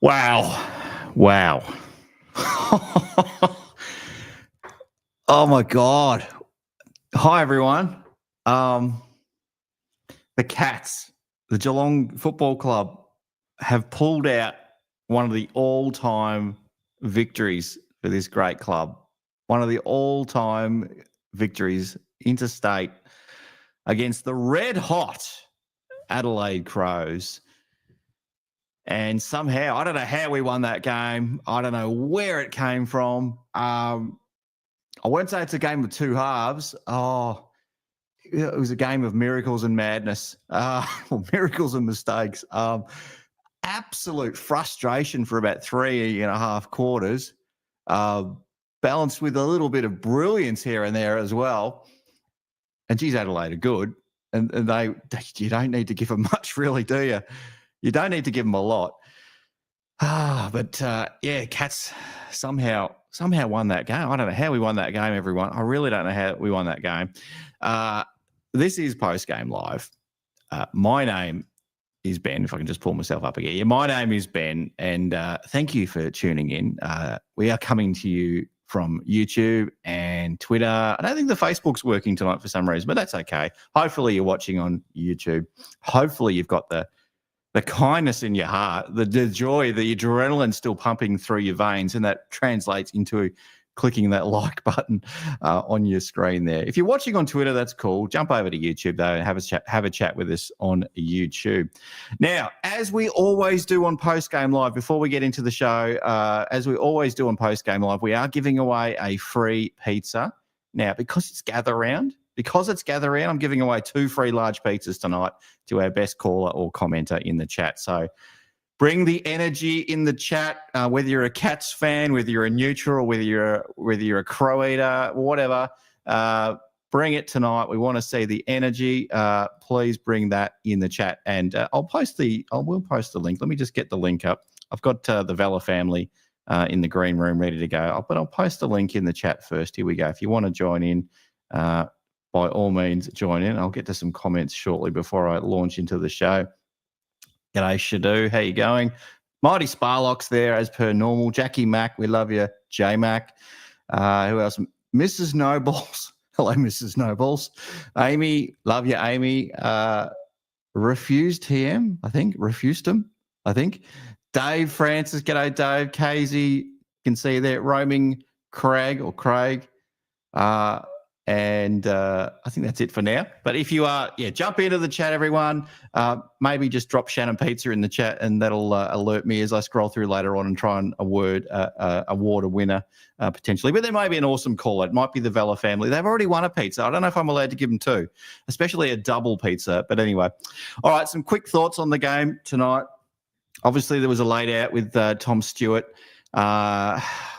Wow. Wow. Oh, my God. Hi, everyone. The Cats, the Geelong Football Club, have pulled out one of the all-time victories for this great club. One of the all-time victories interstate against the red-hot Adelaide Crows. And somehow, I don't know how we won that game. I don't know where it came from. I won't say it's a game of two halves. It was a game of miracles and madness, or miracles and mistakes. Absolute frustration for about 3.5 quarters, balanced with a little bit of brilliance here and there as well. And geez, Adelaide are good. And you don't need to give them much, really, do you? You don't need to give them a lot. Cats somehow won that game. I don't know how we won that game, everyone. I really don't know how we won that game. This is Postgame Live. My name is Ben, if I can just pull myself up again. Yeah, my name is Ben, and thank you for tuning in. We are coming to you from YouTube and Twitter. I don't think the Facebook's working tonight for some reason, but that's okay. Hopefully you're watching on YouTube. Hopefully you've got the kindness in your heart, the joy, the adrenaline still pumping through your veins, and that translates into clicking that like button on your screen there. If you're watching on Twitter, that's cool. Jump over to YouTube, though, and have a chat with us on YouTube. Now, as we always do on Postgame Live, before we get into the show, as we always do on Postgame Live, we are giving away a free pizza. Now, because it's Gather Round, I'm giving away 2 free large pizzas tonight to our best caller or commenter in the chat. So bring the energy in the chat, whether you're a Cats fan, whether you're a neutral, whether you're a Crow eater, whatever. Bring it tonight. We want to see the energy. Please bring that in the chat, and we'll post the link. Let me just get the link up. I've got the Vella family in the green room ready to go, but I'll post the link in the chat first. Here we go. If you want to join in, by all means, join in. I'll get to some comments shortly before I launch into the show. G'day, Shadu. How you going? Mighty Sparlocks there, as per normal. Jackie Mack, we love you. J Mac. Who else? Mrs. Nobles. Hello, Mrs. Nobles. Amy, love you, Amy. Refused him, I think. Dave Francis. G'day, Dave. Casey, can see you there. Roaming Craig. And I think that's it for now. But if you are, jump into the chat, everyone. Maybe just drop Shannon Pizza in the chat, and that'll alert me as I scroll through later on and try and award a winner potentially. But there may be an awesome call. It might be the Vella family. They've already won a pizza. I don't know if I'm allowed to give them 2, especially a double pizza. But anyway, all right, some quick thoughts on the game tonight. Obviously, there was a late out with Tom Stewart.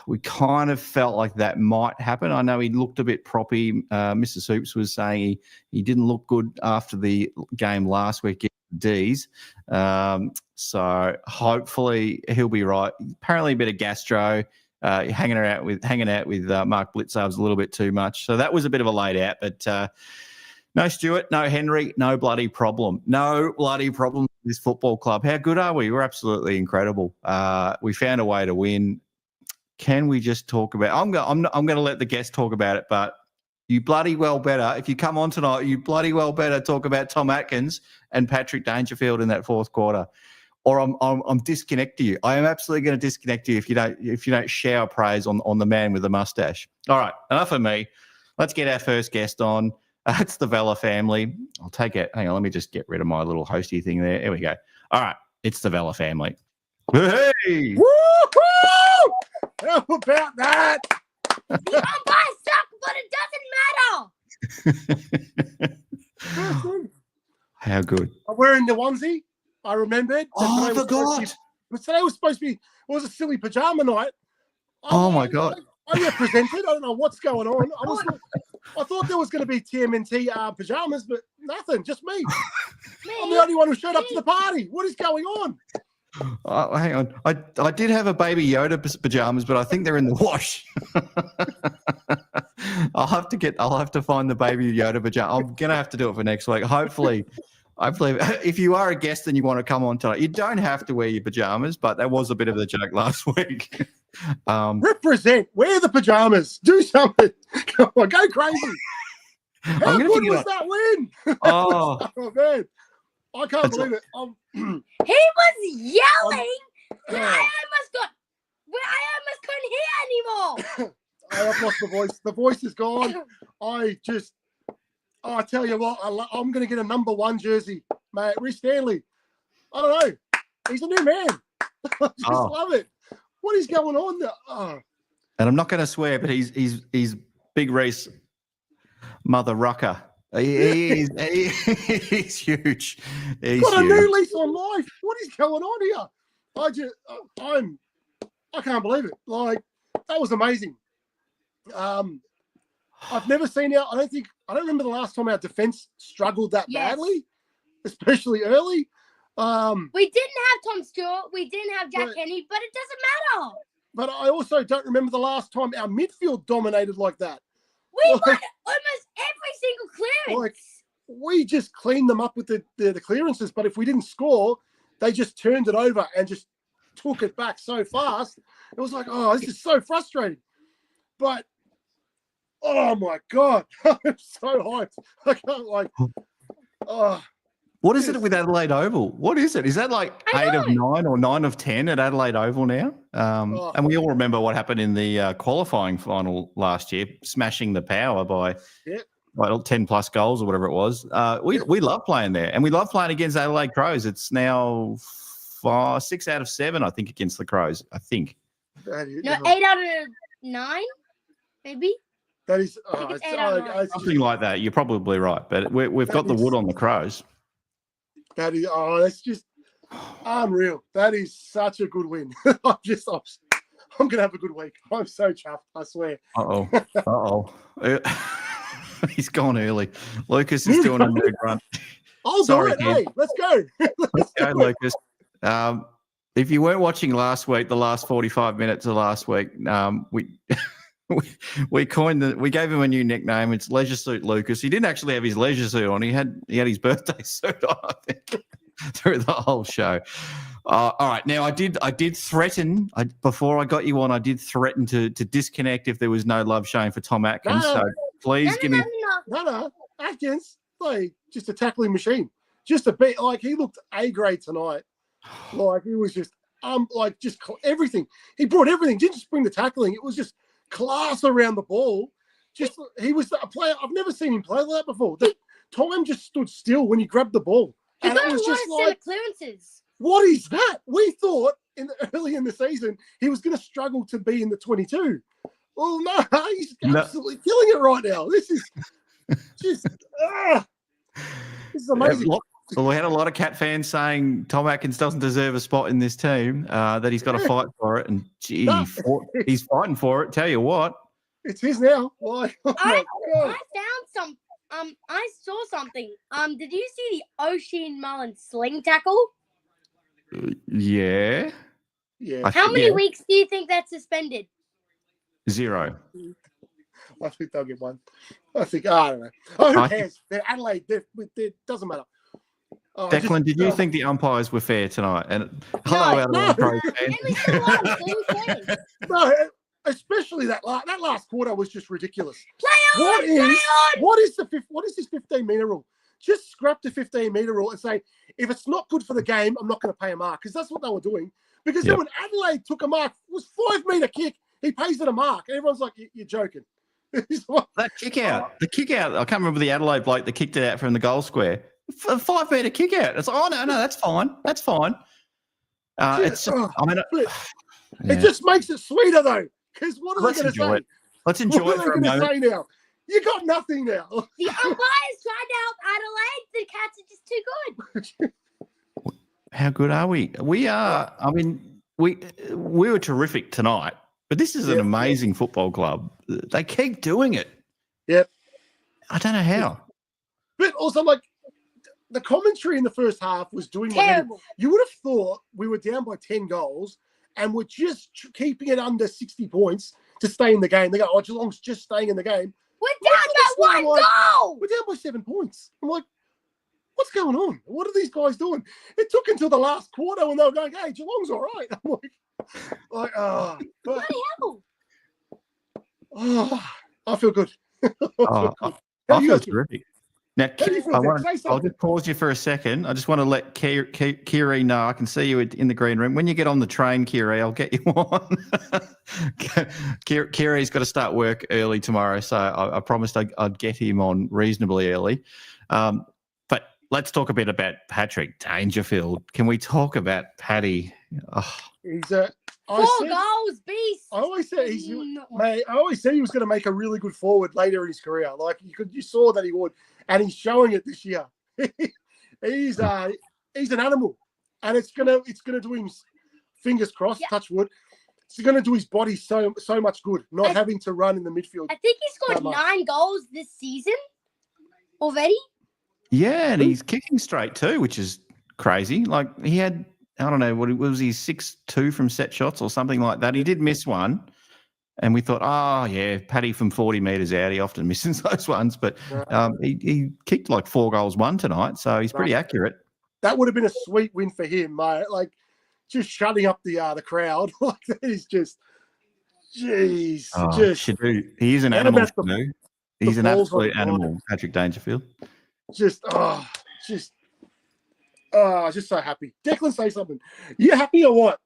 We kind of felt like that might happen. I know he looked a bit proppy. Mr. Soups was saying he didn't look good after the game last week against the D's. So hopefully he'll be right. Apparently a bit of gastro, hanging out with Mark Blitzarves a little bit too much. So that was a bit of a late out, but no Stewart, no Henry, no bloody problem. No bloody problem with this football club. How good are we? We're absolutely incredible. We found a way to win. Can we just talk about? I'm going to let the guests talk about it, but you bloody well better, if you come on tonight, you bloody well better talk about Tom Atkins and Patrick Dangerfield in that fourth quarter, or I'm disconnecting you. I am absolutely going to disconnect you if you don't shower praise on the man with the mustache. All right, enough of me. Let's get our first guest on. It's the Vella family. I'll take it. Hang on, let me just get rid of my little hosty thing there. There we go. All right, it's the Vella family. Hey! Woo-hoo! How about that? The umpires suck, but it doesn't matter. How good. I'm wearing the onesie. I remembered. Oh, I forgot. But today was supposed to be, it was a silly pajama night. My God. I represented. I don't know what's going on. I thought there was going to be TMNT pajamas, but nothing, just me. I'm the only one who showed up to the party. What is going on? Hang on. I did have a Baby Yoda pajamas, but I think they're in the wash. I'll have to find the Baby Yoda pajamas. I'm gonna have to do it for next week. Hopefully I believe if you are a guest and you want to come on tonight, you don't have to wear your pajamas, but that was a bit of a joke last week. Represent. Wear the pajamas. Do something. Come on, go crazy. How good was that win? Oh. Oh, man. I can't believe it. He was yelling. I almost couldn't hear anymore. I've lost the voice. The voice is gone. I tell you what, I'm going to get a number 1 jersey, mate. Rhys Stanley. I don't know. He's a new man. I just love it. What is going on there? Oh. And I'm not going to swear, but he's Big Reese, mother rucker. He's huge. He's got a huge. new lease on life. What is going on here? I can't believe it. Like, that was amazing. I've never seen I don't remember the last time our defense struggled that badly, especially early. We didn't have Tom Stewart. We didn't have Jack Kenny, but it doesn't matter. But I also don't remember the last time our midfield dominated like that. We won almost every single clearance. Like, we just cleaned them up with the clearances, but if we didn't score, they just turned it over and just took it back so fast. It was like, oh, this is so frustrating. But, oh, my God. I'm so hyped. I can't, What is it with Adelaide Oval? What is it? Is that like 8 of 9 or 9 of 10 at Adelaide Oval now? And we all remember what happened in the qualifying final last year, smashing the Power by 10 plus goals or whatever it was. We love playing there, and we love playing against Adelaide Crows. It's now 6 out of 7, I think, against the Crows. I think. No, 8 out of 9, maybe. That is something like that. You're probably right, but we've got the wood on the Crows. That is, that's just unreal. That is such a good win. I'm going to have a good week. I'm so chuffed, I swear. Uh-oh. He's gone early. Lucas is doing a new run. I'll do it. Hey, let's go. Let's go, Lucas. If you weren't watching last week, the last 45 minutes of last week, we gave him a new nickname. It's Leisure Suit Lucas. He didn't actually have his leisure suit on. He had his birthday suit on, I think, through the whole show. All right. Now I did threaten before I got you on. I did threaten to disconnect if there was no love shown for Tom Atkins. So please give me. No. Atkins, like, just a tackling machine. Just a bit like, he looked A grade tonight. Like, he was just just everything. He brought everything. Didn't just bring the tackling. It was just class around the ball. He was a player. I've never seen him play like that before. Time just stood still when he grabbed the ball. He and got it was a just lot of clearances. What is that? We thought early in the season he was going to struggle to be in the 22. Well, no, he's absolutely killing it right now. This is just this is amazing. Well, we had a lot of Cat fans saying Tom Atkins doesn't deserve a spot in this team, that he's got to fight for it. And, he's fighting for it. Tell you what. It's his now. Like, I saw something. Did you see the Ocean Mullen sling tackle? Yeah. How many weeks do you think that's suspended? 0. I think they'll get 1. I don't know. Oh, who cares? They're Adelaide. It doesn't matter. Declan, did you think the umpires were fair tonight? And hello, Adelaide Crows fan. No, especially that last quarter was just ridiculous. Play on! What is this 15-meter rule? Just scrap the 15-meter rule and say, if it's not good for the game, I'm not going to pay a mark, because that's what they were doing. Because then when Adelaide took a mark, it was 5-meter kick. He pays it a mark, and everyone's like, "You're joking." That kick out, I can't remember the Adelaide bloke that kicked it out from the goal square. 5-meter kick out. It's no, that's fine. That's fine. It just makes it sweeter though. Because what are they going to say? Let's enjoy it for a moment. Say now? You got nothing now. The umpires tried to help Adelaide. The Cats are just too good. How good are we? We are. I mean, we were terrific tonight. But this is an amazing football club. They keep doing it. Yep. I don't know how. But also, like, the commentary in the first half was doing terrible. You would have thought we were down by 10 goals and we're just keeping it under 60 points to stay in the game. They go, Geelong's just staying in the game. We're down by 1 goal. We're down by 7 points. I'm like, what's going on? What are these guys doing? It took until the last quarter when they were going, hey, Geelong's all right. I'm but, Bloody hell. I feel good. I feel good. How I do you feel guys feel? terrific. Now, How do you feel, Dick? Say I'll something. just pause you for a second. I just want to let Kiri know. I can see you in the green room. When you get on the train, Kiri, I'll get you on. Kiri's got to start work early tomorrow, so I promised I'd get him on reasonably early. But let's talk a bit about Patrick Dangerfield. Can we talk about Paddy? Oh. He's 4 goals, beast. I always said he was going to make a really good forward later in his career. Like you saw that he would, and he's showing it this year. he's an animal, and it's gonna do him. Fingers crossed, touch wood. It's going to do his body so much good, not having to run in the midfield. I think he scored 9 goals this season already. Yeah, and he's kicking straight too, which is crazy. Like he had, I don't know, what was he 6-2 from set shots or something like that. He did miss one, and we thought, oh yeah, Paddy from 40 metres out. He often misses those ones, but he kicked like 4 goals, 1 tonight, so he's pretty accurate. That would have been a sweet win for him, mate. Like just shutting up the crowd. Like that is just, jeez, he is an animal. He's an absolute animal, Patrick Dangerfield. Just so happy. Declan, say something. You happy or what?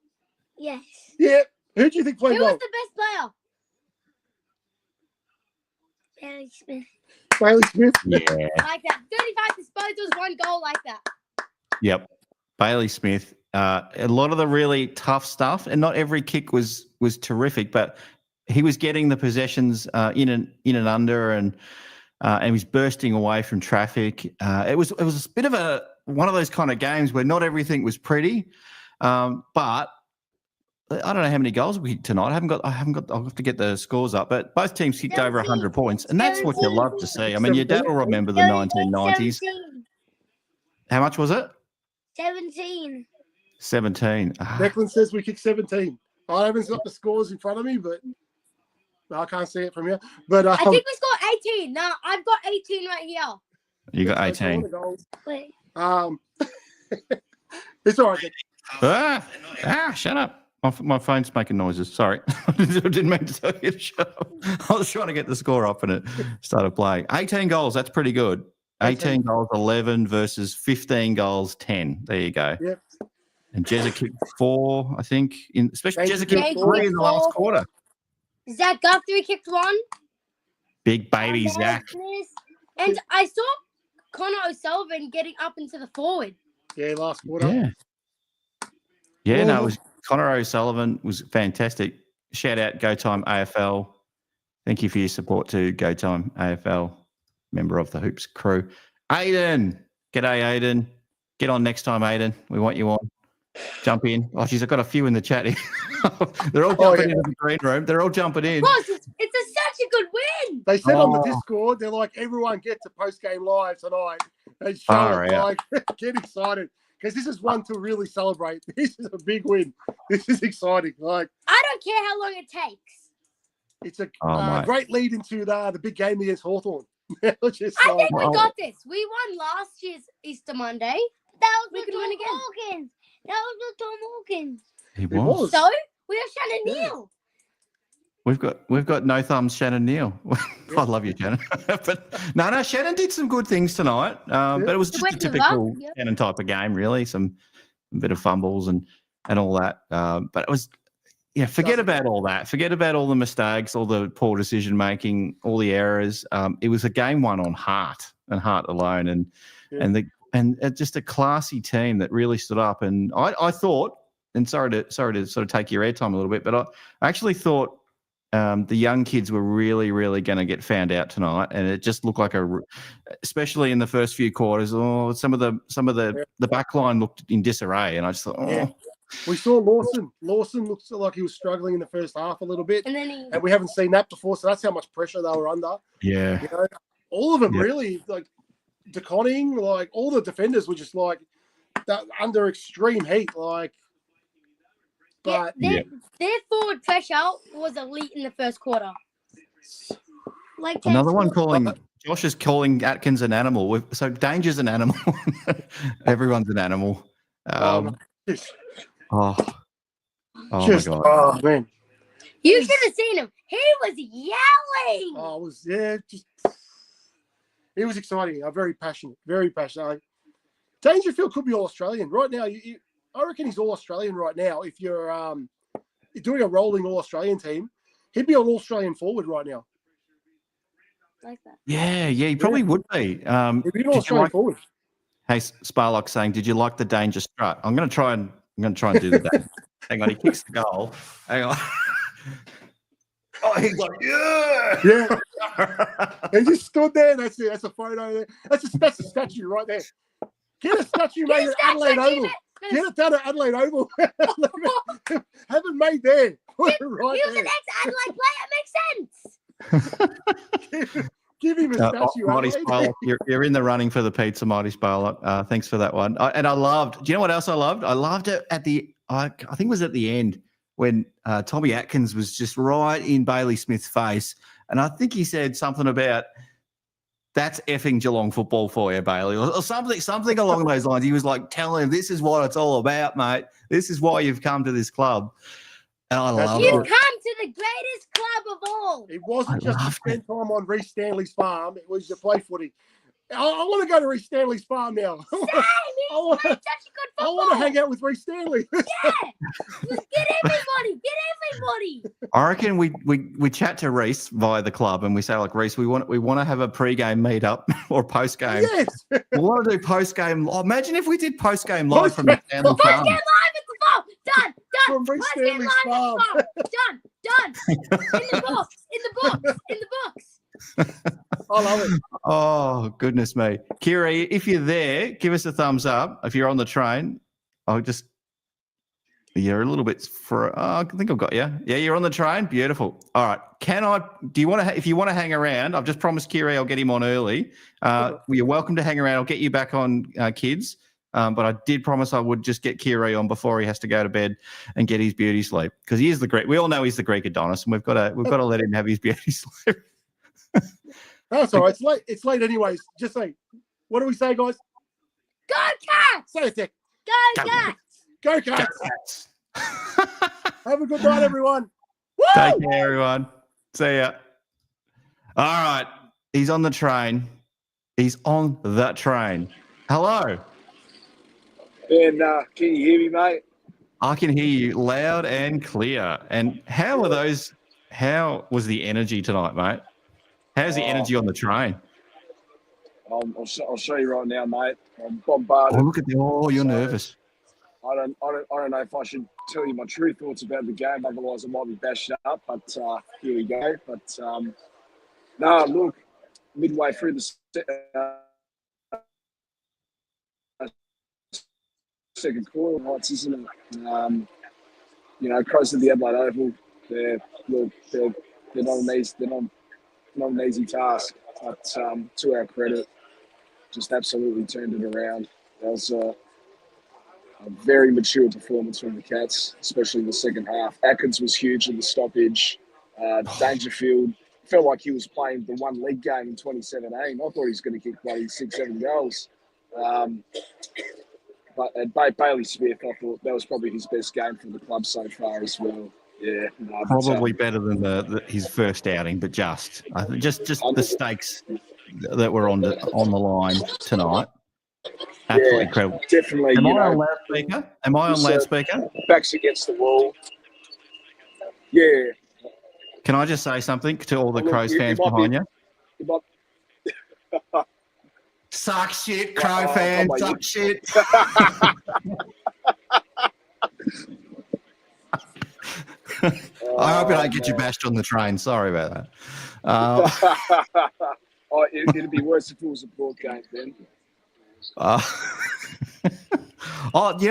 Yes. Yeah. Who do you think played well? Who was the best player? Bailey Smith. Bailey Smith? Yeah. Like that. 35 disposals, 1 goal like that. Yep. Bailey Smith. A lot of the really tough stuff, and not every kick was terrific, but he was getting the possessions in and under, and he was bursting away from traffic. It was a bit of one of those kind of games where not everything was pretty, but I don't know how many goals we kicked tonight. I haven't got. I'll have to get the scores up, but both teams kicked over 100 points, and that's what you love to see. I mean, your dad will remember the 1990s. 17. How much was it? 17. 17. Declan says we kicked 17. I haven't got the scores in front of me, but I can't see it from here. But I think we scored 18. No, I've got 18 right here. You got 18. Wait. It's all right. Shut up. My phone's making noises. Sorry. I didn't mean to tell you to shut up. I was trying to get the score up and it started playing. 18 goals. That's pretty good. 18 goals, 11 versus 15 goals, 10. There you go. Yep. And Jezza kicked 4, I think. Especially Jezza kicked 3 in the last quarter. Zach Guthrie kicked 1. Big baby Zach. And I saw Connor O'Sullivan getting up into the forward. Yeah, last quarter. Yeah, no, it was Connor O'Sullivan was fantastic. Shout out Go Time AFL. Thank you for your support to Go Time AFL, member of the Hoops crew. Aiden. G'day, Aiden. Get on next time, Aiden. We want you on. Jump in. Oh, geez, I've got a few in the chat here. They're all jumping into the green room. They're all jumping in. Boss, it's such a good win. They said on the Discord, they're like, everyone gets a post-game live tonight. They show it, like, get excited. Because this is one to really celebrate. This is a big win. This is exciting. Like, I don't care how long it takes. It's a great lead into the big game against Hawthorn. I think we got this. We won last year's Easter Monday. That was with Tom Hawkins. That was with Tom Hawkins. He was. So we have Shannon Neal. We've got no thumbs, Shannon Neal. I love you, Shannon. But no, Shannon did some good things tonight. But it was just a typical Shannon type of game, really. A bit of fumbles and all that. But it was, forget about all that. Forget about all the mistakes, all the poor decision making, all the errors. It was a game won on heart and heart alone, and just a classy team that really stood up. And I thought, and sorry to sort of take your airtime a little bit, but I actually thought the young kids were really, really going to get found out tonight, and it just looked like especially in the first few quarters. Some of the back line looked in disarray, and I just thought, We saw Lawson. Lawson looked like he was struggling in the first half a little bit, and we haven't seen that before. So that's how much pressure they were under. Yeah, all of them really like DeConning, like all the defenders were just like under extreme heat, like. But their forward pressure was elite in the first quarter. Like another one calling Josh is calling Atkins an animal. So Danger's an animal. Everyone's an animal. Oh, just, my God. Oh man, You should have seen him. He was yelling. oh, it was it was exciting. Very passionate, very passionate. Dangerfield could be all Australian right now. I reckon he's all Australian right now. If you're doing a rolling all Australian team, he'd be an all Australian forward right now. Like that. Yeah, he probably would be. He'd be an all Australian forward. Hey, Sparlock saying, "Did you like the Danger strut?" I'm going to try and do that. Hang on, he kicks the goal. Hang on. Oh, he's like, yeah. He just stood there. That's it. That's a photo there. That's a statue right there. Get a statue made at Adelaide Oval. Get it done at Adelaide Oval. Have it made there. Put it right he was there. an ex-Adelaide player. It makes sense. Give him a statue. Mighty Sparlock, you're in the running for the pizza, Mighty Sparlock. Thanks for that one. And I loved. Do you know what else I loved? I loved it at the. I think it was at the end when Tommy Atkins was just right in Bailey Smith's face, and I think he said something about, "That's effing Geelong football for you, Bailey," or something along those lines. He was like telling him, "This is what it's all about, mate. This is why you've come to this club." And I love You've it. come to the greatest club of all. It wasn't just to spend time on Reece Stanley's farm. It was to play footy. I want to go to Reece Stanley's farm now. Same. He's playing such a good I football. want to hang out with Reece Stanley. Yeah. Get everybody. I reckon we chat to Reece via the club and we say, like, Reece, we want to have a pre-game meetup or post-game. Yes. We want to do post-game. Oh, imagine if we did post-game live from the Stanley Farm. Post-game live at the farm. Done. From Reece Post-game Stanley's live farm. at the farm. Done. In the books. I love it. Oh, goodness me. Kiri, if you're there, give us a thumbs up. If you're on the train, you're a little bit I think I've got you. Yeah, you're on the train. Beautiful. All right. If you want to hang around, I've just promised Kiri I'll get him on early. You're welcome to hang around. I'll get you back on, kids. But I did promise I would just get Kiri on before he has to go to bed and get his beauty sleep, because he is the Greek. We all know he's the Greek Adonis, and we've got to let him have his beauty sleep. That's all right. It's late. It's late anyways. Just say, what do we say, guys? Go Cats. Say it, Dick. Go Cats. Go Cats. Have a good night, everyone. Woo! Take care, everyone. See ya. All right. He's on the train. He's on the train. Hello. And can you hear me, mate? I can hear you loud and clear. And how was the energy tonight, mate? How's the energy on the train? I'll show you right now, mate. I'm bombarded. Oh, look at you're nervous. I don't know if I should tell you my true thoughts about the game. Otherwise, I might be bashed up. But here we go. But no, look, midway through the second quarter, Heights, isn't it? Crows of the Adelaide Oval. They're not an easy task, but to our credit, just absolutely turned it around. That was a very mature performance from the Cats, especially in the second half. Atkins was huge in the stoppage. Dangerfield felt like he was playing the one league game in 2017. I thought he was going to kick bloody 6-7 goals. But at Bailey Smith, I thought that was probably his best game for the club so far as well. Yeah, probably better than his first outing, but just the stakes that were on the line tonight. Absolutely incredible. Definitely. Am I on loudspeaker? Am I on loudspeaker? Backs against the wall. Yeah. Can I just say something to all the Crows fans behind you? Suck shit, Crow fans. Suck shit. I hope I don't get you bashed on the train. Sorry about that. It'd be worse if it was a broad game then. The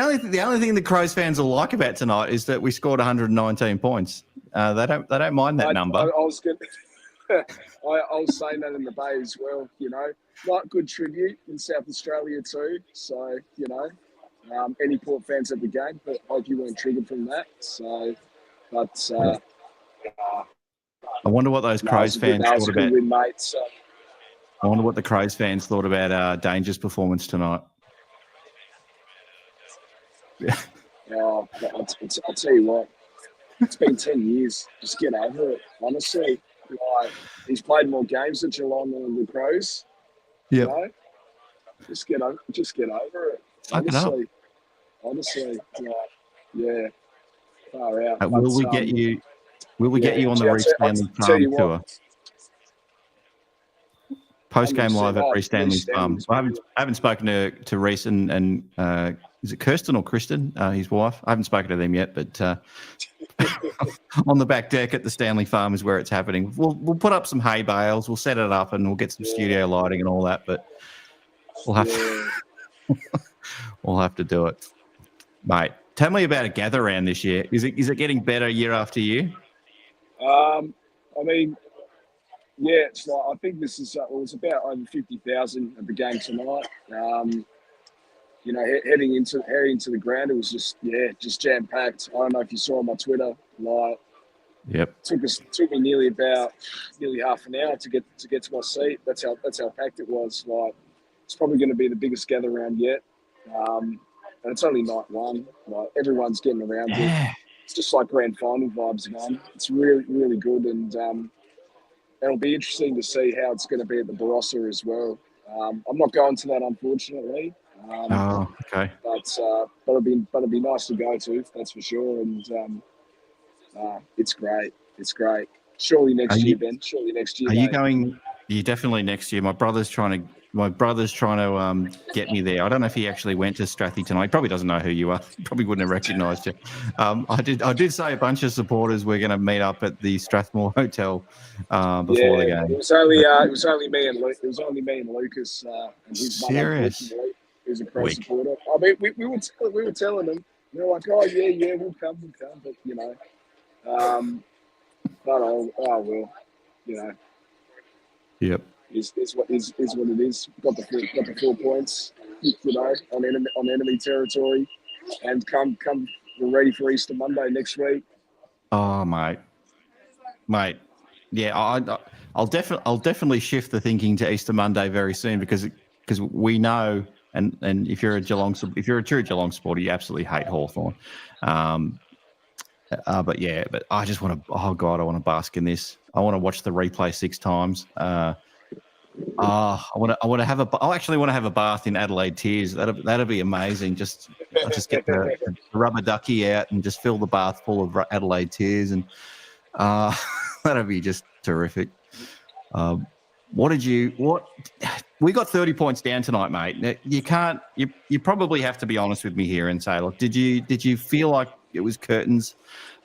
only thing the Crows fans will like about tonight is that we scored 119 points. They don't mind that number. I was saying that in the Bay as well. Like good tribute in South Australia too. So any Port fans at the game, but I hope you weren't triggered from that. So. But I wonder what those Crows fans thought about. Win, mate, so. I wonder what the Crows fans thought about Danger's performance tonight. I'll tell you what, it's been 10 years. Just get over it, honestly. Like, he's played more games at Geelong than the Crows. Yeah. You know? Just get over it. Suck it up. Honestly. Like, yeah. Far out. Will we get you? Will we get you on the Reece Stanley Farm tour? Post-game live at Reece Stanley's Farm. I haven't spoken to Reece and is it Kirsten or Kristen, his wife? I haven't spoken to them yet, but on the back deck at the Stanley Farm is where it's happening. We'll put up some hay bales, we'll set it up, and we'll get some studio lighting and all that. But we'll have we'll have to do it, mate. Tell me about a gather round this year. Is it getting better year after year? I mean, yeah, it's like, I think this is it was about over 50,000 at the game tonight. You know, heading into the ground, it was just jam packed. I don't know if you saw on my Twitter, like, yep, took me nearly half an hour to get to my seat. That's how packed it was. Like, it's probably going to be the biggest gather round yet. And it's only night one. Like, everyone's getting around it. It's just like grand final vibes, man. It's really, really good, and it'll be interesting to see how it's going to be at the Barossa as well. I'm not going to that, unfortunately. Okay. But it'll be nice to go to, that's for sure. And it's great. It's great. Surely next year, Ben. Surely next year. Are you going? Yeah, definitely next year. My brother's trying to get me there. I don't know if he actually went to Strathy tonight. He probably doesn't know who you are. He probably wouldn't have recognised you. I did say a bunch of supporters we're going to meet up at the Strathmore Hotel before the game. It was only me and Lucas. And his Serious? mother, who's a pro supporter. I mean, we were telling them. They're like, oh yeah, we'll come, but you know, but oh well, you know. Yep. Is what it is. Got the 4 points, you know, on enemy territory, and come. We're ready for Easter Monday next week. Oh, mate. Yeah, I'll definitely shift the thinking to Easter Monday very soon because we know, and if you're a true Geelong supporter, you absolutely hate Hawthorn. But I just want to. Oh God, I want to bask in this. I want to watch the replay 6 times. I actually want to have a bath in Adelaide tears. That'd be amazing. I'll just get the rubber ducky out and just fill the bath full of Adelaide tears, and that'd be just terrific. We got 30 points down tonight, mate. You probably have to be honest with me here and say, look, did you feel like it was curtains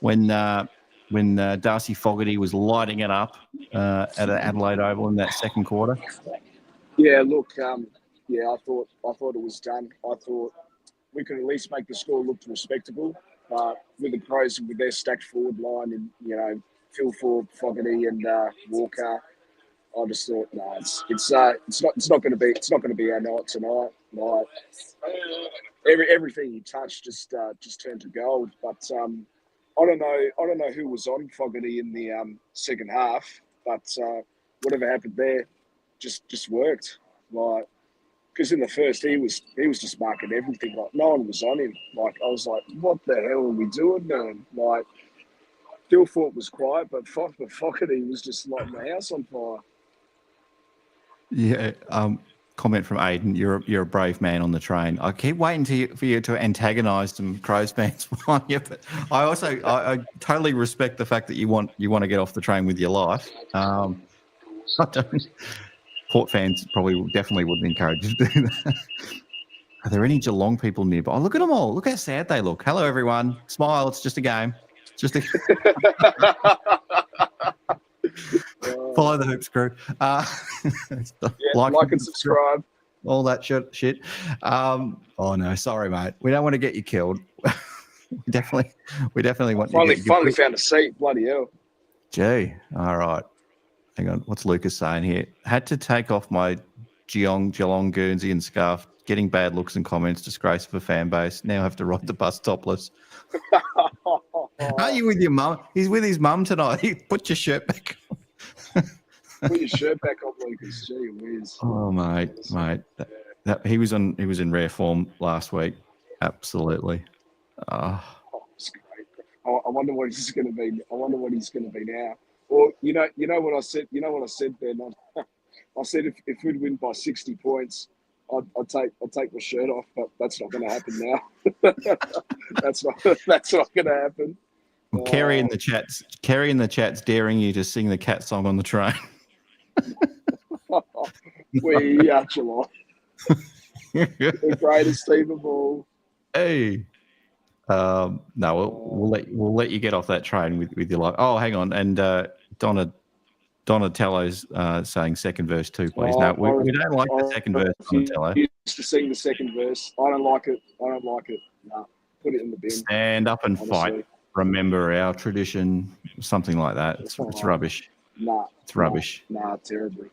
when Darcy Fogarty was lighting it up at Adelaide Oval in that second quarter? Yeah, look, I thought it was done. I thought we could at least make the score look respectable. But with the Crows, with their stacked forward line, and you know, Phil Ford, Fogarty, and Walker, I just thought, no, it's not going to be our night tonight. Like, everything he touched just turned to gold. But I don't know who was on Fogarty in the second half, but whatever happened there just worked. Like, because in the first he was just marking everything. Like, no one was on him. Like, I was like, what the hell are we doing, man? Like, Dilthorpe was quiet, but Fogarty was just lighting the house on fire. Yeah. Comment from Aiden. You're a brave man on the train. I keep waiting for you to antagonise some Crows fans behind you, but I totally respect the fact that you want to get off the train with your life. Port fans definitely wouldn't encourage you to do that. Are there any Geelong people nearby? Oh, look at them all. Look how sad they look. Hello, everyone. Smile. It's just a game. Follow the Hoops crew. Like and subscribe. All that shit. Oh no, sorry, mate. We don't want to get you killed. we definitely want finally, you. Finally found a seat. Bloody hell. Gee, all right. Hang on. What's Lucas saying here? Had to take off my Geelong Guernsey and scarf. Getting bad looks and comments. Disgrace for fan base. Now have to ride the bus topless. Aren't you with your mum? He's with his mum tonight. Put your shirt back on. Put your shirt back on, Lucas. Gee whiz. Oh, mate. He was in rare form last week. Absolutely. Oh, it's great. I wonder what he's going to be. I wonder what he's going to be now. Or you know what I said. You know what I said, Ben. I said if we'd win by 60 points, I'd take my shirt off. But that's not going to happen now. that's not going to happen. Well, Kiri in the chat's daring you to sing the cat song on the train. We are Geelong. The greatest team of all. Hey. No, we'll let you get off that train with your life. Oh, hang on, and Donatello's saying second verse too, please. No, we don't like the second verse, Donatello. Used to sing the second verse. I don't like it. No, put it in the bin. Stand up and fight. Remember our tradition. Something like that. It's rubbish. Nah, it's rubbish. Nah, terrible.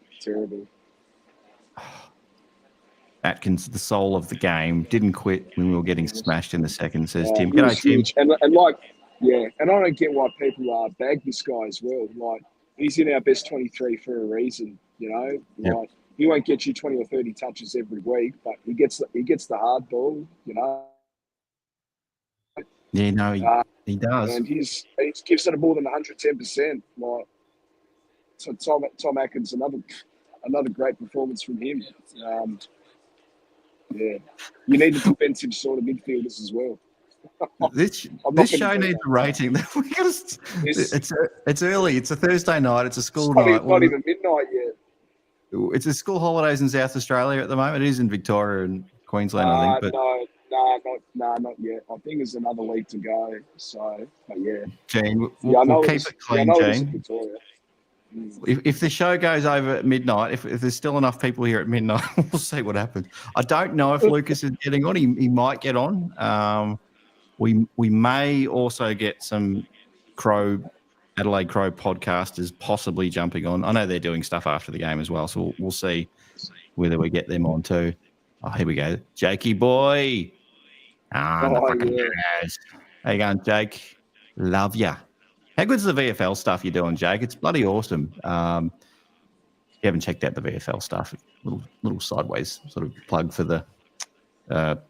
Atkins, the soul of the game, didn't quit when we were getting smashed in the second, says Tim. G'day, Tim. And I don't get why people bag this guy as well. Like, he's in our best 23 for a reason, you know? Like, he won't get you 20 or 30 touches every week, but he gets the hard ball, you know? Yeah, no, he does. And he gives it more than 110%. Like, so Tom Atkins, another great performance from him. Yeah, you need the defensive sort of midfielders as well. This show needs a rating. It's early. It's a Thursday night. It's a school night. Not even midnight yet. It's a school holidays in South Australia at the moment. It is in Victoria and Queensland, I think. But not yet. I think there's another week to go. So, but yeah. Gene, we'll keep it clean, Gene. If the show goes over at midnight, if there's still enough people here at midnight, we'll see what happens. I don't know if Lucas is getting on. He might get on. We may also get some Adelaide Crow podcasters possibly jumping on. I know they're doing stuff after the game as well, so we'll see whether we get them on too. Oh, here we go. Jakey boy. How you going, Jake? Love ya. How good's the VFL stuff you're doing, Jake? It's bloody awesome. If you haven't checked out the VFL stuff, little sideways sort of plug for the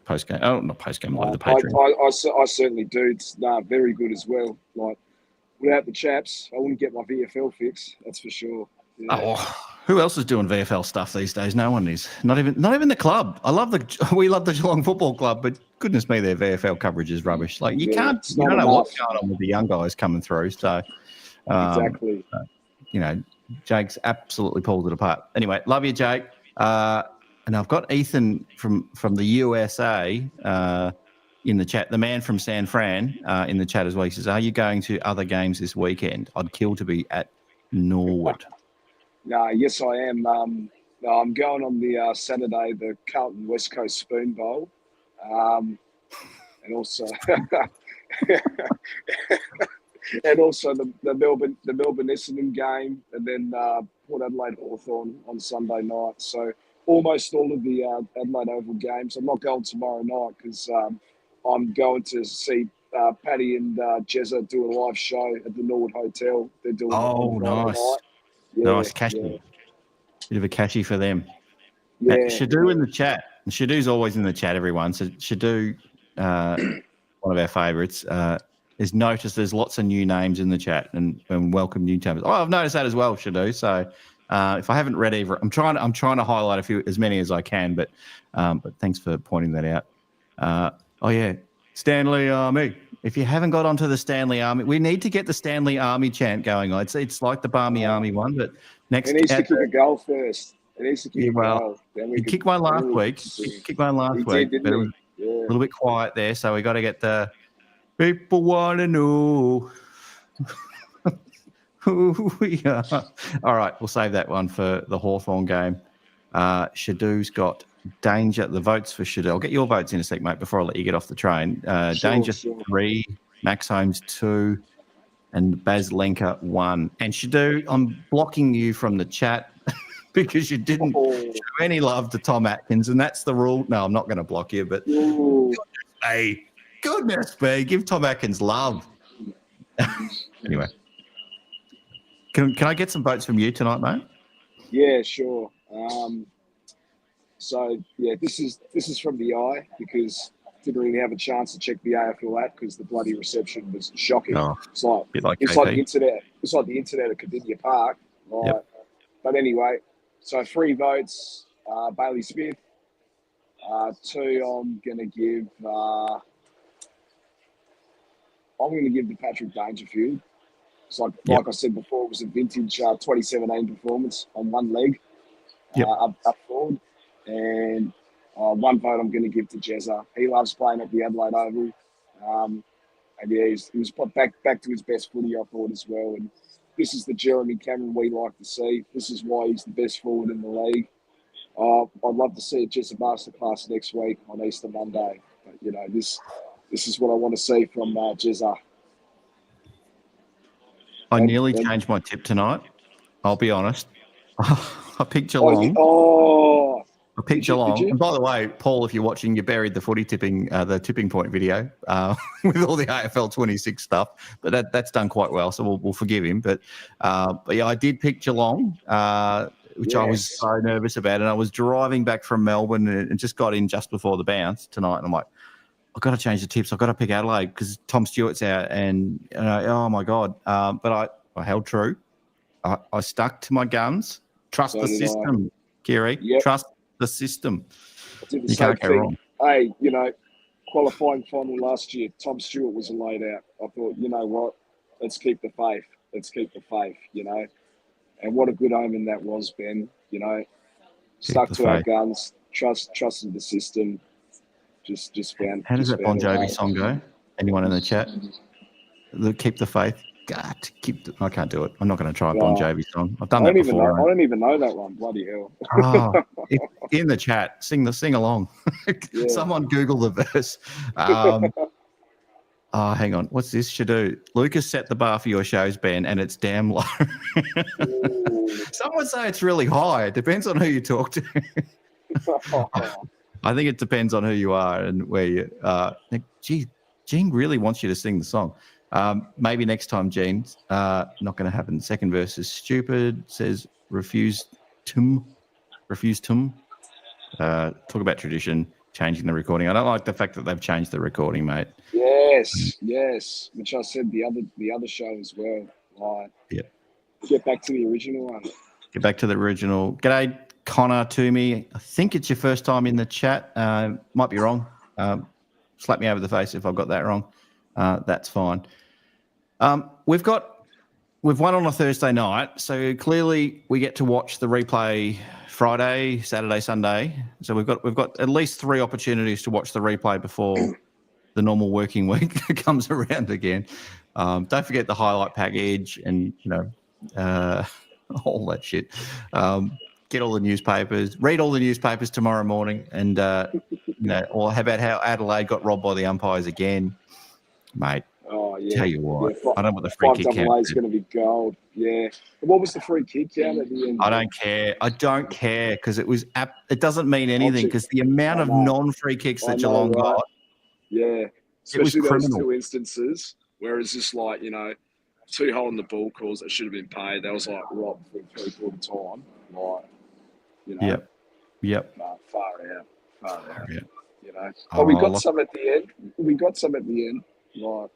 post-game. Oh, not post-game live, the Patreon. I certainly do. It's very good as well. Like, without the chaps, I wouldn't get my VFL fix. That's for sure. Yeah. Oh, who else is doing VFL stuff these days? No one is. Not even the club. We love the Geelong Football Club, but goodness me, their VFL coverage is rubbish. Like, you don't know what's going on with the young guys coming through. So exactly. Jake's absolutely pulled it apart. Anyway, love you, Jake. And I've got Ethan from the USA in the chat. The man from San Fran in the chat as well. He says, "Are you going to other games this weekend? I'd kill to be at Norwood." Yes, I am. I'm going on the Saturday, the Carlton West Coast Spoon Bowl, and also the Melbourne Essendon game, and then Port Adelaide Hawthorn on Sunday night. So almost all of the Adelaide Oval games. I'm not going tomorrow night because I'm going to see Paddy and Jezza do a live show at the Norwood Hotel. They're doing nice. Yeah, nice cashy. Yeah. Bit of a cashy for them. Yeah. Shadu in the chat. And Shadu's always in the chat, everyone. So Shadu, one of our favourites, has noticed there's lots of new names in the chat and welcome new terms. Oh, I've noticed that as well, Shadu. So if I haven't read either, I'm trying to highlight as many as I can. But thanks for pointing that out. Stanley Army. If you haven't got onto the Stanley Army, we need to get the Stanley Army chant going on. It's like the Barmy Army one, but next. It needs to kick a goal first. It needs to kick a goal. He kicked one last week. But it was a little bit quiet there, so we got to get the people want to know who we are. All right, we'll save that one for the Hawthorn game. Shadu's got Danger, the votes for Shadu. I'll get your votes in a sec, mate, before I let you get off the train. Danger 3, Max Holmes 2, and Baz Lenker 1. And Shadu, I'm blocking you from the chat because you didn't show any love to Tom Atkins, and that's the rule. No, I'm not going to block you, but goodness me, give Tom Atkins love. Anyway, can I get some votes from you tonight, mate? Yeah, sure. So yeah, this is from the eye because didn't really have a chance to check the AFL app because the bloody reception was shocking. Oh, It's like bit like it's KP. like the internet. It's like the internet at Cardinia Park. Right? Yep. But anyway, so 3 votes. Bailey Smith. 2, I'm gonna give. I'm gonna give to Patrick Dangerfield. It's like I said before, it was a vintage 2017 performance on one leg. Yep. Up forward. And 1 vote I'm going to give to Jezza. He loves playing at the Adelaide Oval. And yeah, he was put back to his best footy, I thought, as well. And this is the Jeremy Cameron we like to see. This is why he's the best forward in the league. I'd love to see a Jezza masterclass next week on Easter Monday. But, you know, this is what I want to see from Jezza. I nearly changed my tip tonight. I'll be honest. I picked Geelong. I picked Geelong. And by the way, Paul, if you're watching, you buried the footy tipping, the tipping point video with all the AFL 26 stuff. But that's done quite well, so we'll forgive him. But yeah, I did pick Geelong, which I was so nervous about. And I was driving back from Melbourne and just got in just before the bounce tonight. And I'm like, I've got to change the tips. I've got to pick Adelaide because Tom Stewart's out. And oh, my God. But I held true. I stuck to my guns. Trust the system, Kiri. Yep. Trust the system. You can't go wrong. Hey, you know, qualifying final last year, Tom Stewart was laid out. I thought, you know what? Let's keep the faith. Let's keep the faith, you know. And what a good omen that was, Ben. You know, stuck to our guns, trusted the system. Just found. How does that Bon Jovi song go? Anyone in the chat? Keep the faith. God, I can't do it. I'm not going to try a Bon Jovi song. I've done that before. I don't even know that one. Bloody hell. In the chat, sing along. Yeah. Someone Google the verse. Hang on. What's this? Shadoo. Lucas set the bar for your shows, Ben, and it's damn low. Some would say it's really high. It depends on who you talk to. I think it depends on who you are and where you are. Gee, Gene really wants you to sing the song. Maybe next time, Gene. Not going to happen. Second verse is stupid. Says refused tum. Talk about tradition, changing the recording. I don't like the fact that they've changed the recording, mate. Yes. Which I said the other show as well. Like, get back to the original one. Get back to the original. G'day, Connor Toomey. I think it's your first time in the chat. Might be wrong. Slap me over the face if I've got that wrong. That's fine. We've won on a Thursday night, so clearly we get to watch the replay Friday, Saturday, Sunday. So we've got at least 3 opportunities to watch the replay before the normal working week comes around again. Don't forget the highlight package and all that shit. Get all the newspapers, read all the newspapers tomorrow morning, and or how about how Adelaide got robbed by the umpires again, mate. Oh, yeah. Tell you what, I don't want the free kick count. Is going to be gold. Yeah. And what was the free kick count at the end? I don't care because it doesn't mean anything because the amount of non-free kicks that Geelong got. Yeah. Especially those 2 instances where it's just like, 2 hole in the ball calls that should have been paid. That was like robbed for 3/4 time. Like, Yep. Far out. Yeah. But we got some at the end. Like,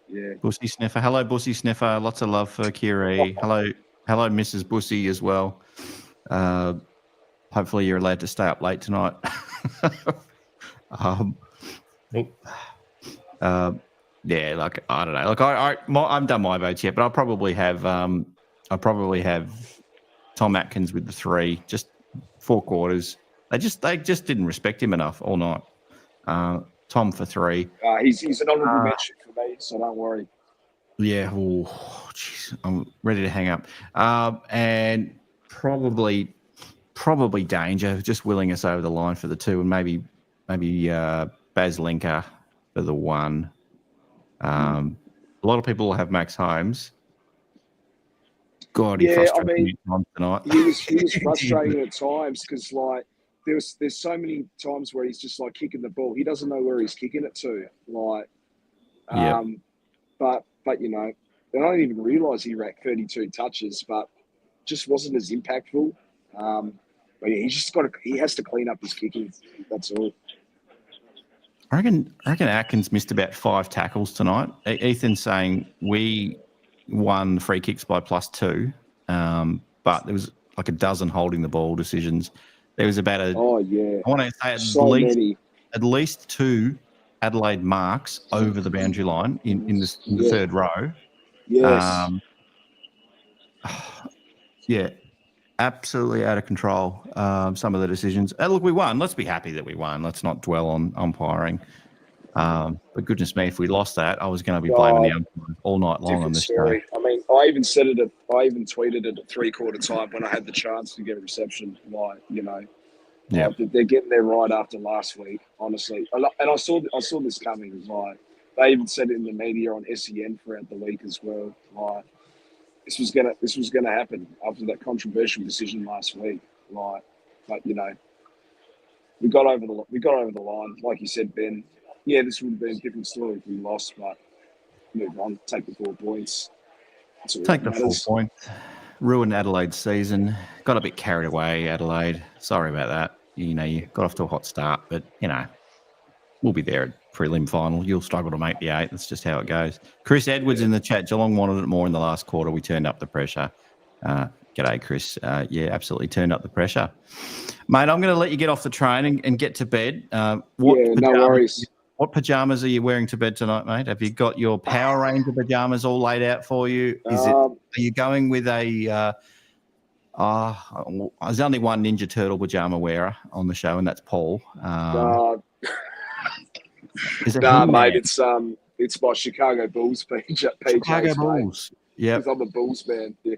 yeah. Bussy Sniffer. Hello, Bussy Sniffer. Lots of love for Kiri. Hello, Mrs. Bussy as well. Hopefully you're allowed to stay up late tonight. Yeah, like I don't know. Like I'm done my votes yet, but I'll probably have Tom Atkins with the 3, just 4 quarters. They just didn't respect him enough all night. Tom for 3. He's an honourable mention for me, so don't worry. Yeah, jeez, I'm ready to hang up. And probably Danger, just willing us over the line for the 2, and maybe Baz Linker for the 1. A lot of people have Max Holmes. God, he frustrated me tonight. He was frustrating at times because like there's so many times where he's just like kicking the ball. He doesn't know where he's kicking it to. Like, but I don't even realise he racked 32 touches. But just wasn't as impactful. But yeah, he has to clean up his kicking. That's all. I reckon Atkins missed about 5 tackles tonight. Ethan's saying we won free kicks by +2, but there was like a dozen holding the ball decisions. There was about I want to say at least 2 Adelaide marks over the boundary line in the third row. Yes. Yeah, absolutely out of control. Some of the decisions. Look, we won. Let's be happy that we won. Let's not dwell on umpiring. But goodness me, if we lost that, I was going to be blaming the umpires all night long on this story. day. I mean, I even tweeted it at 3/4 time when I had the chance to get a reception. They're getting there right after last week, honestly. And I saw this coming. Like, they even said it in the media on SEN throughout the week as well. Like, this was gonna happen after that controversial decision last week. Like, but we got over the line, like you said, Ben. Yeah, this would have been a different story if we lost, but move on, take the 4 points. Take the 4 points. Ruined Adelaide's season. Got a bit carried away, Adelaide. Sorry about that. You got off to a hot start, but we'll be there at prelim final. You'll struggle to make the 8. That's just how it goes. Chris Edwards in the chat. Geelong wanted it more in the last quarter. We turned up the pressure. G'day, Chris. Yeah, absolutely turned up the pressure. Mate, I'm going to let you get off the train and get to bed. No worries. What pajamas are you wearing to bed tonight, mate? Have you got your Power Ranger pajamas all laid out for you? Are you going with a there's only one Ninja Turtle pajama wearer on the show, and that's Paul. Mate, it's my Chicago Bulls PJs. Chicago Bulls. Yeah, I'm a Bulls man. Yeah.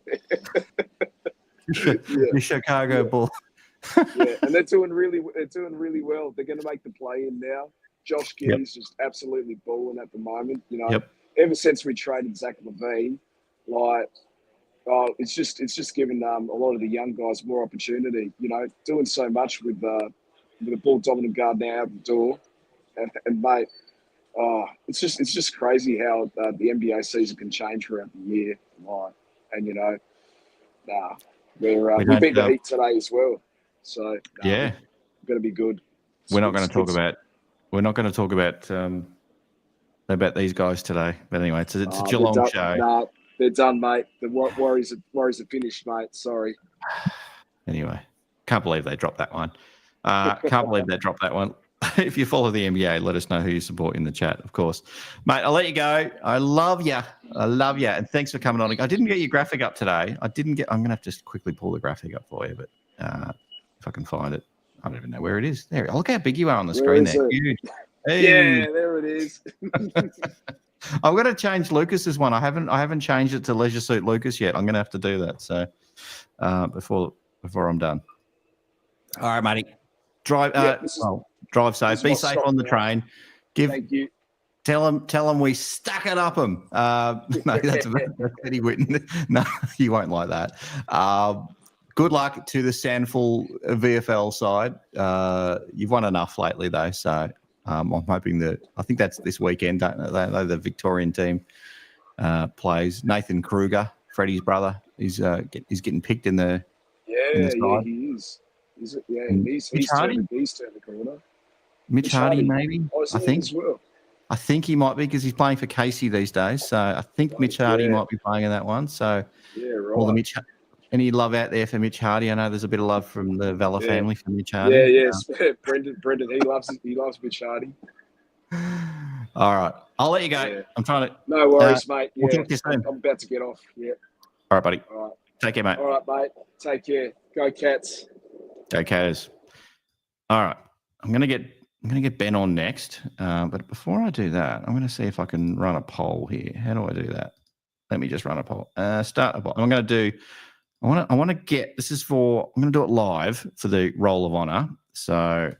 The Chicago Bulls. Yeah, and they're doing really well. They're going to make the play-in now. Josh Kiri's just absolutely balling at the moment. Ever since we traded Zach Levine, it's just given a lot of the young guys more opportunity. Doing so much with a ball dominant guard now out the door, and mate, it's just crazy how the NBA season can change throughout the year. We beat the Heat today as well, so going to be good. We're not going to talk about these guys today, but anyway, it's a Geelong show. They're done, mate. The Warriors are finished, mate. Sorry. Anyway, can't believe they dropped that one. If you follow the NBA, let us know who you support in the chat, of course. Mate, I'll let you go. I love you. And thanks for coming on. I didn't get your graphic up today. I'm going to have to just quickly pull the graphic up for you, but if I can find it. I don't even know where it is. There. Look how big you are on the screen there. Huge. Hey. Yeah, there it is. I've got to change Lucas's one. I haven't changed it to Leisure Suit Lucas yet. I'm going to have to do that. So before I'm done. All right, matey. Drive safe. Be safe on the train. Thank you. Tell them we stuck it up them. No, that's Eddie Whitten. No, you won't like that. Good luck to the Sandful VFL side. You've won enough lately, though, so I'm hoping I think that's this weekend, don't they? The Victorian team plays. Nathan Kruger, Freddie's brother, he's getting picked in the side. He is. He's turned the corner. Mitch Hardy, maybe. I think as well. I think he might be because he's playing for Casey these days. So I think Mitch Hardy might be playing in that one. So all the Mitch. Any love out there for Mitch Hardy? I know there's a bit of love from the Vella family for Mitch Hardy. Yeah. Brendan, he loves Mitch Hardy. All right, I'll let you go. Yeah. I'm trying to. No worries, mate. We'll talk to you soon. I'm about to get off. Yeah. All right, buddy. All right. Take care, mate. All right, mate. Take care. Go Cats. Go Cats. All right, I'm gonna get Ben on next. But before I do that, I'm gonna see if I can run a poll here. How do I do that? Let me just run a poll. Start a poll. I'm gonna do. I want to get. This is for. I'm going to do it live for the Roll of Honor. So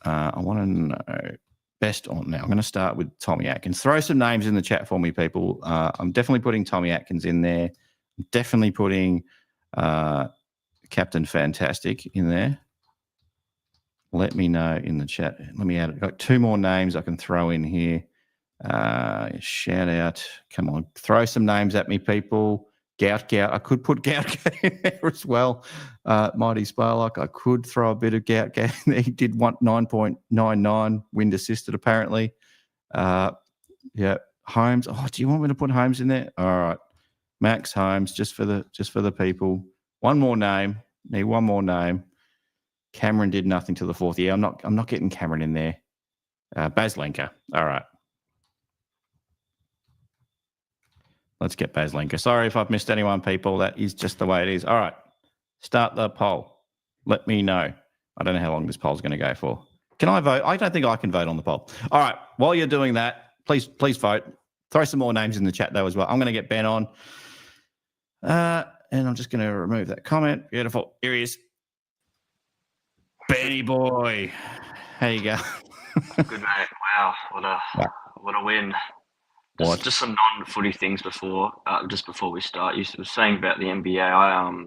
I want to know best on now. I'm going to start with Tommy Atkins. Throw some names in the chat for me, people. I'm definitely putting Tommy Atkins in there. I'm definitely putting Captain Fantastic in there. Let me know in the chat. Let me add. I've got 2 more names I can throw in here. Shout out. Come on, throw some names at me, people. Gout. I could put Gout in there as well. Mighty Sparlock. I could throw a bit of Gout in there. He did 9.99 wind assisted apparently. Yeah, Holmes. Oh, do you want me to put Holmes in there? All right, Max Holmes, just for the people. One more name. Need one more name. Cameron did nothing to the fourth. Yeah, I'm not getting Cameron in there. Baslenka. All right. Let's get Baslenka. Sorry if I've missed anyone, people. That is just the way it is. All right. Start the poll. Let me know. I don't know how long this poll's going to go for. Can I vote? I don't think I can vote on the poll. All right. While you're doing that, please vote. Throw some more names in the chat, though, as well. I'm going to get Ben on. And I'm just going to remove that comment. Beautiful. Here he is. Benny boy. How you go? Good, mate. Wow. What a win. Just some non-footy things before we start. You were saying about the NBA. I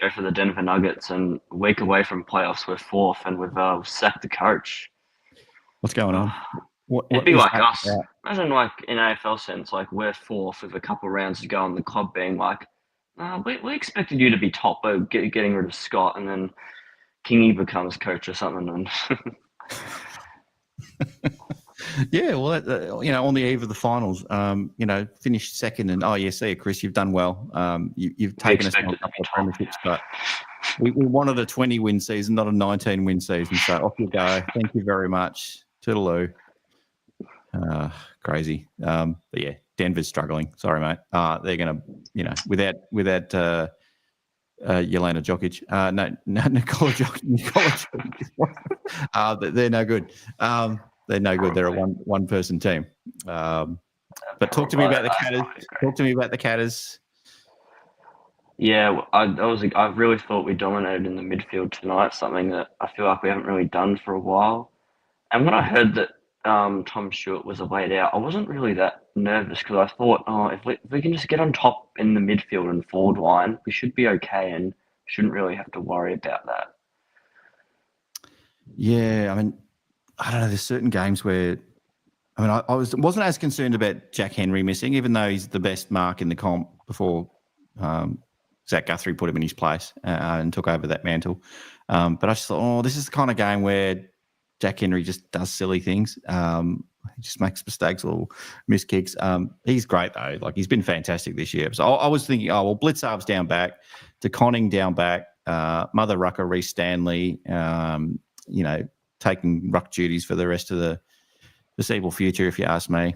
go for the Denver Nuggets, and a week away from playoffs, we're fourth, and we've sacked the coach. What's going on? It'd be like us. Yeah. Imagine, like, in AFL sense, like, we're fourth with a couple of rounds to go, and the club being like, we expected you to be top by getting rid of Scott, and then Kingy becomes coach or something. And yeah, well, on the eve of the finals, finished second, and see you, Chris, you've done well. You've taken us on a couple of premierships, but we wanted a 20-win season, not a 19-win season. So off you go. Thank you very much. Toodaloo. Crazy. But yeah, Denver's struggling. Sorry, mate. They're going to, without Jelena Jokic. Nikola Jokic. They're no good. They're no good. They're a one-person team. But talk to me about the Catters. Yeah, I really thought we dominated in the midfield tonight, something that I feel like we haven't really done for a while. And when I heard that Tom Stewart was away out, I wasn't really that nervous because I thought, if we can just get on top in the midfield and forward line, we should be okay and shouldn't really have to worry about that. Yeah, I mean, I don't know. There's certain games where, I wasn't as concerned about Jack Henry missing, even though he's the best mark in the comp before Zach Guthrie put him in his place and took over that mantle. But I just thought, this is the kind of game where Jack Henry just does silly things. He just makes mistakes or miss kicks. He's great, though. Like, he's been fantastic this year. So I was thinking, Blitzarv's down back, DeConning down back, Mother Rucker, Reece Stanley, taking ruck duties for the rest of the foreseeable future, if you ask me.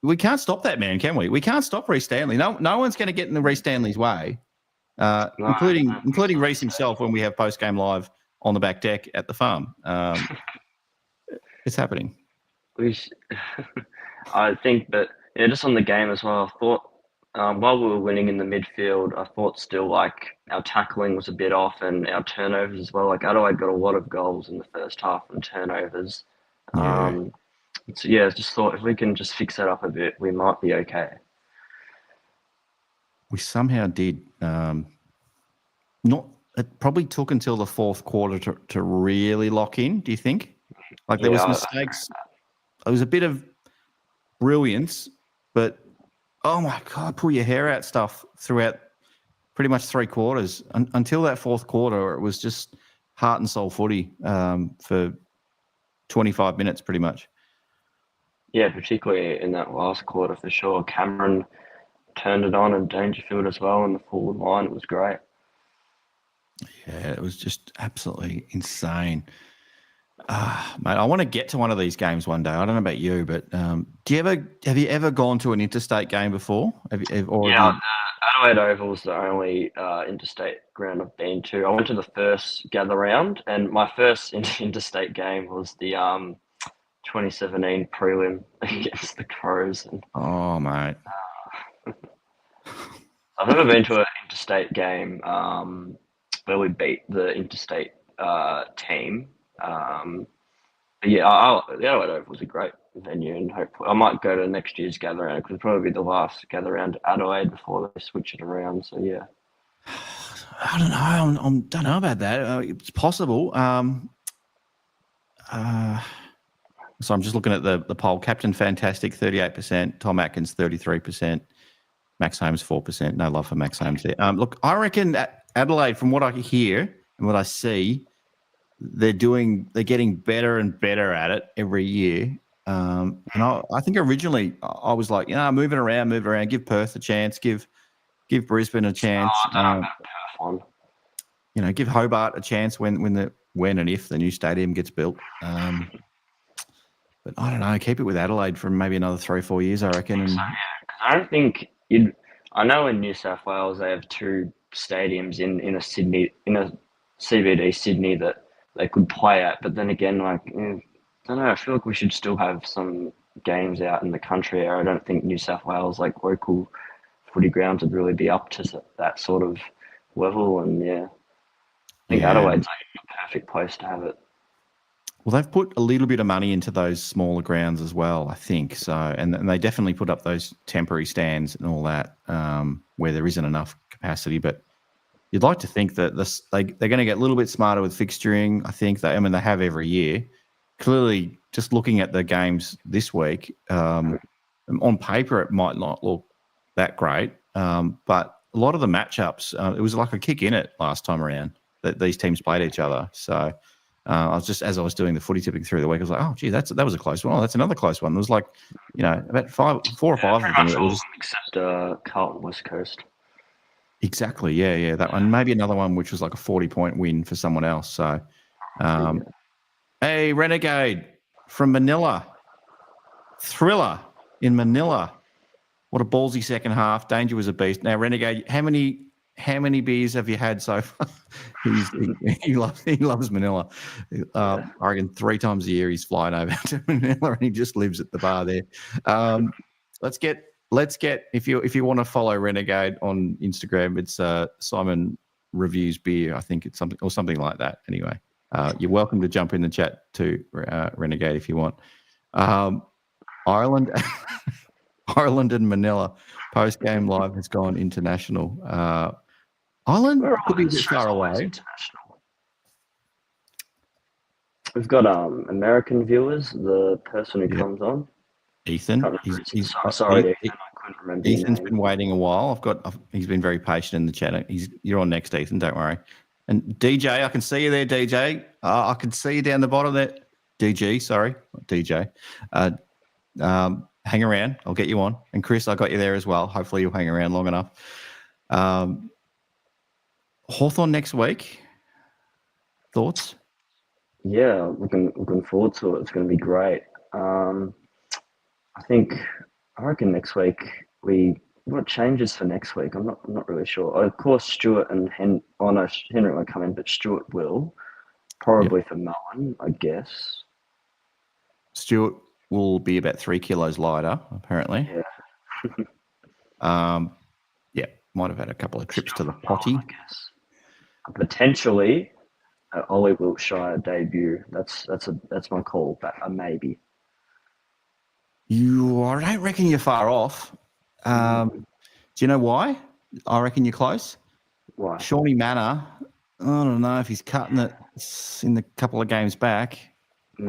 We can't stop that man, can we? We can't stop Reece Stanley. No one's going to get in the Reece Stanley's way, including Reece himself when we have post-game live on the back deck at the farm. It's happening. I think that, just on the game as well, I thought while we were winning in the midfield, I thought still like our tackling was a bit off and our turnovers as well. Like, Adelaide got a lot of goals in the first half and turnovers. Yeah. So yeah, I just thought if we can just fix that up a bit, we might be okay. We somehow did. It probably took until the fourth quarter to really lock in, do you think? Like, there was mistakes. There was a bit of brilliance, but, oh, my God, pull your hair out stuff throughout pretty much three quarters. Until that fourth quarter, it was just heart and soul footy for 25 minutes pretty much. Yeah, particularly in that last quarter for sure. Cameron turned it on and Dangerfield as well in the forward line. It was great. Yeah, it was just absolutely insane. Mate, I want to get to one of these games one day. I don't know about you, but have you ever gone to an interstate game before? Adelaide Oval was the only interstate ground I've been to. I went to the first gather round, and my first interstate game was the 2017 prelim against the Crows. Oh, mate. I've never been to an interstate game where we beat the interstate team. But yeah, the Adelaide Oval was a great venue, and hopefully I might go to next year's gather round because it'll probably be the last gather round at Adelaide before they switch it around. So yeah, I don't know. I don't know about that. It's possible. So I'm just looking at the poll. Captain Fantastic 38%, Tom Atkins 33%, Max Holmes 4%. No love for Max Holmes there. Look, I reckon Adelaide, from what I hear and what I see, they're getting better and better at it every year. And I think originally I was like, move it around, give Perth a chance, give Brisbane a chance. I don't know about Perth one. Give Hobart a chance when and if the new stadium gets built. But I don't know, keep it with Adelaide for maybe another 3 or 4 years, I reckon. And, So, yeah, because I don't think I know in New South Wales they have 2 stadiums in a CBD Sydney that they could play at, but then again, I don't know. I feel like we should still have some games out in the country area. I don't think New South Wales local footy grounds would really be up to that sort of level, and I think Adelaide's a perfect place to have it. Well, they've put a little bit of money into those smaller grounds as well, I think. So, and they definitely put up those temporary stands and all that where there isn't enough capacity. But you'd like to think that they're going to get a little bit smarter with fixturing. I think they have every year. Clearly, just looking at the games this week, on paper it might not look that great, but a lot of the matchups, it was like a kick in it last time around that these teams played each other. So. As I was doing the footy tipping through the week, I was like, oh, gee, that was a close one. Oh, that's another close one. There was about 4 or 5 of them. Pretty much all of them except Carlton West Coast. Exactly, yeah. That one, maybe another one which was like a 40-point win for someone else. So, hey, Renegade from Manila, thriller in Manila. What a ballsy second half. Danger was a beast. Now, Renegade, how many beers have you had so far? He loves Manila. I reckon 3 times a year he's flying over to Manila and he just lives at the bar there. Let's get if you want to follow Renegade on Instagram, it's Simon Reviews Beer. I think it's something like that. Anyway, you're welcome to jump in the chat to Renegade if you want. Ireland and Manila post-game live has gone international. Ireland could be a bit far away. We've got American viewers. The person who comes on, Ethan. Sorry, Ethan. I couldn't remember. Ethan's been waiting a while. He's been very patient in the chat. You're on next, Ethan. Don't worry. And DJ, I can see you there, DJ. I can see you down the bottom there. DG, sorry, not DJ. Hang around. I'll get you on. And Chris, I got you there as well. Hopefully you'll hang around long enough. Hawthorn next week. Thoughts? Yeah, looking forward to it. It's going to be great. I reckon next week what changes for next week? I'm not really sure. Of course, Stewart and Henry won't come in, but Stewart will probably for Mullen, I guess. Stewart will be about 3 kilos lighter, apparently. Yeah. Might have had a couple of trips to the potty. I guess. Potentially, Ollie Wiltshire debut. That's my call. But a maybe. I don't reckon you're far off. Do you know why? I reckon you're close. Why? Shawnee Manor. I don't know if he's cutting it in the couple of games back.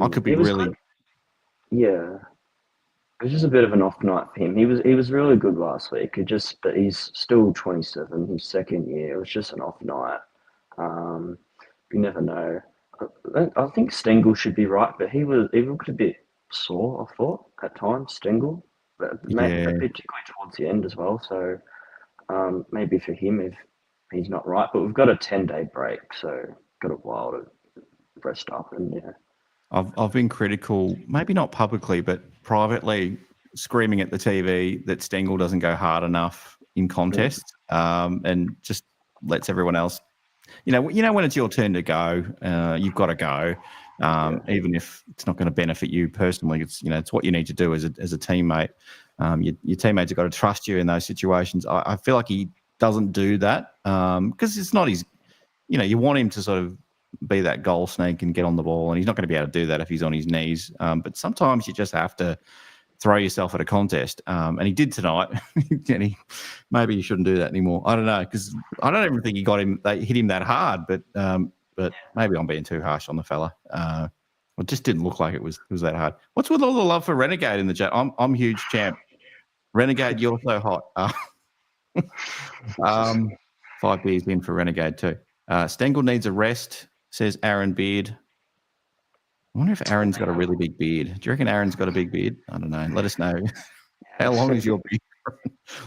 I could be really. Yeah. It was just a bit of an off night for him. He was really good last week. But he's still 27, his second year. It was just an off night. You never know. I think Stengel should be right, but he looked a bit sore, I thought, at times, Stengel. But particularly towards the end as well. So maybe for him if he's not right. But we've got a 10-day break, so got a while to rest up and I've been critical, maybe not publicly, but privately, screaming at the TV that Stengel doesn't go hard enough in contests, and just lets everyone else. You know when it's your turn to go, you've got to go, even if it's not going to benefit you personally. It's what you need to do as a teammate. Your teammates have got to trust you in those situations. I feel like he doesn't do that because it's not his. You want him to sort of be that goal sneak and get on the ball, and he's not going to be able to do that if he's on his knees. But sometimes you just have to throw yourself at a contest, and he did tonight. And maybe he shouldn't do that anymore. I don't know, because I don't even think they hit him that hard. But maybe I'm being too harsh on the fella. It just didn't look like it was that hard. What's with all the love for Renegade in the chat? I'm huge champ. Renegade, you're so hot. 5 beers in for Renegade too. Stengel needs a rest, says Aaron Beard. I wonder if Aaron's got a really big beard. Do you reckon Aaron's got a big beard? I don't know. Let us know. How long is your beard?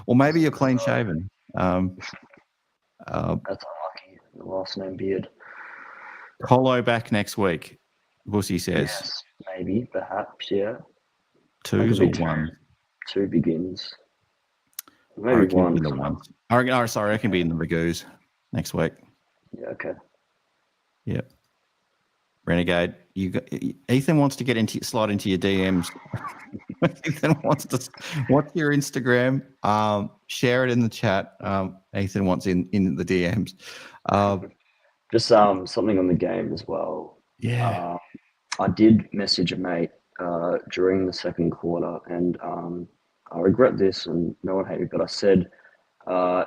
Or maybe you're clean shaven. That's unlucky. The last name Beard. Colo back next week. Bussy says. Yes, maybe, perhaps, yeah. Twos or one? 2 begins. I Maybe reckon one. in the one. I reckon be in the Ragoos next week. Yeah, okay. Yep. Renegade, Ethan wants to slide into your DMs. Ethan wants to watch your Instagram. Share it in the chat. Ethan wants in the DMs. Just something on the game as well. Yeah. I did message a mate during the second quarter, and I regret this, and no one hate me, but I said,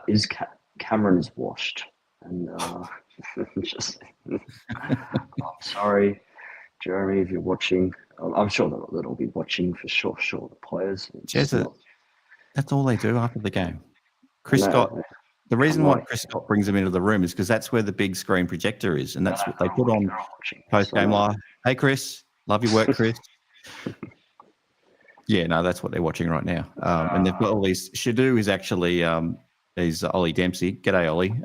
"Is Cameron is washed?" And just, I'm sorry, Jeremy, if you're watching. I'm sure they'll be watching for sure. The players. That's all they do after the game. Chris Scott. The reason why Chris Scott brings them into the room is because that's where the big screen projector is, and that's what they put on post-game live. Hey, Chris, love your work, Chris. Yeah, no, that's what they're watching right now. And they've got all these. Shadu is actually is Ollie Dempsey. G'day, Ollie.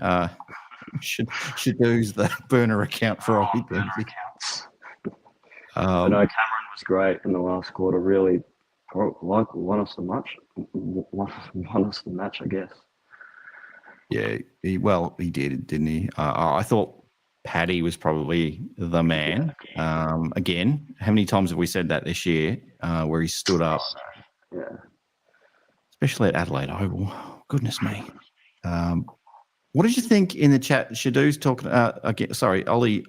Shadu's the burner account for Ollie Dempsey. I know Cameron was great in the last quarter. Really, won us the match. Won us the match, I guess. Yeah, he did, didn't he? I thought Paddy was probably the man. Again, how many times have we said that this year where he stood up? Yeah. Especially at Adelaide Oval. Goodness me. What did you think in the chat? Shadu's talking again. Sorry, Ollie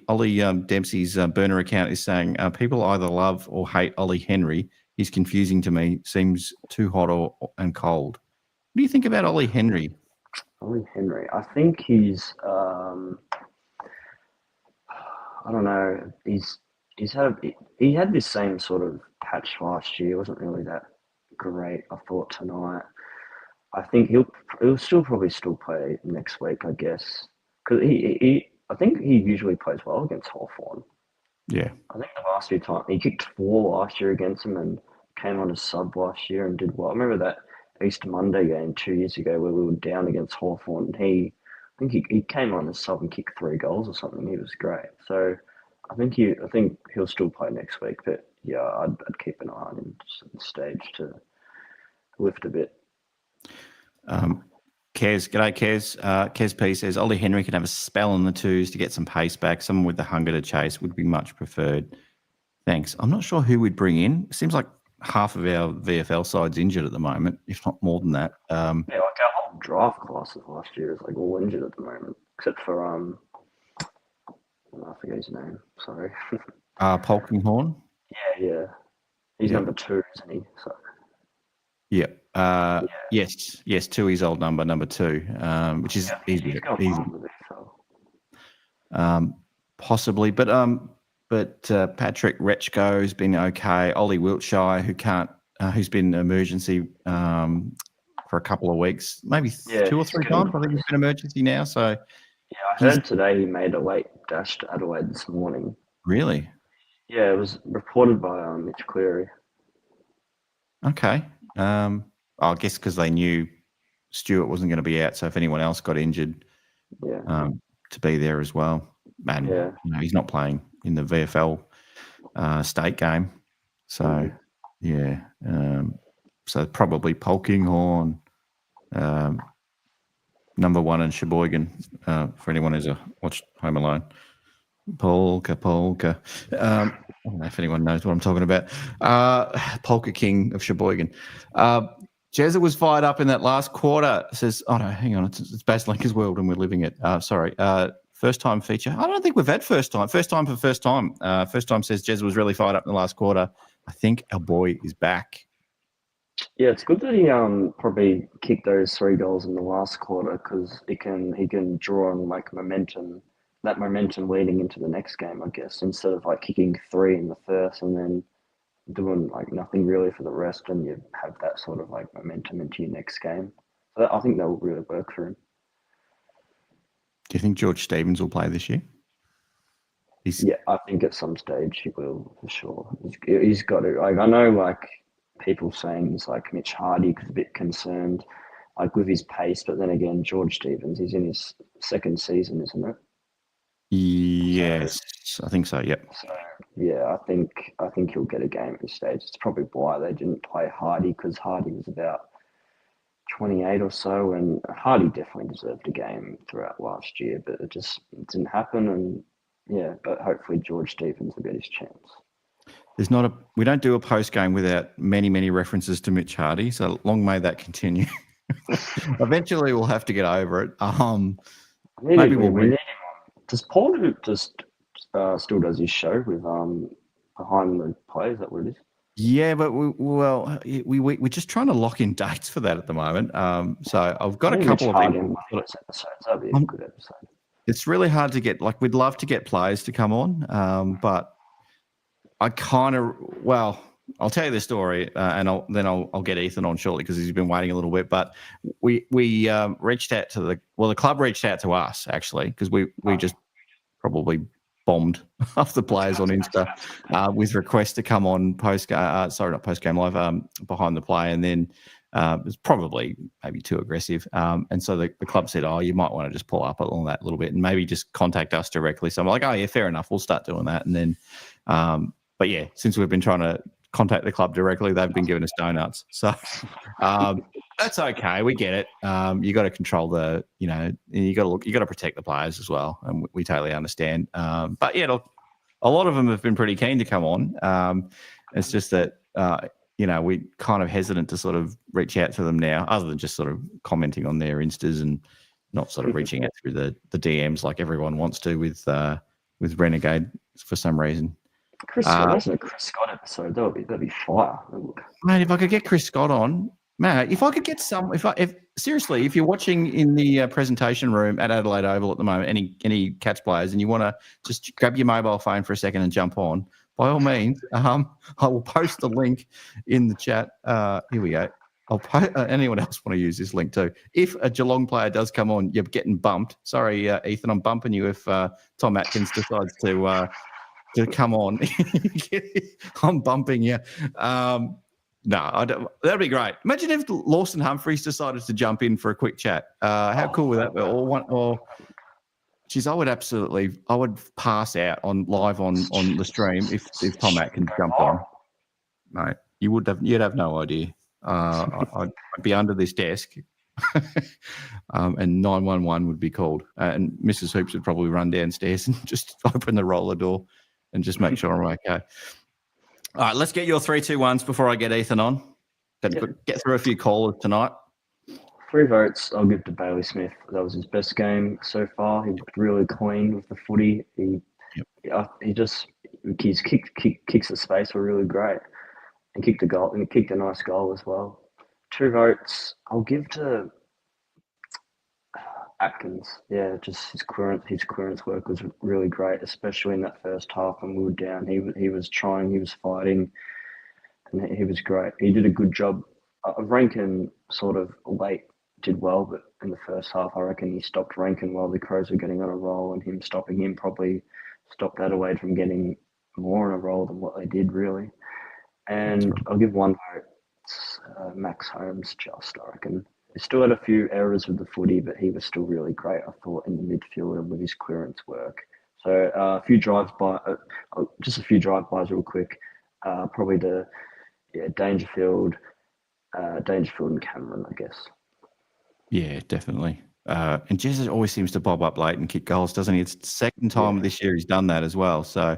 Dempsey's burner account is saying people either love or hate Ollie Henry. He's confusing to me. Seems too hot and cold. What do you think about Ollie Henry? Ollie Henry. I think he's. I don't know. He had this same sort of patch last year. It wasn't really that great. I thought tonight. I think he'll still probably play next week, I guess, because I think he usually plays well against Hawthorn. Yeah, I think the last few times he kicked 4 last year against him and came on as sub last year and did well. I remember that Easter Monday game 2 years ago where we were down against Hawthorn. I think he came on as sub and kicked 3 goals or something. He was great. So I think he'll still play next week. But yeah, I'd keep an eye on him at the stage to lift a bit. Kez, g'day Kez. Kez P says Ollie Henry can have a spell in the twos to get some pace back. Someone with the hunger to chase would be much preferred. Thanks. I'm not sure who we'd bring in. Seems like half of our VFL side's injured at the moment, if not more than that. Yeah, like our whole draft classes last year is like all injured at the moment, except for I forget his name. Sorry. Polkinghorn. Yeah. He's number 2, isn't he? So. Yeah. Yes. 2 is old number 2, which is easy. Possibly, but Patrick Retchko has been okay. Ollie Wiltshire, who's been emergency for a couple of weeks, maybe 2 or 3 times. I think he's been emergency now. So yeah, I heard today he made a late dash to Adelaide this morning. Really? Yeah, it was reported by Mitch Cleary. Okay. I guess because they knew Stewart wasn't going to be out, so if anyone else got injured, to be there as well. And he's not playing in the VFL state game, so so probably Polkinghorn, number 1 in Sheboygan. For anyone who's watched Home Alone, Polka. I don't know if anyone knows what I'm talking about. Polka King of Sheboygan. Jezza was fired up in that last quarter. Says, oh no, hang on, it's Baslinker's world and we're living it. Sorry. First time feature. I don't think we've had first time. First time. First time says Jezza was really fired up in the last quarter. I think our boy is back. Yeah, it's good that he probably kicked those 3 goals in the last quarter because he can draw on like momentum. That momentum leading into the next game, I guess, instead of like kicking 3 in the first and then doing like nothing really for the rest, and you have that sort of like momentum into your next game. So I think that will really work for him. Do you think George Stevens will play this year? Yeah, I think at some stage he will for sure. He's got to. Like, I know, like people saying he's like Mitch Hardy, a bit concerned, like with his pace. But then again, George Stevens, he's in his second season, isn't it? Yes, I think so. Yep. So yeah, I think he'll get a game at this stage. It's probably why they didn't play Hardy, because Hardy was about 28 or so, and Hardy definitely deserved a game throughout last year, but it just didn't happen. And yeah, but hopefully George Stevens will get his chance. We don't do a post game without many references to Mitch Hardy. So long may that continue. Eventually, we'll have to get over it. Maybe we need him on. Does Paul just still does his show with behind the play? Is that what it is? Yeah, but we're just trying to lock in dates for that at the moment. So I've got a couple of episodes. That'd be a good episode. It's really hard to get. Like, we'd love to get players to come on, but I kind of I'll tell you the story, and I'll get Ethan on shortly because he's been waiting a little bit. But we reached out to the club reached out to us actually, because we just probably bombed off the players on Insta with requests to come on not post game live, behind the play, and then it was probably maybe too aggressive, and so the club said, "Oh, you might want to just pull up on that a little bit and maybe just contact us directly." So I'm like, "Oh yeah, fair enough. We'll start doing that." And then, but yeah, since we've been trying to contact the club directly, they've been giving us donuts. So that's okay. We get it. You got to control you got to protect the players as well, and we totally understand. But yeah, look, a lot of them have been pretty keen to come on. It's just that we're kind of hesitant to sort of reach out to them now, other than just sort of commenting on their Instas and not sort of reaching out through the DMs like everyone wants to with Renegade for some reason. Chris Scott episode. That'd be fire. Mate, if I could get Chris Scott on, Matt, if I could get seriously, if you're watching in the presentation room at Adelaide Oval at the moment, any Cats players, and you want to just grab your mobile phone for a second and jump on, by all means, I will post the link in the chat. Here we go. Anyone else want to use this link too? If a Geelong player does come on, you're getting bumped. Sorry, Ethan, I'm bumping you if Tom Atkins decides to come on. I'm bumping you. No, that'd be great. Imagine if Lawson Humphries decided to jump in for a quick chat. How cool would that be? Geez, I would pass out live on the stream if Tom Atkins jumped on. Mate, you'd have no idea. I'd be under this desk, and 911 would be called, and Mrs. Hoops would probably run downstairs and just open the roller door and just make sure I'm okay. All right, let's get your 3, 2, 1s before I get Ethan on. Get through a few callers tonight. 3 votes I'll give to Bailey Smith. That was his best game so far. He looked really clean with the footy. His kicks at space were really great, and kicked a goal, and he kicked a nice goal as well. 2 votes I'll give to Atkins. Yeah, just his clearance work was really great, especially in that first half when we were down. He was trying, he was fighting, and he was great. He did a good job. Rankin sort of late did well, but in the first half, I reckon he stopped Rankin while the Crows were getting on a roll, and him stopping him probably stopped Adelaide from getting more on a roll than what they did, really. And I'll give 1 vote. It's Max Holmes, I reckon. He still had a few errors with the footy, but he was still really great, I thought, in the midfield and with his clearance work. So a few drive-bys real quick. Probably Dangerfield and Cameron, I guess. Yeah, definitely. And Jesus always seems to bob up late and kick goals, doesn't he? It's the second time this year he's done that as well. So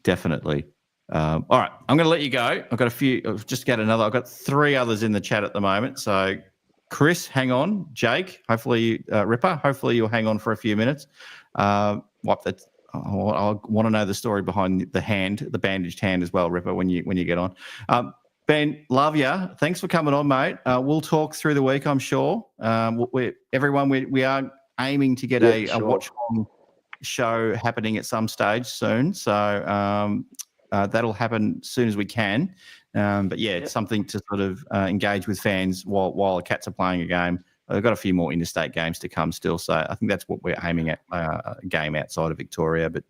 definitely. All right, I'm going to let you go. I've got a few. I've got 3 others in the chat at the moment. So, Chris, hang on. Jake, hopefully, Ripper, hopefully you'll hang on for a few minutes. I want to know the story behind the bandaged hand as well, Ripper, when you get on. Ben, love you. Thanks for coming on, mate. We'll talk through the week, I'm sure. We are aiming to get a watch-along show happening at some stage soon. So that'll happen as soon as we can. But yeah, it's something to sort of engage with fans while the Cats are playing a game. They've got a few more interstate games to come still, so I think that's what we're aiming at, a game outside of Victoria. But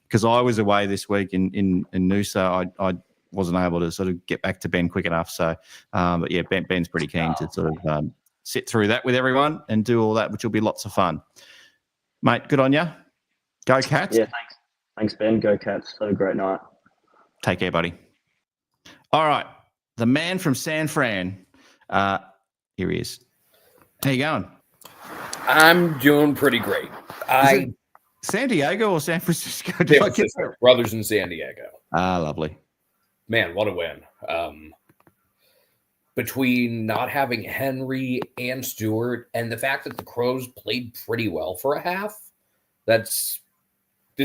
because I was away this week in Noosa, I wasn't able to sort of get back to Ben quick enough. So, but yeah, Ben's pretty keen to sort of sit through that with everyone and do all that, which will be lots of fun. Mate, good on you. Go Cats. Yeah, thanks. Thanks, Ben. Go Cats. Have a great night. Take care, buddy. All right. The man from San Fran. Here he is. How you going? I'm doing pretty great. San Diego or San Francisco? Brothers in San Diego. Lovely. Man, what a win. Between not having Henry and Stewart and the fact that the Crows played pretty well for a half, this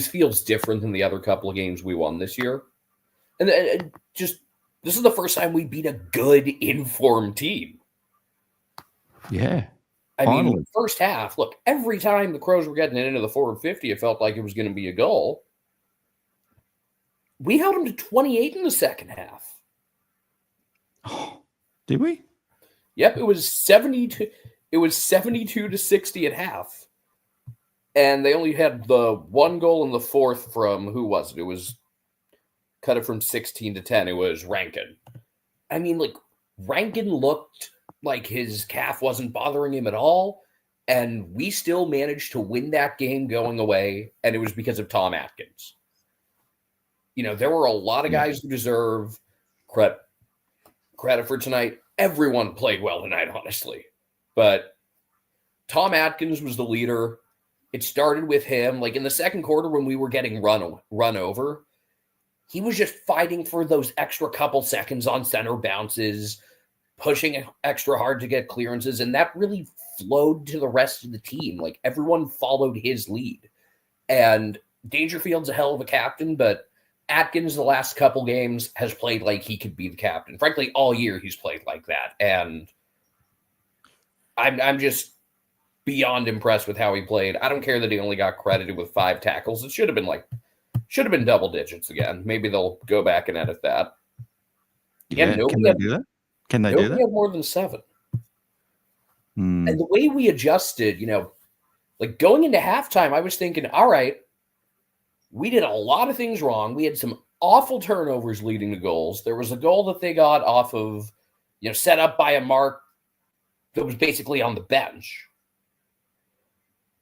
feels different than the other couple of games we won this year. And this is the first time we beat a good informed team. Yeah. I mean, first half, look, every time the Crows were getting it into the forward 50, it felt like it was going to be a goal. We held them to 28 in the second half. Oh, did we? Yep, it was 72. It was 72 to 60 at half. And they only had the one goal in the fourth from, who was it? It was cut it from 16 to 10. It was Rankin. I mean, like, Rankin looked like his calf wasn't bothering him at all, and we still managed to win that game going away, and it was because of Tom Atkins. You know, there were a lot of guys who deserve credit for tonight. Everyone played well tonight, honestly. But Tom Atkins was the leader. It started with him. Like, in the second quarter when we were getting run over, he was just fighting for those extra couple seconds on center bounces, pushing extra hard to get clearances, and that really flowed to the rest of the team. Like, everyone followed his lead. And Dangerfield's a hell of a captain, but Atkins the last couple games has played like he could be the captain. Frankly, all year he's played like that. And I'm just beyond impressed with how he played. I don't care that he only got credited with 5 tackles. It should have been double digits again. Maybe they'll go back and edit that. Yeah, can they do that? Can they do that? Have more than 7. And the way we adjusted, you know, like going into halftime, I was thinking, all right, we did a lot of things wrong. We had some awful turnovers leading to goals. There was a goal that they got off of, you know, set up by a mark that was basically on the bench.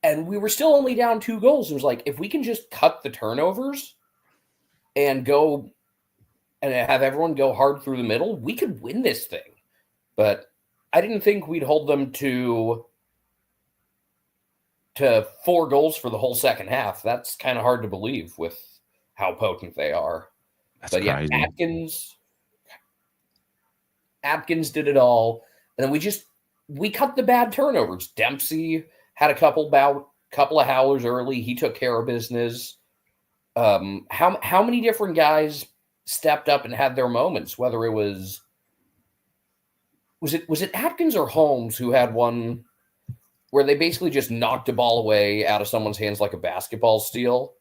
And we were still only down 2 goals. It was like, if we can just cut the turnovers and go and have everyone go hard through the middle, we could win this thing. But I didn't think we'd hold them to 4 goals for the whole second half. That's kind of hard to believe with how potent they are. That's crazy. Atkins did it all. And then we cut the bad turnovers. Dempsey had a couple of howlers early. He took care of business. How many different guys stepped up and had their moments? Whether it was it Atkins or Holmes who had one where they basically just knocked a ball away out of someone's hands like a basketball steal?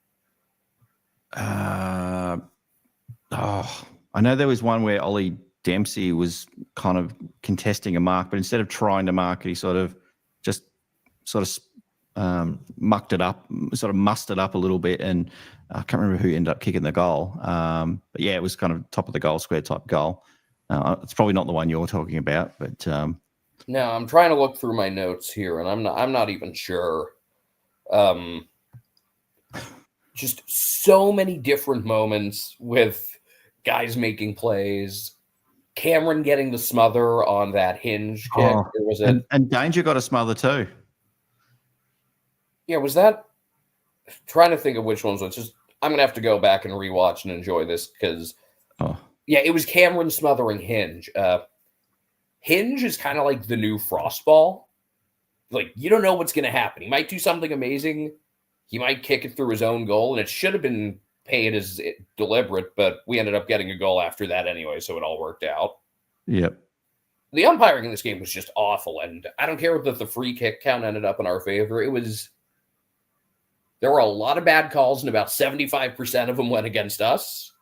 I know there was one where Ollie Dempsey was kind of contesting a mark, but instead of trying to mark it, he sort of mucked it up, sort of mussed it up a little bit, and I can't remember who ended up kicking the goal. But yeah, it was kind of top of the goal square type goal. It's probably not the one you're talking about, but no, I'm trying to look through my notes here, and I'm not even sure. Just so many different moments with guys making plays. Cameron getting the smother on that hinge kick. And Danger got a smother too. Yeah, was that? Trying to think of which ones. I'm gonna have to go back and rewatch and enjoy this because, yeah, it was Cameron smothering Hinge. Hinge is kind of like the new Frostball. Like, you don't know what's gonna happen. He might do something amazing. He might kick it through his own goal, and it should have been paid as deliberate, but we ended up getting a goal after that anyway, so it all worked out. Yep. The umpiring in this game was just awful, and I don't care that the free kick count ended up in our favor. There were a lot of bad calls, and about 75% of them went against us.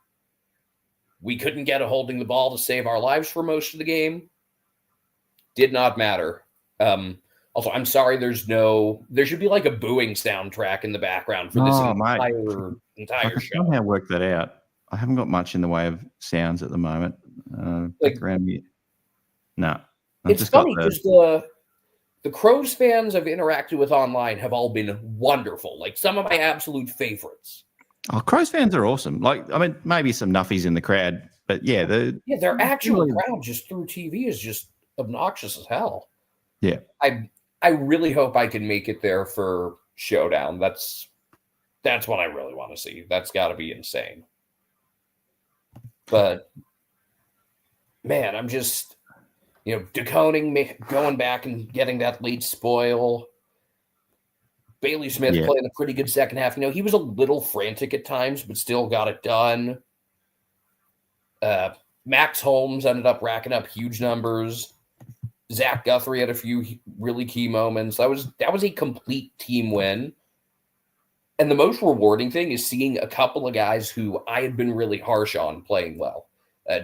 We couldn't get a holding the ball to save our lives for most of the game. Did not matter. Also, I'm sorry, there should be like a booing soundtrack in the background for this entire show. Somehow work that out. I haven't got much in the way of sounds at the moment. Background music. No. It's funny because the Crows fans I've interacted with online have all been wonderful. Like some of my absolute favorites. Oh, Crows fans are awesome. Like, I mean, maybe some nuffies in the crowd, but yeah, their actual crowd just through TV is just obnoxious as hell. Yeah. I really hope I can make it there for Showdown. That's what I really want to see. That's got to be insane. But man, I'm just, DeConing going back and getting that late spoil. Bailey Smith playing a pretty good second half. He was a little frantic at times, but still got it done. Max Holmes ended up racking up huge numbers. Zach Guthrie had a few really key moments. That was a complete team win. And the most rewarding thing is seeing a couple of guys who I had been really harsh on playing well.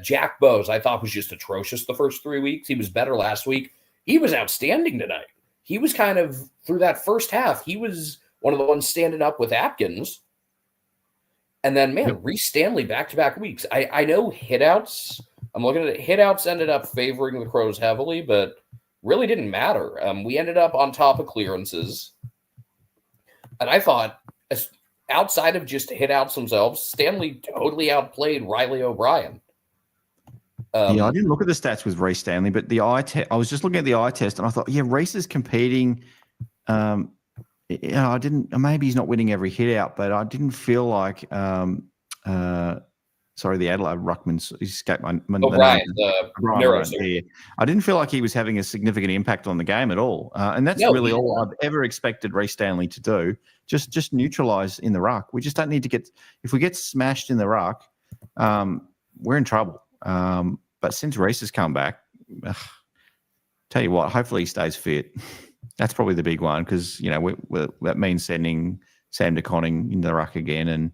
Jack Bowes, I thought was just atrocious the first 3 weeks. He was better last week. He was outstanding tonight. He was kind of, through that first half, he was one of the ones standing up with Atkins. And then, Reece Stanley back-to-back weeks. I know hitouts. I'm looking at it. Hitouts ended up favoring the Crows heavily, but really didn't matter. We ended up on top of clearances. And I thought, outside of just hitouts themselves, Stanley totally outplayed Riley O'Brien. I didn't look at the stats with Reece Stanley, but I was just looking at the eye test, and I thought, Reece is competing. I didn't. Maybe he's not winning every hit out, but I didn't feel like. The Adelaide ruckman escaped my O'Brien, O'Brien. I didn't feel like he was having a significant impact on the game at all, and that's really all I've ever expected Reece Stanley to do. Just neutralise in the ruck. We just don't need to get. If we get smashed in the ruck, we're in trouble. But since Reece has come back, tell you what, hopefully he stays fit. That's probably the big one because, that means sending Sam DeConning into the ruck again.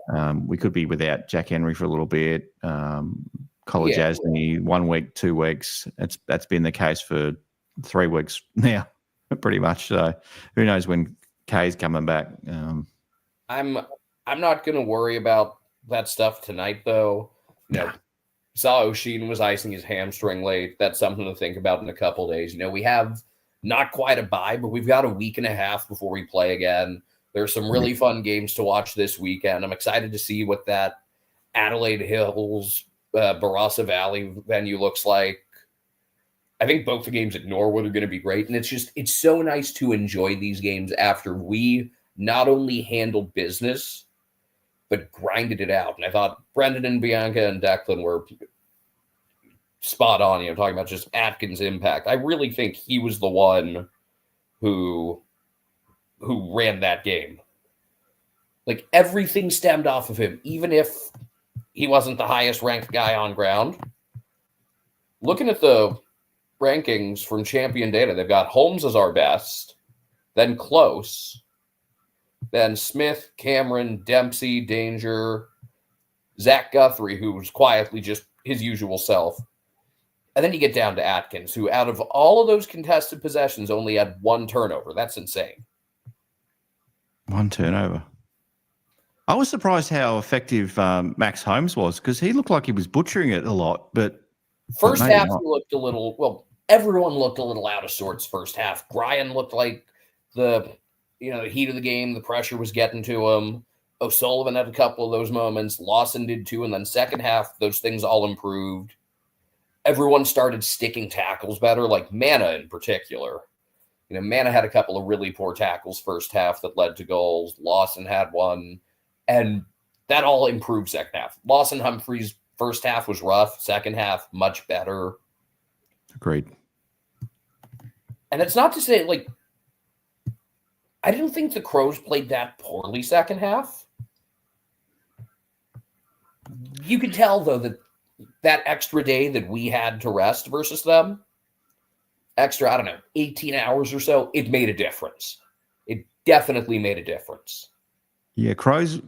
And we could be without Jack Henry for a little bit. Colin Jasny, 1 week, 2 weeks. That's been the case for 3 weeks now, pretty much. So who knows when Kay's coming back. I'm not going to worry about that stuff tonight, though. Saw O'Sheen was icing his hamstring late. That's something to think about in a couple of days. We have not quite a bye, but we've got a week and a half before we play again. There's some really fun games to watch this weekend. I'm excited to see what that Adelaide Hills, Barossa Valley venue looks like. I think both the games at Norwood are going to be great. And it's so nice to enjoy these games after we not only handled business, but grinded it out. And I thought Brendan and Bianca and Declan were spot on, talking about just Atkins' impact. I really think he was the one who ran that game. Like, everything stemmed off of him, even if he wasn't the highest ranked guy on ground. Looking at the rankings from Champion Data, they've got Holmes as our best, then Close, then Smith, Cameron, Dempsey, Danger, Zach Guthrie, who was quietly just his usual self. And then you get down to Atkins, who out of all of those contested possessions only had 1 turnover. That's insane. 1 turnover. I was surprised how effective Max Holmes was because he looked like he was butchering it a lot. But first half, he looked a little, everyone looked a little out of sorts first half. Brian looked like the heat of the game, the pressure was getting to him. O'Sullivan had a couple of those moments. Lawson did too. And then second half, those things all improved. Everyone started sticking tackles better, like Mana in particular. Mana had a couple of really poor tackles first half that led to goals. Lawson had one. And that all improved second half. Lawson Humphreys' first half was rough. Second half, much better. Agreed. And it's not to say, I didn't think the Crows played that poorly second half. You could tell, though, that extra day that we had to rest versus them, extra, 18 hours or so, it made a difference. It definitely made a difference. Yeah, Crows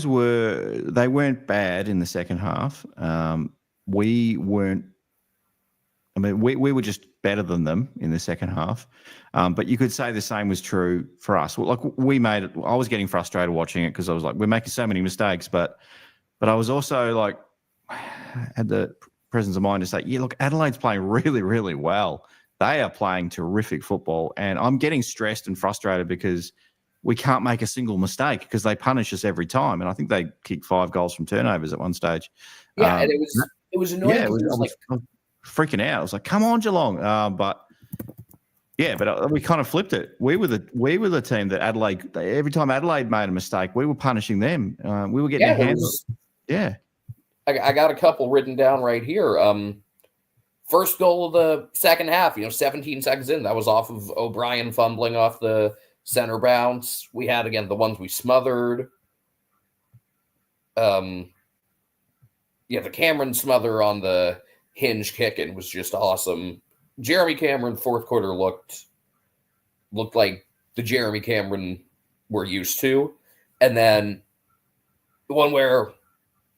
weren't bad in the second half. We weren't. I mean, we were just better than them in the second half. But you could say the same was true for us. Well, like we made it. I was getting frustrated watching it because I was like, we're making so many mistakes. But I was also like, had the presence of mind to say, yeah, look, Adelaide's playing really, really well. They are playing terrific football, and I'm getting stressed and frustrated because we can't make a single mistake because they punish us every time. And I think they kicked 5 goals from turnovers at one stage. Yeah, and it was annoying. Yeah, I was freaking out. I was like, "Come on, Geelong!" But we kind of flipped it. We were the team that Adelaide. Every time Adelaide made a mistake, we were punishing them. We were getting our hands. Yeah, I got a couple written down right here. First goal of the second half. 17 seconds in, that was off of O'Brien fumbling off the center bounce. We had again the ones we smothered. The Cameron smother on the hinge kicking was just awesome. Jeremy Cameron fourth quarter looked like the Jeremy Cameron we're used to. And then the one where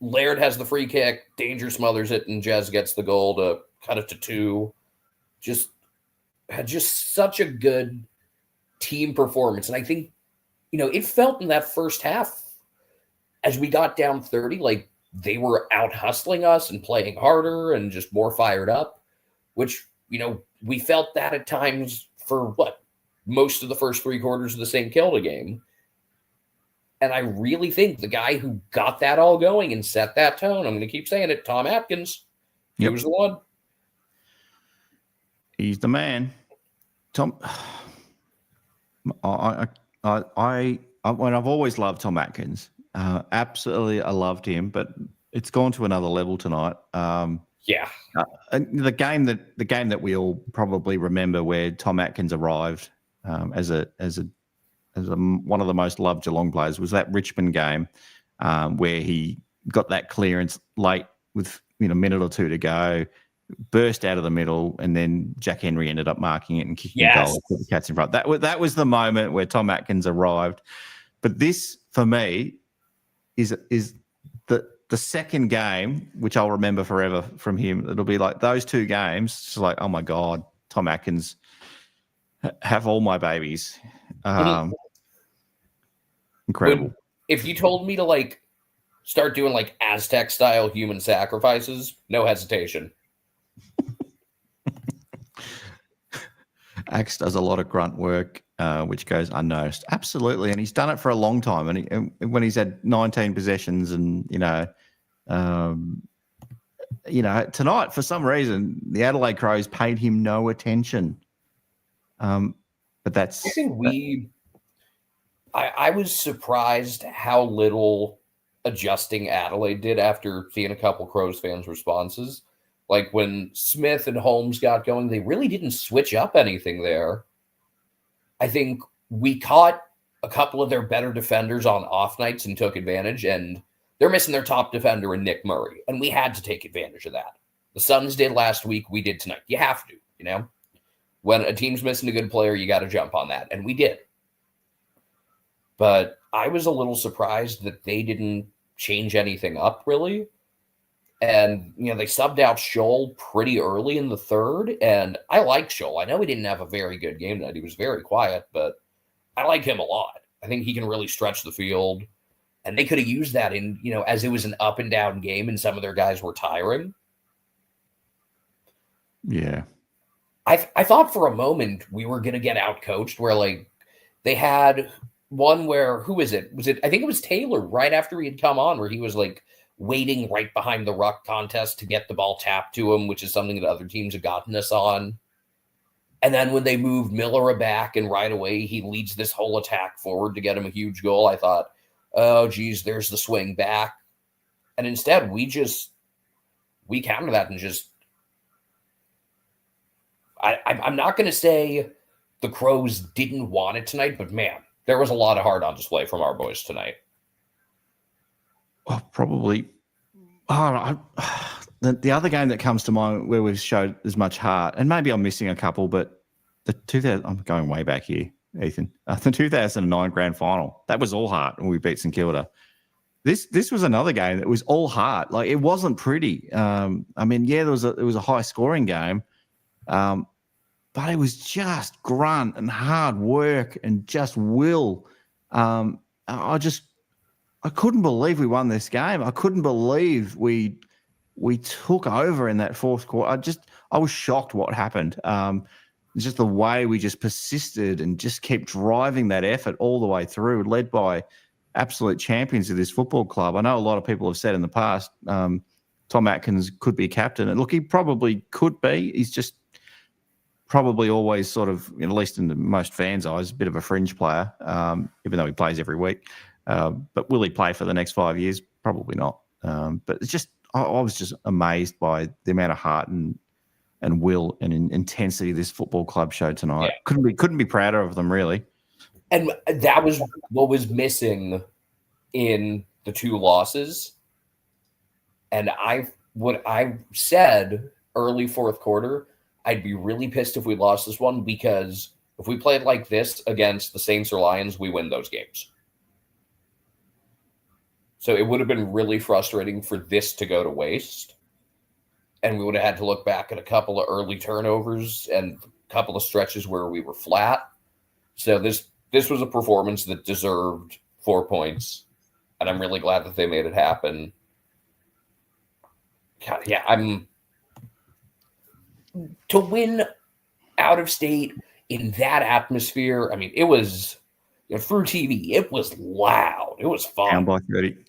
Laird has the free kick, Danger smothers it, and Jez gets the goal to cut it to 2. Just had such a good team performance. And I think, it felt in that first half as we got down 30, like they were out hustling us and playing harder and just more fired up, which, we felt that at times for most of the first 3 quarters of the St. Kilda game. And I really think the guy who got that all going and set that tone, I'm going to keep saying it, Tom Atkins, he was the one. He's the man. Tom, I've always loved Tom Atkins. Absolutely, I loved him, but it's gone to another level tonight. The game that we all probably remember, where Tom Atkins arrived as one of the most loved Geelong players, was that Richmond game where he got that clearance late with a minute or 2 to go, burst out of the middle, and then Jack Henry ended up marking it and kicking a goal, put the Cats in front. That was the moment where Tom Atkins arrived. But this, for me, is the second game, which I'll remember forever from him. It'll be like those 2 games, just like, oh my God, Tom Atkins, have all my babies. Incredible. If you told me to start doing Aztec style human sacrifices, no hesitation. Axe does a lot of grunt work, which goes unnoticed. Absolutely. And he's done it for a long time. And when he's had 19 possessions and, tonight, for some reason, the Adelaide Crows paid him no attention. But that's... I think I was surprised how little adjusting Adelaide did after seeing a couple Crows fans' responses. Like when Smith and Holmes got going, they really didn't switch up anything there. I think we caught a couple of their better defenders on off nights and took advantage, and they're missing their top defender in Nick Murray, and we had to take advantage of that. The Suns did last week. We did tonight. You have to, When a team's missing a good player, you got to jump on that, and we did. But I was a little surprised that they didn't change anything up, really. And, they subbed out Scholl pretty early in the third, and I like Scholl. I know he didn't have a very good game tonight. He was very quiet, but I like him a lot. I think he can really stretch the field, and they could have used that in, as it was an up and down game and some of their guys were tiring. Yeah. I thought for a moment we were going to get out-coached where, they had one where, who is it? I think it was Taylor right after he had come on where he was, waiting right behind the ruck contest to get the ball tapped to him, which is something that other teams have gotten us on. And then when they moved Miller back and right away he leads this whole attack forward to get him a huge goal, I thought, oh, geez, there's the swing back. And instead, we counter that and just... I'm not going to say the Crows didn't want it tonight, but man, there was a lot of heart on display from our boys tonight. Well, probably. The other game that comes to mind where we've showed as much heart, and maybe I'm missing a couple, but I'm going way back here. Ethan. The 2009 grand final. That was all heart when we beat St Kilda. This was another game that was all heart. Like, it wasn't pretty. I mean, yeah, it was a high scoring game, but it was just grunt and hard work and just will. I couldn't believe we won this game. I couldn't believe we took over in that fourth quarter. I was shocked what happened. Just the way we just persisted and just kept driving that effort all the way through, led by absolute champions of this football club. I know a lot of people have said in the past, Tom Atkins could be captain. And look, he probably could be. He's just probably always sort of, at least in the most fans' eyes, a bit of a fringe player, even though he plays every week. But will he play for the next 5 years? Probably not. But it's just, I was just amazed by the amount of heart and will and intensity this football club showed tonight. Yeah. Couldn't be prouder of them, really. And that was what was missing in the two losses. And I said early fourth quarter, I'd be really pissed if we lost this one, because if we played like this against the Saints or Lions, we win those games. So it would have been really frustrating for this to go to waste. And we would have had to look back at a couple of early turnovers and a couple of stretches where we were flat. So this was a performance that deserved 4 points. And I'm really glad that they made it happen. God, yeah, to win out of state in that atmosphere. I mean, it was, through TV, it was loud. It was fun.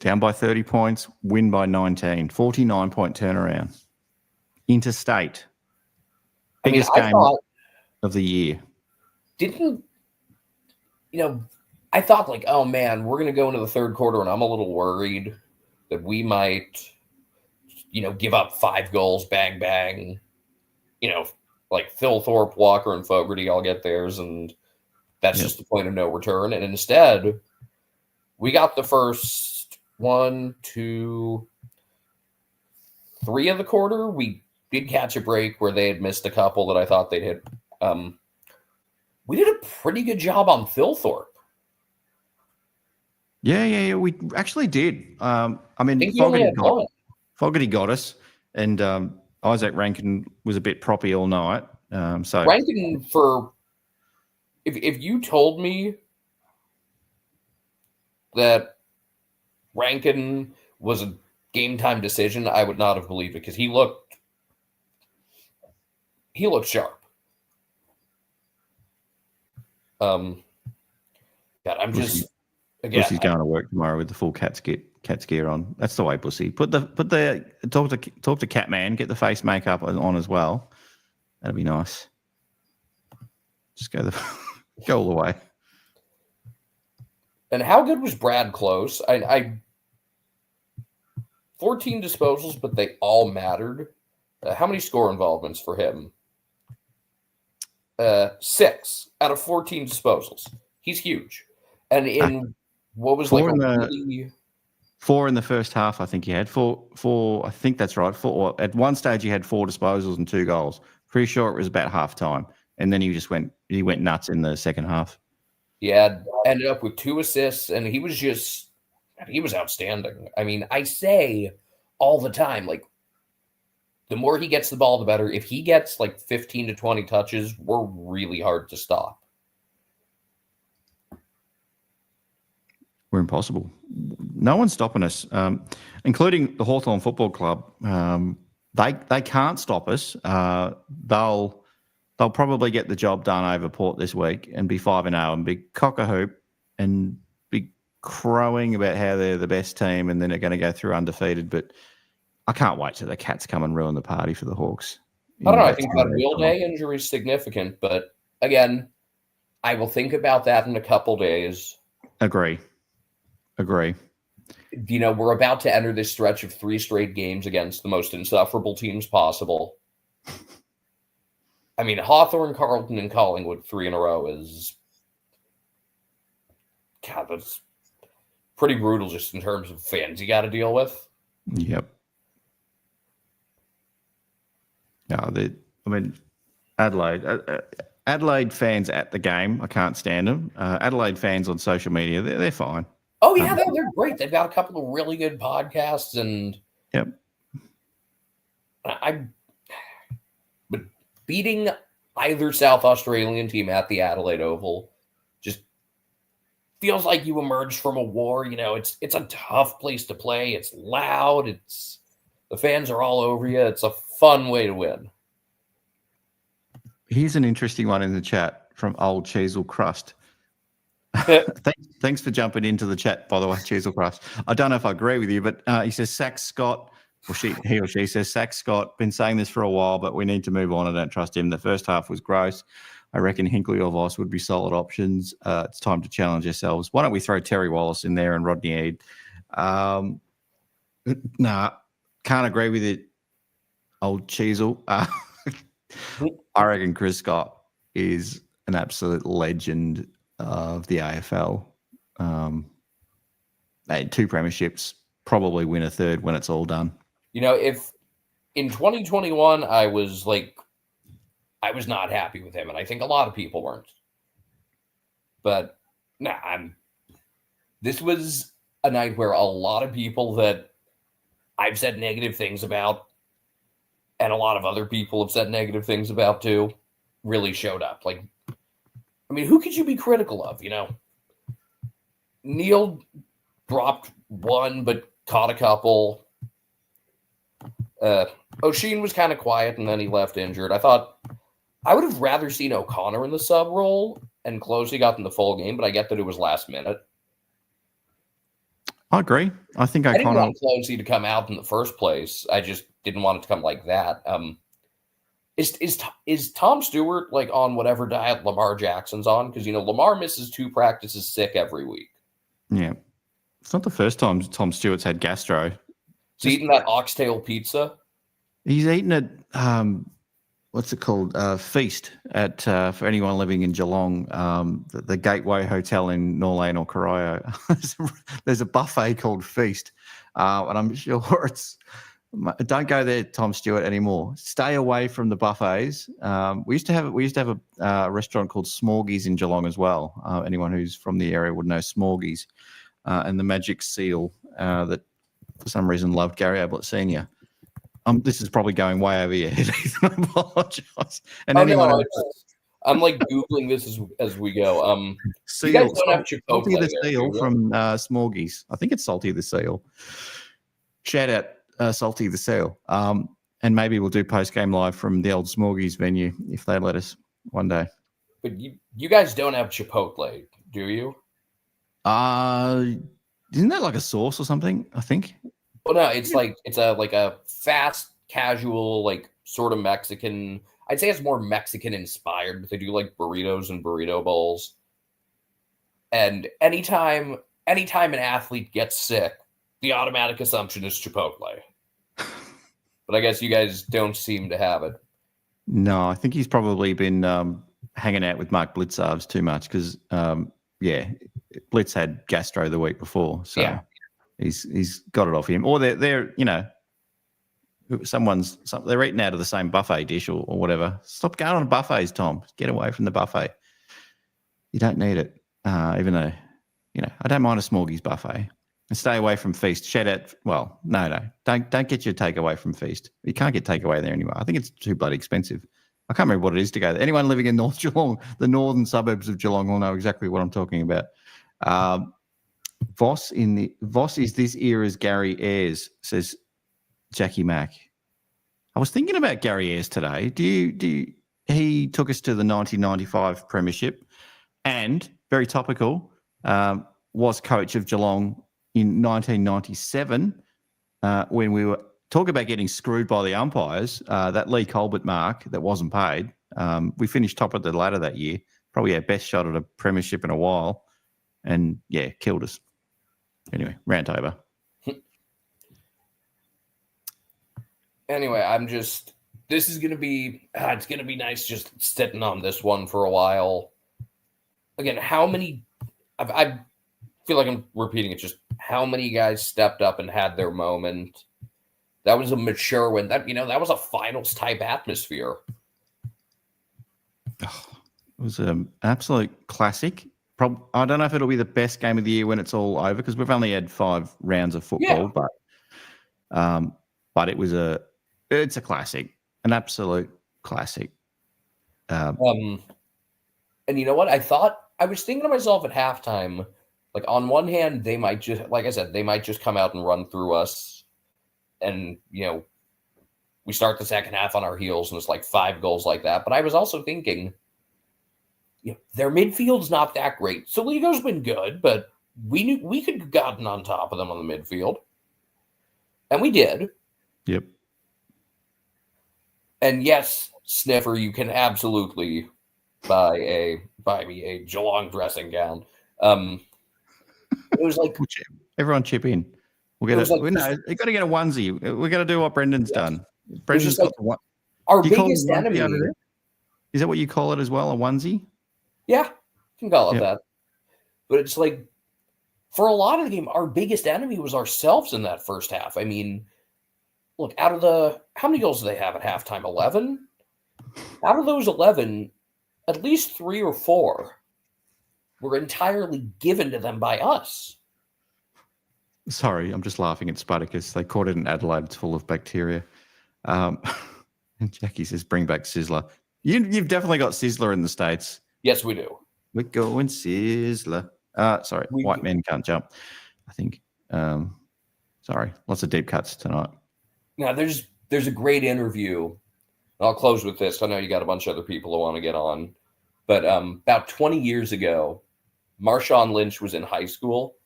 Down by 30 points, win by 19, 49-point turnaround. Interstate. Biggest game of the year. I thought like, oh man, we're going to go into the third quarter and I'm a little worried that we might, give up 5 goals, bang, bang. Like Phil Thorpe, Walker, and Fogarty all get theirs, and that's just the point of no return. And instead, we got the first 1, 2, 3 of the quarter. We did catch a break where they had missed a couple that I thought they'd hit. We did a pretty good job on Phil Thorpe. Yeah, we actually did. Fogarty got us, and Isaac Rankin was a bit proppy all night. So Rankin, if you told me that Rankin was a game time decision, I would not have believed it, because he looked sharp. God, I'm just Pussy's going to work tomorrow with the full Cats gear on. That's the way, Pussy. Talk to Catman, get the face makeup on as well. That'd be nice. Just go all the way. And how good was Brad Close? I 14 disposals, but they all mattered. How many score involvements for him? 6 out of 14 disposals. He's huge. And in what was like four in the first half, I think he had four. I think that's right. At one stage, he had 4 disposals and 2 goals. Pretty sure it was about half time, and then he went nuts in the second half. Yeah, ended up with 2 assists, and he was outstanding. I mean, I say all the time, like, the more he gets the ball, the better. If he gets like 15 to 20 touches, we're really hard to stop. We're impossible. No one's stopping us, including the Hawthorn Football Club. They can't stop us. They'll probably get the job done over Port this week and be 5-0 and be cock a hoop and be crowing about how they're the best team and then they're going to go through undefeated. But I can't wait till the Cats come and ruin the party for the Hawks. I don't know. I think that Will Day injury is significant, but again, I will think about that in a couple days. Agree. We're about to enter this stretch of 3 straight games against the most insufferable teams possible. I mean, Hawthorn, Carlton, and Collingwood 3 in a row is... God, that's pretty brutal just in terms of fans you got to deal with. Yep. Yeah, Adelaide. Adelaide fans at the game, I can't stand them. Adelaide fans on social media, they're fine. Oh, yeah, they're great. They've got a couple of really good podcasts, and Yep. But beating either South Australian team at the Adelaide Oval just feels like you emerged from a war. It's a tough place to play. It's loud. The fans are all over you. It's a fun way to win. Here's an interesting one in the chat from old Cheezel Crust. Thanks for jumping into the chat, by the way, Cheezel Crust. I don't know if I agree with you, but he says Sack Scott, or he or she says Sack Scott, been saying this for a while, but we need to move on. I don't trust him. The first half was gross. I reckon Hinkley or Voss would be solid options. It's time to challenge ourselves. Why don't we throw Terry Wallace in there and Rodney Eade? Nah, can't agree with it, old Cheezel. I reckon Chris Scott is an absolute legend of the AFL. 2 premierships, probably win a third when it's all done. If in 2021 I was not happy with him, and I think a lot of people weren't. But this was a night where a lot of people that I've said negative things about, and a lot of other people have said negative things about too, really showed up. Who could you be critical of? Neil dropped one, but caught a couple. O'Sheen was kind of quiet, and then he left injured. I would have rather seen O'Connor in the sub role, and Closey got in the full game, but I get that it was last minute. I agree. I think I didn't want Closey to come out in the first place. I just didn't want it to come like that. Is Tom Stewart on whatever diet Lamar Jackson's on? Because Lamar misses 2 practices sick every week. Yeah, it's not the first time Tom Stewart's had gastro. He's eating that oxtail pizza. He's eaten at what's it called? Feast at for anyone living in Geelong, the Gateway Hotel in Norlane or Corio. There's a buffet called Feast, and I'm sure it's. Don't go there, Tom Stewart, anymore. Stay away from the buffets. We used to have a restaurant called Smorgies in Geelong as well. Anyone who's from the area would know Smorgies, and the Magic Seal that for some reason loved Gary Ablett Senior. This is probably going way over your head. I apologize. And I'm Googling this as we go. Seal, you guys don't have Chipotle Salty the there, Seal from Smorgies. I think it's Salty the Seal. Shout out Salty the Seal. And maybe we'll do post-game live from the old Smorgies venue if they let us one day. But you guys don't have Chipotle, do you? Isn't that like a sauce or something? I think. Well, no, it's a fast, casual, sort of Mexican. I'd say it's more Mexican inspired, but they do burritos and burrito bowls. And anytime an athlete gets sick, the automatic assumption is Chipotle. But I guess you guys don't seem to have it. No, I think he's probably been hanging out with Mark Blitzarves too much because, Blitz had gastro the week before, so yeah. He's got it off him. Or they're they're eating out of the same buffet dish or whatever. Stop going on buffets, Tom. Get away from the buffet. You don't need it. Even though, I don't mind a Smorgies buffet. And stay away from Feast. Shout out. Well, no. Don't get your takeaway from Feast. You can't get takeaway there anymore. I think it's too bloody expensive. I can't remember what it is to go there. Anyone living in North Geelong, the northern suburbs of Geelong, will know exactly what I'm talking about. Voss is this era's Gary Ayres, says Jackie Mack. I was thinking about Gary Ayres today. He took us to the 1995 premiership and, very topical, was coach of Geelong in 1997 when we were talking about getting screwed by the umpires. That Lee Colbert mark that wasn't paid. We finished top of the ladder that year. Probably our best shot at a premiership in a while. And, killed us. Anyway, rant over. Anyway, this is going to be, it's going to be nice just sitting on this one for a while. Again, I feel like I'm repeating it, just how many guys stepped up and had their moment. That was a mature win. That was a finals type atmosphere. was an absolute classic. I don't know if it'll be the best game of the year when it's all over because we've only had 5 rounds of football, but it's a classic, an absolute classic. And you know what? I was thinking to myself at halftime, like on one hand, they might just, like I said, they might just come out and run through us, and we start the second half on our heels, and it's like 5 goals like that. But I was also thinking, their midfield's not that great. Soligo's been good, but we knew we could have gotten on top of them on the midfield, and we did. Yep. And yes, Sniffer, you can absolutely buy me a Geelong dressing gown. It was like everyone chip in. We'll get you got to get a onesie. We got to do what Brendan's done. Brendan's got the one. Our biggest enemy. Is that what you call it as well? A onesie? Yeah, you can call it that. But it's like, for a lot of the game, our biggest enemy was ourselves in that first half. I mean, look, out of how many goals do they have at halftime? 11? Out of those 11, at least 3 or 4 were entirely given to them by us. Sorry, I'm just laughing at Spartacus. They caught it in Adelaide. It's full of bacteria. And Jackie says, bring back Sizzler. You've definitely got Sizzler in the States. Yes, we do. We're going Sizzler. Sorry, white men can't jump, I think. Sorry, lots of deep cuts tonight. Now, there's a great interview. I'll close with this. I know you got a bunch of other people who want to get on. But about 20 years ago, Marshawn Lynch was in high school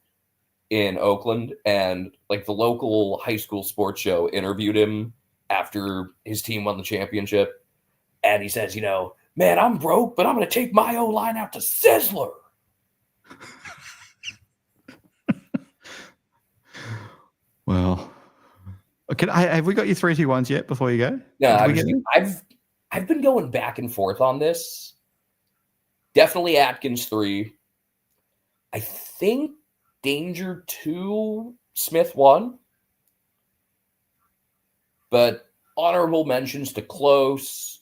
in Oakland, and like the local high school sports show interviewed him after his team won the championship. And he says, man, I'm broke, but I'm going to take my O-line out to Sizzler. Well, have we got your 3, 2, 1s yet before you go? Yeah, I've been going back and forth on this. Definitely Atkins 3. I think Danger 2, Smith 1. But honorable mentions to Close,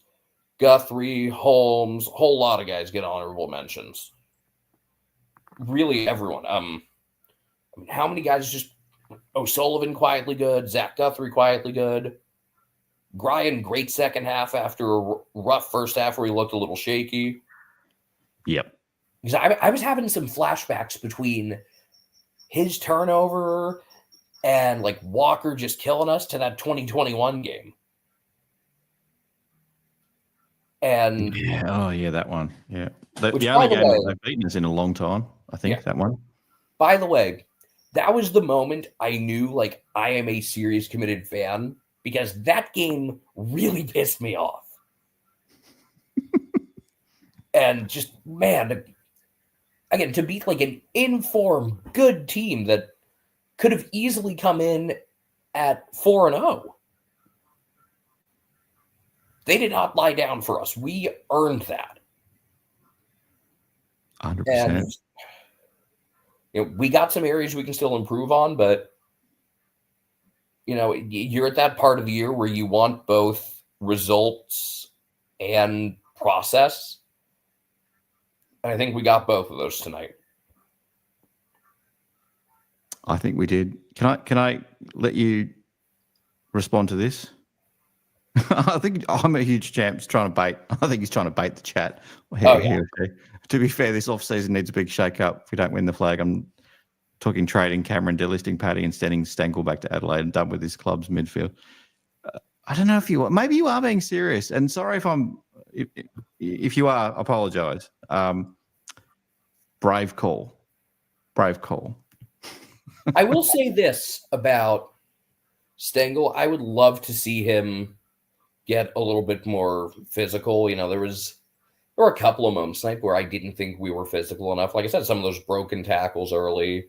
Guthrie, Holmes, a whole lot of guys get honorable mentions. Really, everyone. How many guys just O'Sullivan quietly good, Zach Guthrie quietly good, Brian great second half after a rough first half where he looked a little shaky. Yep. Because I was having some flashbacks between his turnover and like Walker just killing us to that 2021 game. And that one. Yeah. The only game they've beaten us in a long time, I think, that one. By the way, that was the moment I knew like I am a serious committed fan, because that game really pissed me off. And just, man, again, to beat like an informed, good team that could have easily come in at 4-0. They did not lie down for us. We earned that. 100%. And, we got some areas we can still improve on, but, you're at that part of the year where you want both results and process. And I think we got both of those tonight. I think we did. Can I let you respond to this? I think I'm a huge champ. I think he's trying to bait the chat. To be fair, this off-season needs a big shake-up. If we don't win the flag, I'm talking trading Cameron, delisting Paddy, and sending Stengel back to Adelaide and done with his club's midfield. I don't know if you are. Maybe you are being serious. And sorry if you are, apologise. Brave call. I will say this about Stengel. I would love to see him get a little bit more physical. There were a couple of moments tonight where I didn't think we were physical enough. Like I said, some of those broken tackles early.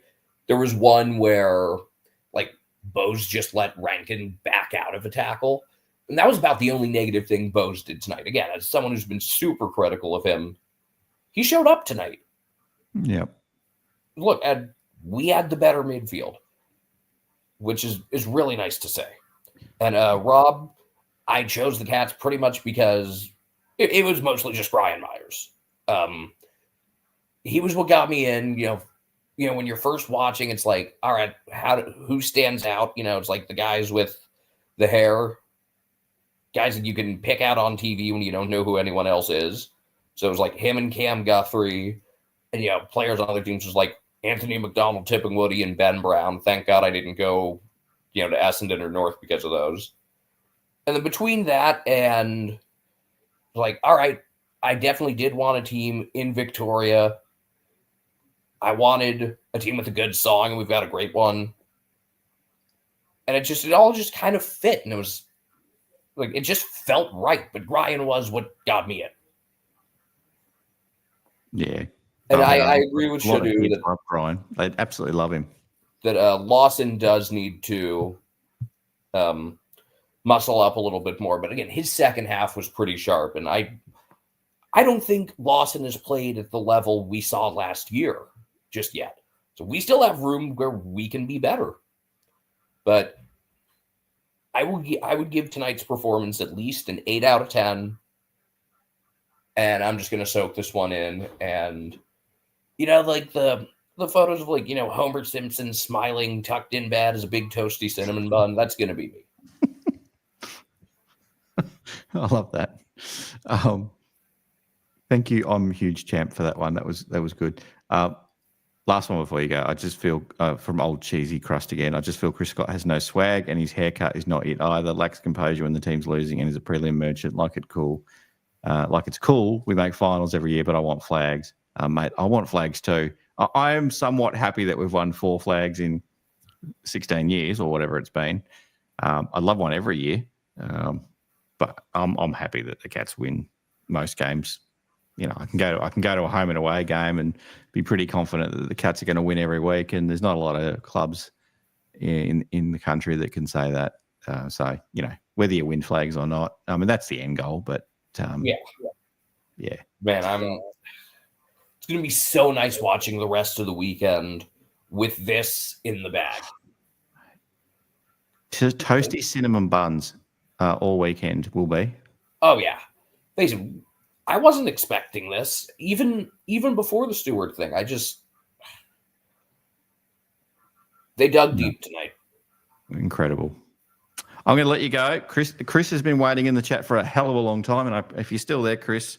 There was one where, like, Bose just let Rankin back out of a tackle. And that was about the only negative thing Bose did tonight. Again, as someone who's been super critical of him, he showed up tonight. Yep. Look, we had the better midfield, which is really nice to say. And Rob, I chose the Cats pretty much because it was mostly just Ryan Myers. He was what got me in. When you're first watching, it's like, all right, who stands out? It's like the guys with the hair, guys that you can pick out on TV when you don't know who anyone else is. So it was like him and Cam Guthrie, and players on other teams was like Anthony McDonald, Tipping Woody, and Ben Brown. Thank God I didn't go, to Essendon or North because of those. And then between that and like, all right, I definitely did want a team in Victoria. I wanted a team with a good song, and we've got a great one. And it all just kind of fit, and it was like it just felt right. But Ryan was what got me in. Yeah. And I agree with Shadu that love Ryan. They absolutely love him. That Lawson does need to muscle up a little bit more. But again, his second half was pretty sharp, and I don't think Lawson has played at the level we saw last year just yet. So we still have room where we can be better. But I would give tonight's performance at least an 8 out of 10. And I'm just going to soak this one in. And, like the photos of Homer Simpson smiling, tucked in bed as a big toasty cinnamon bun, that's going to be me. I love that. Thank you. I'm a huge champ for that one. That was good. Last one before you go. I just feel from old cheesy crust again. I just feel Chris Scott has no swag, and his haircut is not it either. Lacks composure when the team's losing, and is a prelim merchant. Like it's cool. We make finals every year, but I want flags, mate. I want flags too. I am somewhat happy that we've won 4 flags in 16 years or whatever it's been. I'd love one every year, but I'm happy that the Cats win most games. I can go to a home and away game and be pretty confident that the Cats are going to win every week. And there's not a lot of clubs in the country that can say that. So whether you win flags or not, I mean that's the end goal. But yeah, man, it's going to be so nice watching the rest of the weekend with this in the bag. Toasty cinnamon buns all weekend will be. Oh yeah, basically. I wasn't expecting this, even before the Stewart thing. They dug deep tonight. Incredible. I'm going to let you go. Chris has been waiting in the chat for a hell of a long time, and if you're still there, Chris,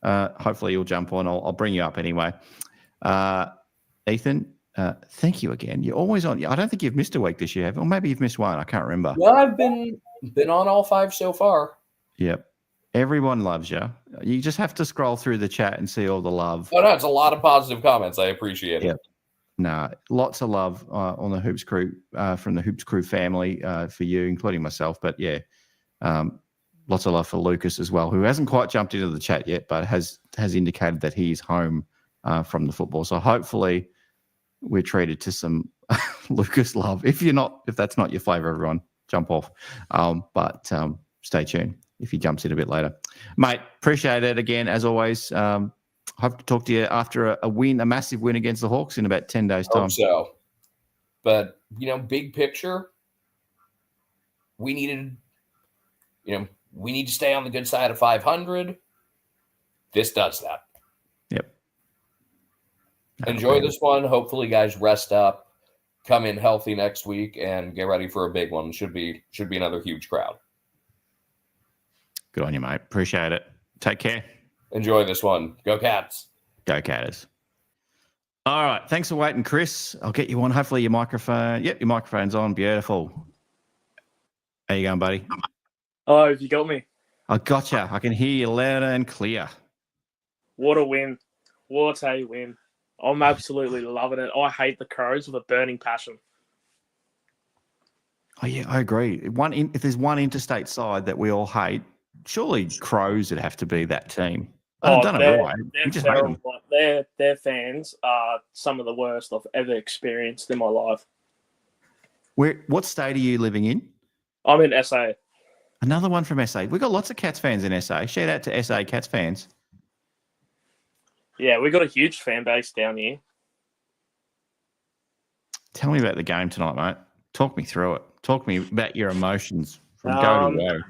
hopefully you'll jump on. I'll bring you up anyway. Ethan, thank you again. You're always on. I don't think you've missed a week this year, have you? Or maybe you've missed one. I can't remember. Well, I've been on all 5 so far. Yep. Everyone loves you. You just have to scroll through the chat and see all the love. Oh, no, it's a lot of positive comments. I appreciate it. No, lots of love on the Hoops crew, from the Hoops crew family for you, including myself. But yeah, lots of love for Lucas as well, who hasn't quite jumped into the chat yet, but has indicated that he is home from the football. So hopefully we're treated to some Lucas love. If that's not your flavour, everyone, jump off. But stay tuned if he jumps in a bit later. Mate, appreciate it again, as always. Hope to talk to you after a massive win against the Hawks in about 10 days' time. Hope so. But, big picture, we need to stay on the good side of 500. This does that. Yep. Enjoy this one. Hopefully, guys, rest up, come in healthy next week, and get ready for a big one. Should be another huge crowd. Good on you, mate. Appreciate it. Take care. Enjoy this one. Go Cats. Go Catters. All right. Thanks for waiting, Chris. I'll get you on. Hopefully your microphone. Yep, your microphone's on. Beautiful. How you going, buddy? Oh, you got me. I gotcha. I can hear you loud and clear. What a win. What a win. I'm absolutely loving it. I hate the Crows with a burning passion. Oh, yeah, I agree. If there's one interstate side that we all hate, surely Crows would have to be that team. I don't know why. We just hate them. Their fans are some of the worst I've ever experienced in my life. What state are you living in? I'm in SA. Another one from SA. We've got lots of Cats fans in SA. Shout out to SA Cats fans. Yeah, we've got a huge fan base down here. Tell me about the game tonight, mate. Talk me through it. Talk me about your emotions from go to woe.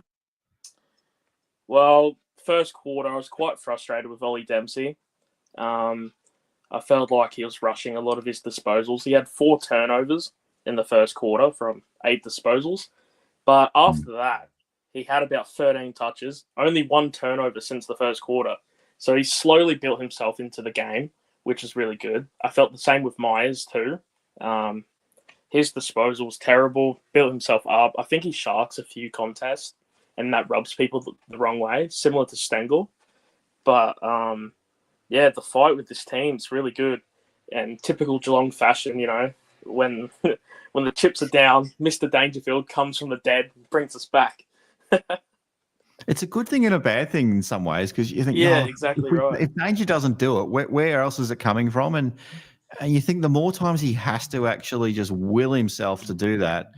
Well, first quarter, I was quite frustrated with Ollie Dempsey. I felt like he was rushing a lot of his disposals. He had 4 turnovers in the first quarter from 8 disposals. But after that, he had about 13 touches, only 1 turnover since the first quarter. So he slowly built himself into the game, which is really good. I felt the same with Myers too. His disposal was terrible, built himself up. I think he sharks a few contests, and that rubs people the wrong way, similar to Stengel. But yeah, the fight with this team is really good. And typical Geelong fashion, you know, when when the chips are down, Mr. Dangerfield comes from the dead and brings us back. It's a good thing and a bad thing in some ways because you think, Yeah, exactly right. If Danger doesn't do it, where else is it coming from? And you think the more times he has to actually just will himself to do that,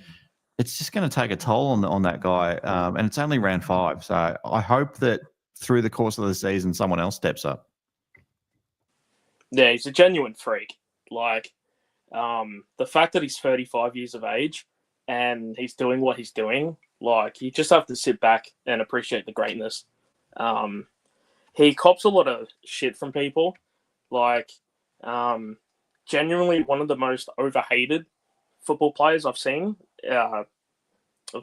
it's just going to take a toll on that guy. And it's only round 5. So I hope that through the course of the season, someone else steps up. Yeah, he's a genuine freak. Like, the fact that he's 35 years of age and he's doing what he's doing, like, you just have to sit back and appreciate the greatness. He cops a lot of shit from people. Like, genuinely one of the most overhated football players I've seen of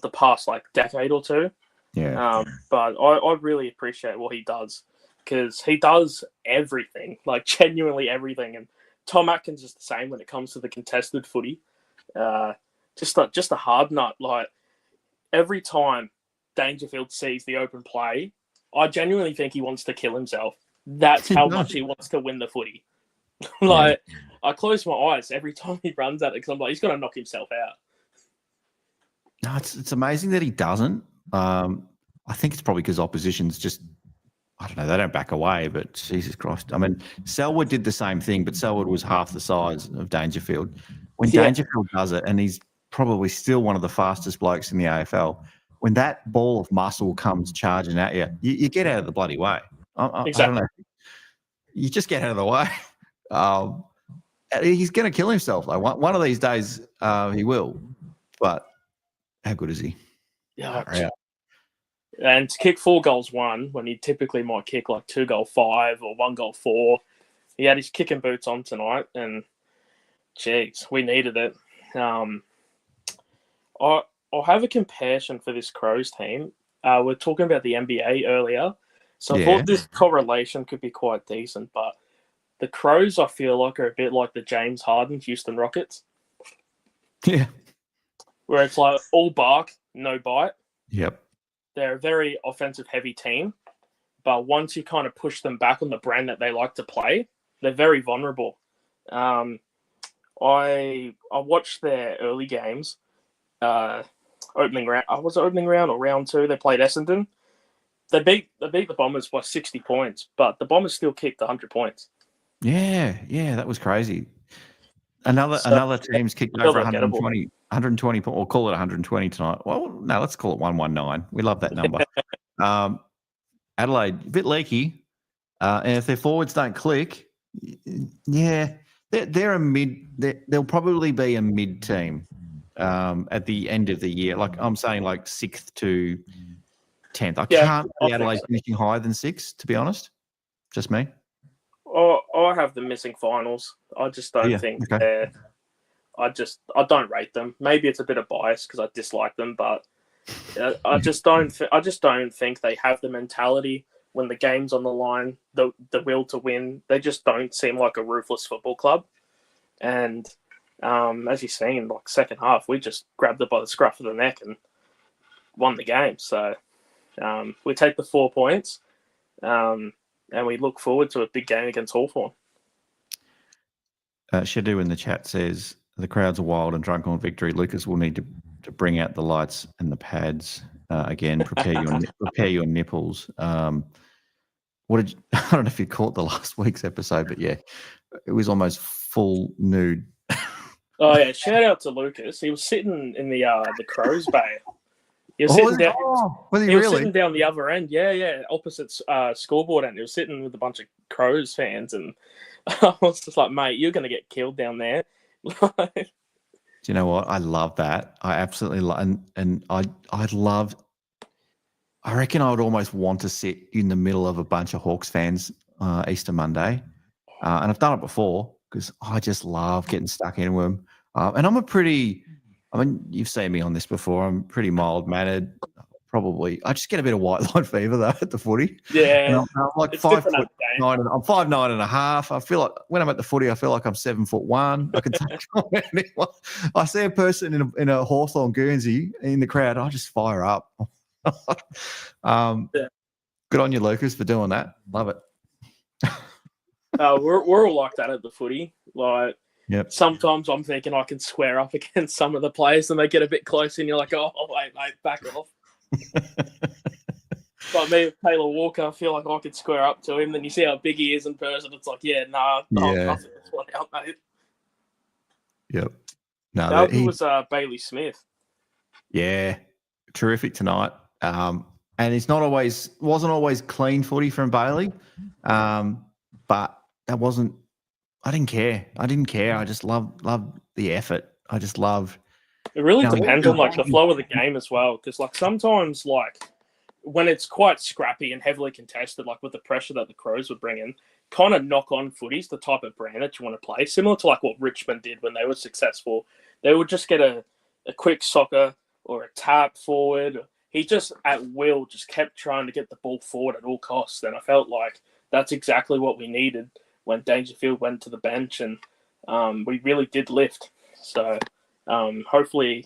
the past, like, decade or two. Yeah. But I really appreciate what he does because he does everything, like, genuinely everything. And Tom Atkins is the same when it comes to the contested footy. Just a hard nut. Like, every time Dangerfield sees the open play, I genuinely think he wants to kill himself. That's how much he wants to win the footy. Like, yeah. I close my eyes every time he runs at it because I'm like, he's going to knock himself out. No, it's amazing that he doesn't. I think it's probably because opposition's just, I don't know, they don't back away, but Jesus Christ. I mean, Selwood did the same thing, but Selwood was half the size of Dangerfield. When Dangerfield does it, and he's probably still one of the fastest blokes in the AFL, when that ball of muscle comes charging at you, you get out of the bloody way. Exactly. I don't know. You just get out of the way. He's going to kill himself, though. One of these days he will. But how good is he? Yeah. And to kick 4 goals 1 when he typically might kick like 2 goal 5 or 1 goal 4. He had his kicking boots on tonight, and geez, we needed it. I'll have a comparison for this Crows team. We're talking about the NBA earlier, so I thought this correlation could be quite decent. But the Crows, I feel like, are a bit like the James Harden Houston Rockets. Yeah. Where it's like all bark, no bite. Yep. They're a very offensive-heavy team, but once you kind of push them back on the brand that they like to play, they're very vulnerable. I watched their early games. Opening round. Was it opening round or round 2? They played Essendon. They beat the Bombers by 60 points, but the Bombers still kicked 100 points. Yeah, that was crazy. Another team's kicked over 120, or call it 120 tonight. Well, no, let's call it 119. We love that number. Adelaide, a bit leaky, and if their forwards don't click, they're a mid. They'll probably be a mid team at the end of the year. Like I'm saying, like 6th to 10th. I can't see Adelaide finishing higher than 6th, to be honest. Just me. I have them missing finals. I just don't think they're. I don't rate them. Maybe it's a bit of bias because I dislike them, but I just don't think they have the mentality when the game's on the line, the will to win. They just don't seem like a ruthless football club. And as you've seen, like second half, we just grabbed it by the scruff of the neck and won the game. So we take the 4 points. And we look forward to a big game against Hawthorn. Shadu in the chat says, the crowds are wild and drunk on victory. Lucas will need to bring out the lights and the pads again. Prepare your nipples. I don't know if you caught the last week's episode, but yeah, it was almost full nude. Oh yeah, shout out to Lucas. He was sitting in the Crows Bay. He was sitting down. Was he he really? was sitting down the other end. Yeah, opposite scoreboard end. He was sitting with a bunch of Crows fans, and I was just like, mate, you're going to get killed down there. Do you know what? I love that. I absolutely love, and I'd love. I reckon I would almost want to sit in the middle of a bunch of Hawks fans Easter Monday. and I've done it before because I just love getting stuck into them. And you've seen me on this before. I'm pretty mild-mannered. Probably, I just get a bit of white line fever though at the footy. Yeah, and I'm like it's 5'9", different at I'm 5'9.5". I feel like when I'm at the footy, I feel like I'm 7'1". I can take on anyone. I see a person in a Hawthorn Guernsey in the crowd, I just fire up. Yeah. Good on you, Lucas, for doing that. Love it. We're all like that at the footy. Like, Yep. sometimes I'm thinking I can square up against some of the players, and they get a bit close, and you're like, "Oh, wait, mate, back off." Like me with Taylor Walker, I feel like I could square up to him. Then you see how big he is in person. It's like, yeah, nah, Yeah. nothing this one out, mate. Yep. No, How good was Bailey Smith? Yeah, terrific tonight. And it's wasn't always clean footy from Bailey, but that wasn't. I didn't care. I just loved the effort. I just loved. It really depends on like the flow of the game as well, because like sometimes like when it's quite scrappy and heavily contested, like with the pressure that the Crows would bring in, kind of knock on footy's the type of brand that you want to play, similar to like what Richmond did when they were successful. They would just get a quick soccer or a tap forward. He just at will just kept trying to get the ball forward at all costs, and I felt like that's exactly what we needed when Dangerfield went to the bench, and we really did lift. So hopefully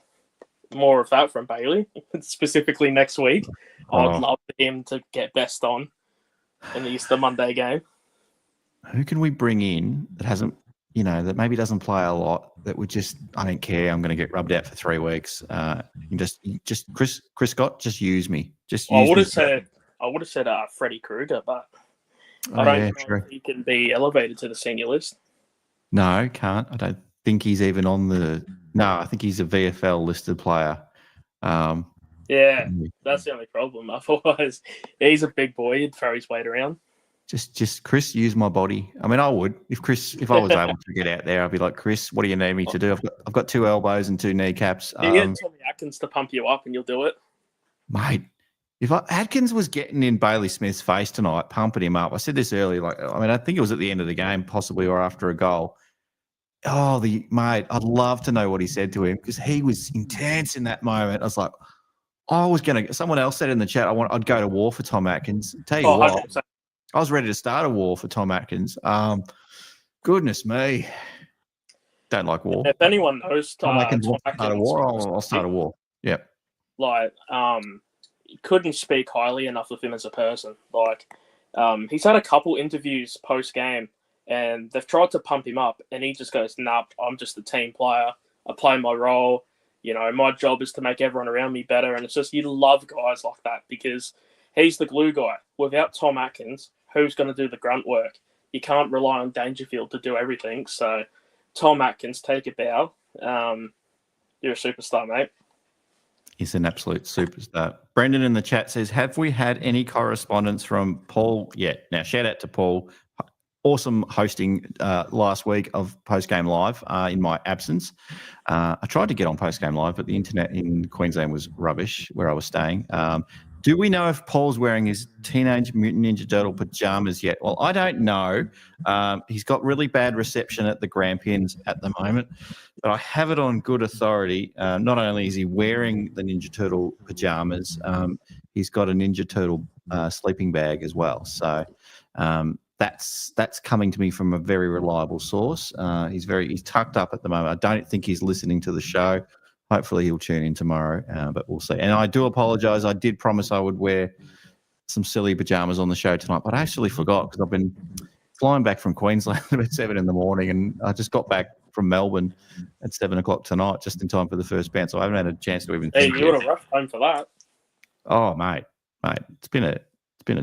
more of that from Bailey, specifically next week. I'd love him to get best on in the Easter Monday game. Who can we bring in that hasn't, that maybe doesn't play a lot, that would just, I don't care, I'm going to get rubbed out for 3 weeks. Just Chris Scott, just use me. I would have said Freddie Kruger, but I don't know if he can be elevated to the senior list. No, can't. I don't think he's even on the. No, I think he's a VFL listed player. Yeah, that's the only problem. Otherwise, he's a big boy. He'd throw his weight around. Just Chris, use my body. I mean, I would if I was able to get out there, I'd be like, Chris, what do you need me to do? I've got 2 elbows and 2 kneecaps. You get Tommy Atkins to pump you up, and you'll do it, mate. If Atkins was getting in Bailey Smith's face tonight, pumping him up, I said this earlier. I think it was at the end of the game, possibly, or after a goal. Oh, mate, I'd love to know what he said to him, because he was intense in that moment. I was like, someone else said in the chat, I'd go to war for Tom Atkins. Tell you what, 100%. I was ready to start a war for Tom Atkins. Goodness me. Don't like war. If anyone knows Tom Atkins wants to start a war, I'll start a war. Yep. Couldn't speak highly enough of him as a person. He's had a couple interviews post-game, and they've tried to pump him up, and he just goes, "Nah, I'm just a team player. I play my role. My job is to make everyone around me better." And it's just, you love guys like that, because he's the glue guy. Without Tom Atkins, who's going to do the grunt work? You can't rely on Dangerfield to do everything. So, Tom Atkins, take a bow. You're a superstar, mate. He's an absolute superstar. Brendan in the chat says, have we had any correspondence from Paul yet? Now, shout out to Paul. Awesome hosting last week of Postgame Live in my absence. I tried to get on Postgame Live, but the internet in Queensland was rubbish where I was staying. Do we know if Paul's wearing his Teenage Mutant Ninja Turtle pajamas yet? Well, I don't know. He's got really bad reception at the Grampians at the moment, but I have it on good authority. Not only is he wearing the Ninja Turtle pajamas, he's got a Ninja Turtle sleeping bag as well. So that's coming to me from a very reliable source. He's tucked up at the moment. I don't think he's listening to the show. Hopefully he'll tune in tomorrow, but we'll see. And I do apologise. I did promise I would wear some silly pajamas on the show tonight, but I actually forgot, because I've been flying back from Queensland at 7 a.m, and I just got back from Melbourne at 7 o'clock tonight, just in time for the first bounce. So I haven't had a chance to even think. Hey, you would have rough time for that. Oh, mate, it's been a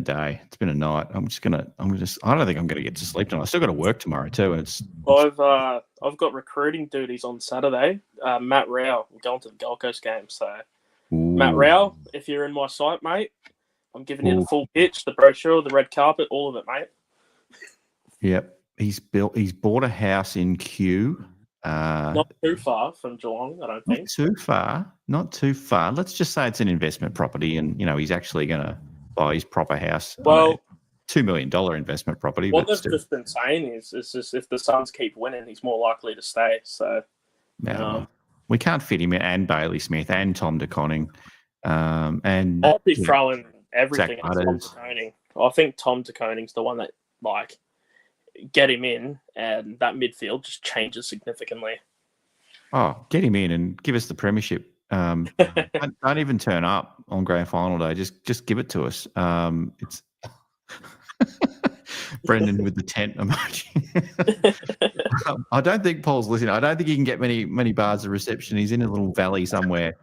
day. It's been a night. I don't think I'm gonna get to sleep tonight. I still got to work tomorrow too, and I've got recruiting duties on Saturday. Matt Rao, we're going to the Gold Coast game. So, ooh. Matt Rao, if you're in my site, mate, I'm giving you the full pitch, the brochure, the red carpet, all of it, mate. Yep, he's bought a house in Kew. Not too far from Geelong, I don't think. Not too far. Let's just say it's an investment property, and he's actually going to buy his proper house. Well, $2 million investment property. What but they've still, just been saying is just if the Suns keep winning, he's more likely to stay. So well, we can't fit him in, and Bailey Smith and Tom DeConning. And I'll be throwing everything Zach at Tom Butters. DeConing. I think Tom DeConing's the one that get him in, and that midfield just changes significantly. Oh, get him in and give us the premiership. Don't even turn up on grand final day. Just give it to us. It's Brendan with the tent emoji. I don't think Paul's listening. I don't think he can get many bars of reception. He's in a little valley somewhere.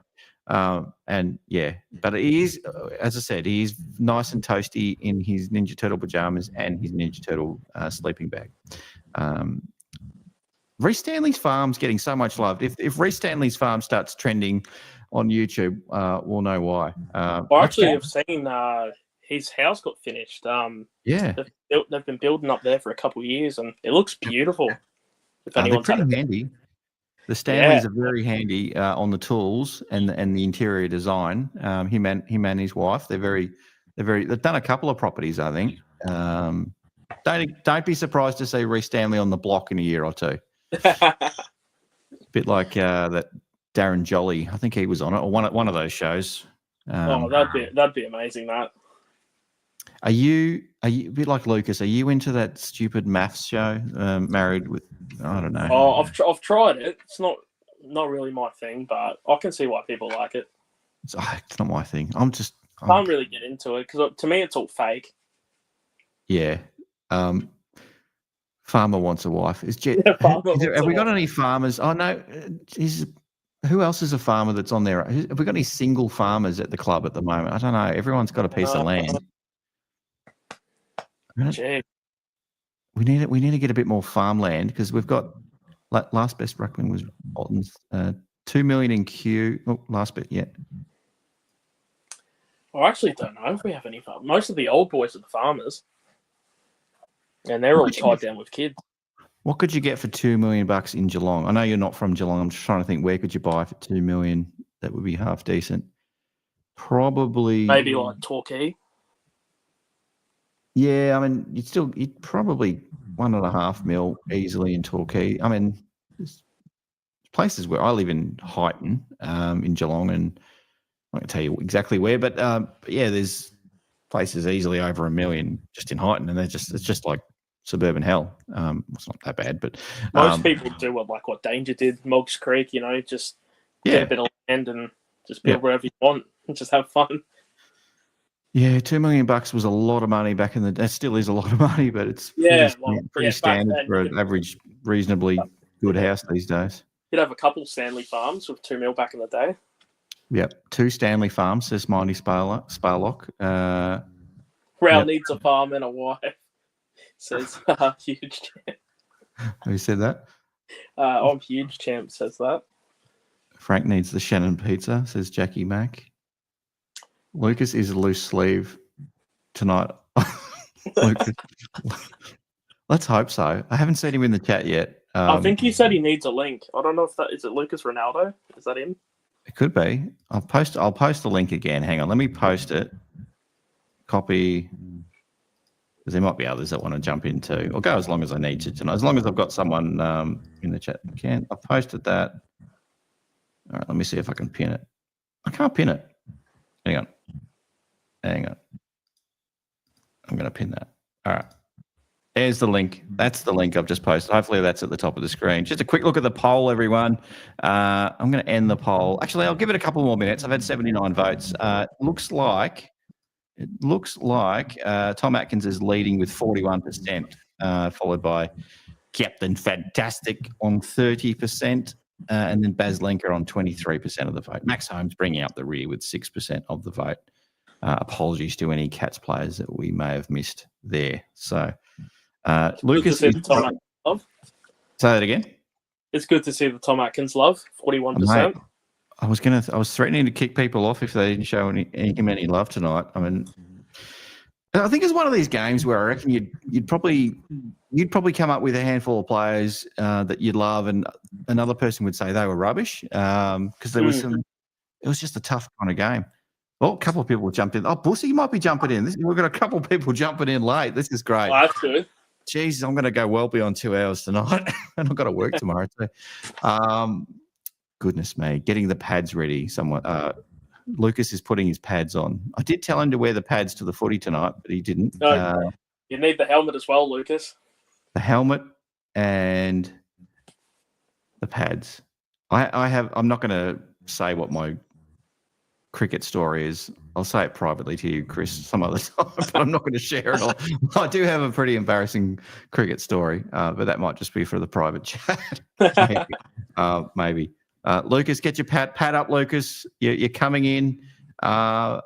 And yeah, but he is, as I said, he is nice and toasty in his Ninja Turtle pajamas and his Ninja Turtle sleeping bag. Reece Stanley's farm's getting so much love. If Reece Stanley's farm starts trending on YouTube, we'll know why. I actually have seen his house got finished. Yeah, they've been building up there for a couple of years, and it looks beautiful. If they're anyone's pretty handy. The Stanleys are very handy on the tools and the interior design. Him and his wife, they've done a couple of properties, I think. Don't be surprised to see Reece Stanley on the block in a year or two. A bit like that Darren Jolly, I think he was on it, or one of those shows. That'd be amazing. That. Are you a bit like Lucas? Are you into that stupid maths show? Married with, I don't know. Oh, I've tried it. It's not really my thing, but I can see why people like it. It's not my thing. I can't really get into it because to me it's all fake. Yeah. Farmer wants a wife. Have we got any farmers? Oh no. Who else is a farmer that's on there? Have we got any single farmers at the club at the moment? I don't know. Everyone's got a piece of land. We need to get a bit more farmland because we've got last best ruckman was Bolton's 2 million in queue. Oh, last bit, yeah. I actually don't know if we have any farmers. Most of the old boys are the farmers, and they're all tied down with kids. What could you get for $2 million in Geelong? I know you're not from Geelong. I'm just trying to think where could you buy for $2 million that would be half decent. Probably maybe like Torquay. Yeah, I mean, you'd probably 1.5 mil easily in Torquay. I mean, there's places where I live in Highton, in Geelong, and I can tell you exactly where, but yeah, there's places easily over $1 million just in Highton, and it's just like suburban hell. It's not that bad, but most people do what Danger did, Moggs Creek. Just get a bit of land and just build wherever you want and just have fun. Yeah, $2 million was a lot of money back in the day. It still is a lot of money, but it's pretty standard for an average, reasonably good house these days. You'd have a couple Stanley farms with $2 million back in the day. Yep, 2 Stanley farms, says Miney Sparlock. Rao needs a farm and a wife, says Huge Champ. Who said that? I'm Huge Champ, says that. Frank needs the Shannon pizza, says Jackie Mack. Lucas is a loose sleeve tonight. Lucas. Let's hope so. I haven't seen him in the chat yet. I think he said he needs a link. I don't know if that is it. Lucas Ronaldo? Is that him? It could be. I'll post the link again. Hang on, let me post it. Copy. Because there might be others that want to jump in too. I'll go as long as I need to tonight. As long as I've got someone in the chat. I've posted that. All right, let me see if I can pin it. I can't pin it. Hang on. I'm going to pin that. All right. There's the link. That's the link I've just posted. Hopefully that's at the top of the screen. Just a quick look at the poll, everyone. I'm going to end the poll. Actually, I'll give it a couple more minutes. I've had 79 votes. It looks like Tom Atkins is leading with 41%, followed by Captain Fantastic on 30%, and then Baz Lenker on 23% of the vote. Max Holmes bringing up the rear with 6% of the vote. Apologies to any Cats players that we may have missed there. So, Lucas, say that again. It's good to see the Tom Atkins love, 41%. I was threatening to kick people off if they didn't show him any love tonight. I mean, I think it's one of these games where I reckon you'd probably come up with a handful of players that you'd love, and another person would say they were rubbish because there was it was just a tough kind of game. Oh, a couple of people jumped in. Oh, Bussy might be jumping in. We've got a couple of people jumping in late. This is great. Oh, that's good. Jeez, I'm going to go well beyond 2 hours tonight, and I've got to work tomorrow too. Goodness me, getting the pads ready. Lucas is putting his pads on. I did tell him to wear the pads to the footy tonight, but he didn't. No, you need the helmet as well, Lucas. The helmet and the pads. I'm not going to say what my cricket story is. I'll say it privately to you, Chris, some other time, but I'm not going to share it all. I do have a pretty embarrassing cricket story, but that might just be for the private chat. Maybe. Lucas, get your pad up, Lucas. You're coming in. Night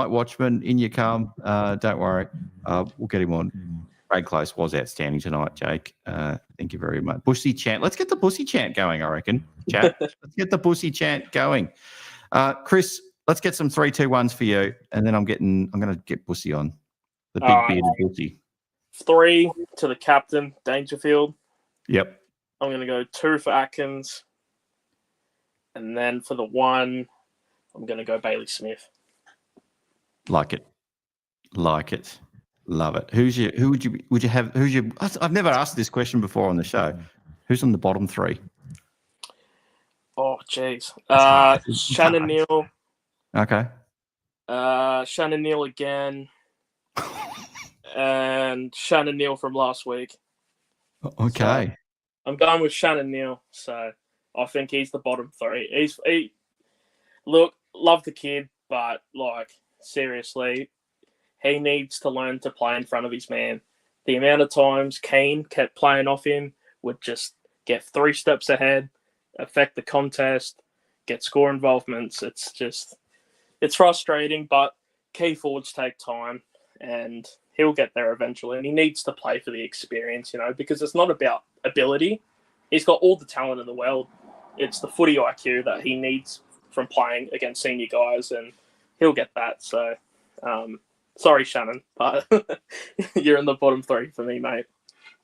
watchman, in you come. Don't worry. We'll get him on. Brad Close was outstanding tonight, Jake. Thank you very much. Bussy chant. Let's get the Bussy chant going, I reckon. Chat. Let's get the Bussy chant going. Chris, let's get some 3, 2, 1s for you, and then I'm going to get Bussy on. The big bearded Bussy. 3 to the captain, Dangerfield. Yep. I'm going to go 2 for Atkins. And then for the 1, I'm going to go Bailey Smith. Like it. Love it. Who's your? I've never asked this question before on the show. Who's on the bottom 3? Oh, jeez. Shannon Neal. Okay. Shannon Neal again. And Shannon Neal from last week. Okay. So I'm going with Shannon Neal. So I think he's the bottom 3. Look, love the kid, but seriously, he needs to learn to play in front of his man. The amount of times Keane kept playing off him would just get 3 steps ahead, affect the contest, get score involvements. It's frustrating, but key forwards take time, and he'll get there eventually. And he needs to play for the experience, because it's not about ability. He's got all the talent in the world. It's the footy IQ that he needs from playing against senior guys, and he'll get that. So, sorry, Shannon, but you're in the bottom 3 for me, mate.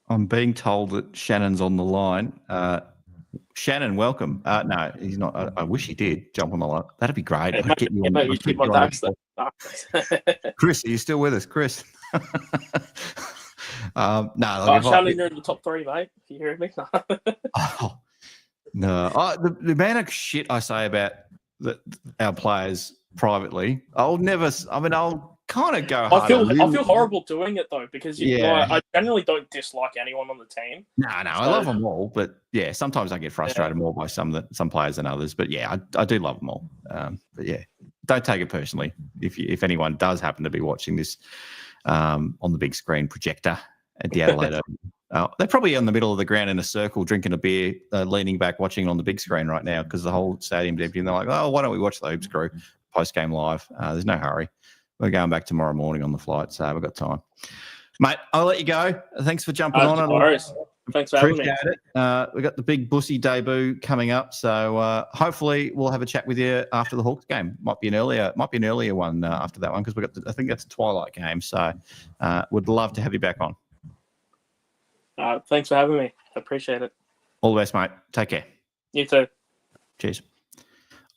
I'm being told that Shannon's on the line. Shannon, welcome. No, he's not. I wish he did jump on the line. That'd be great. Hey, Get you on, mate, you keep my backs there. Chris, are you still with us, Chris? No. Shannon, you're in the top 3, mate. You hear me? No. The amount of shit I say about our players privately, I'll kind of go hard. I feel horrible doing it though, because I generally don't dislike anyone on the team. No, I love them all, but yeah, sometimes I get frustrated more by some players than others. But yeah, I do love them all. But yeah, don't take it personally. If anyone does happen to be watching this on the big screen projector at the Adelaide, they're probably in the middle of the ground in a circle, drinking a beer, leaning back, watching it on the big screen right now because the whole stadium's empty. And they're like, "Oh, why don't we watch the Hoops Crew post-game live?" There's no hurry. We're going back tomorrow morning on the flight, so we've got time. Mate, I'll let you go. Thanks for jumping on. Thanks for having me. Appreciate it. We've got the big Bussy debut coming up, so hopefully we'll have a chat with you after the Hawks game. Might be an earlier one after that one because I think that's a twilight game. So would love to have you back on. Thanks for having me. I appreciate it. All the best, mate. Take care. You too. Cheers.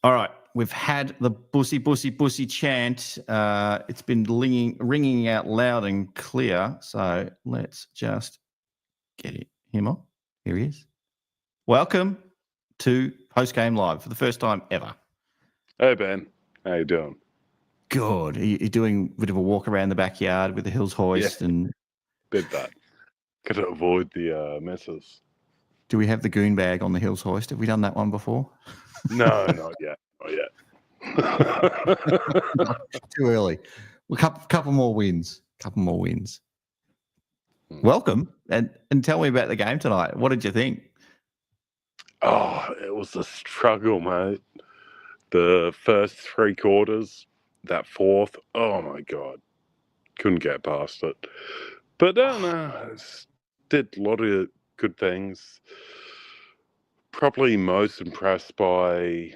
All right. We've had the Bussy chant. It's been ringing out loud and clear. So let's just get him on. Here he is. Welcome to Postgame Live for the first time ever. Hey, Ben. How you doing? Good. You're doing a bit of a walk around the backyard with the Hills hoist and... Did that. Got to avoid the messes. Do we have the goon bag on the Hills hoist? Have we done that one before? No, not yet. Too early. A couple more wins. Welcome and tell me about the game tonight. What did you think? Oh, it was a struggle, mate. The first 3 quarters, that fourth, oh my God, couldn't get past it. But no, did a lot of good things. Probably most impressed by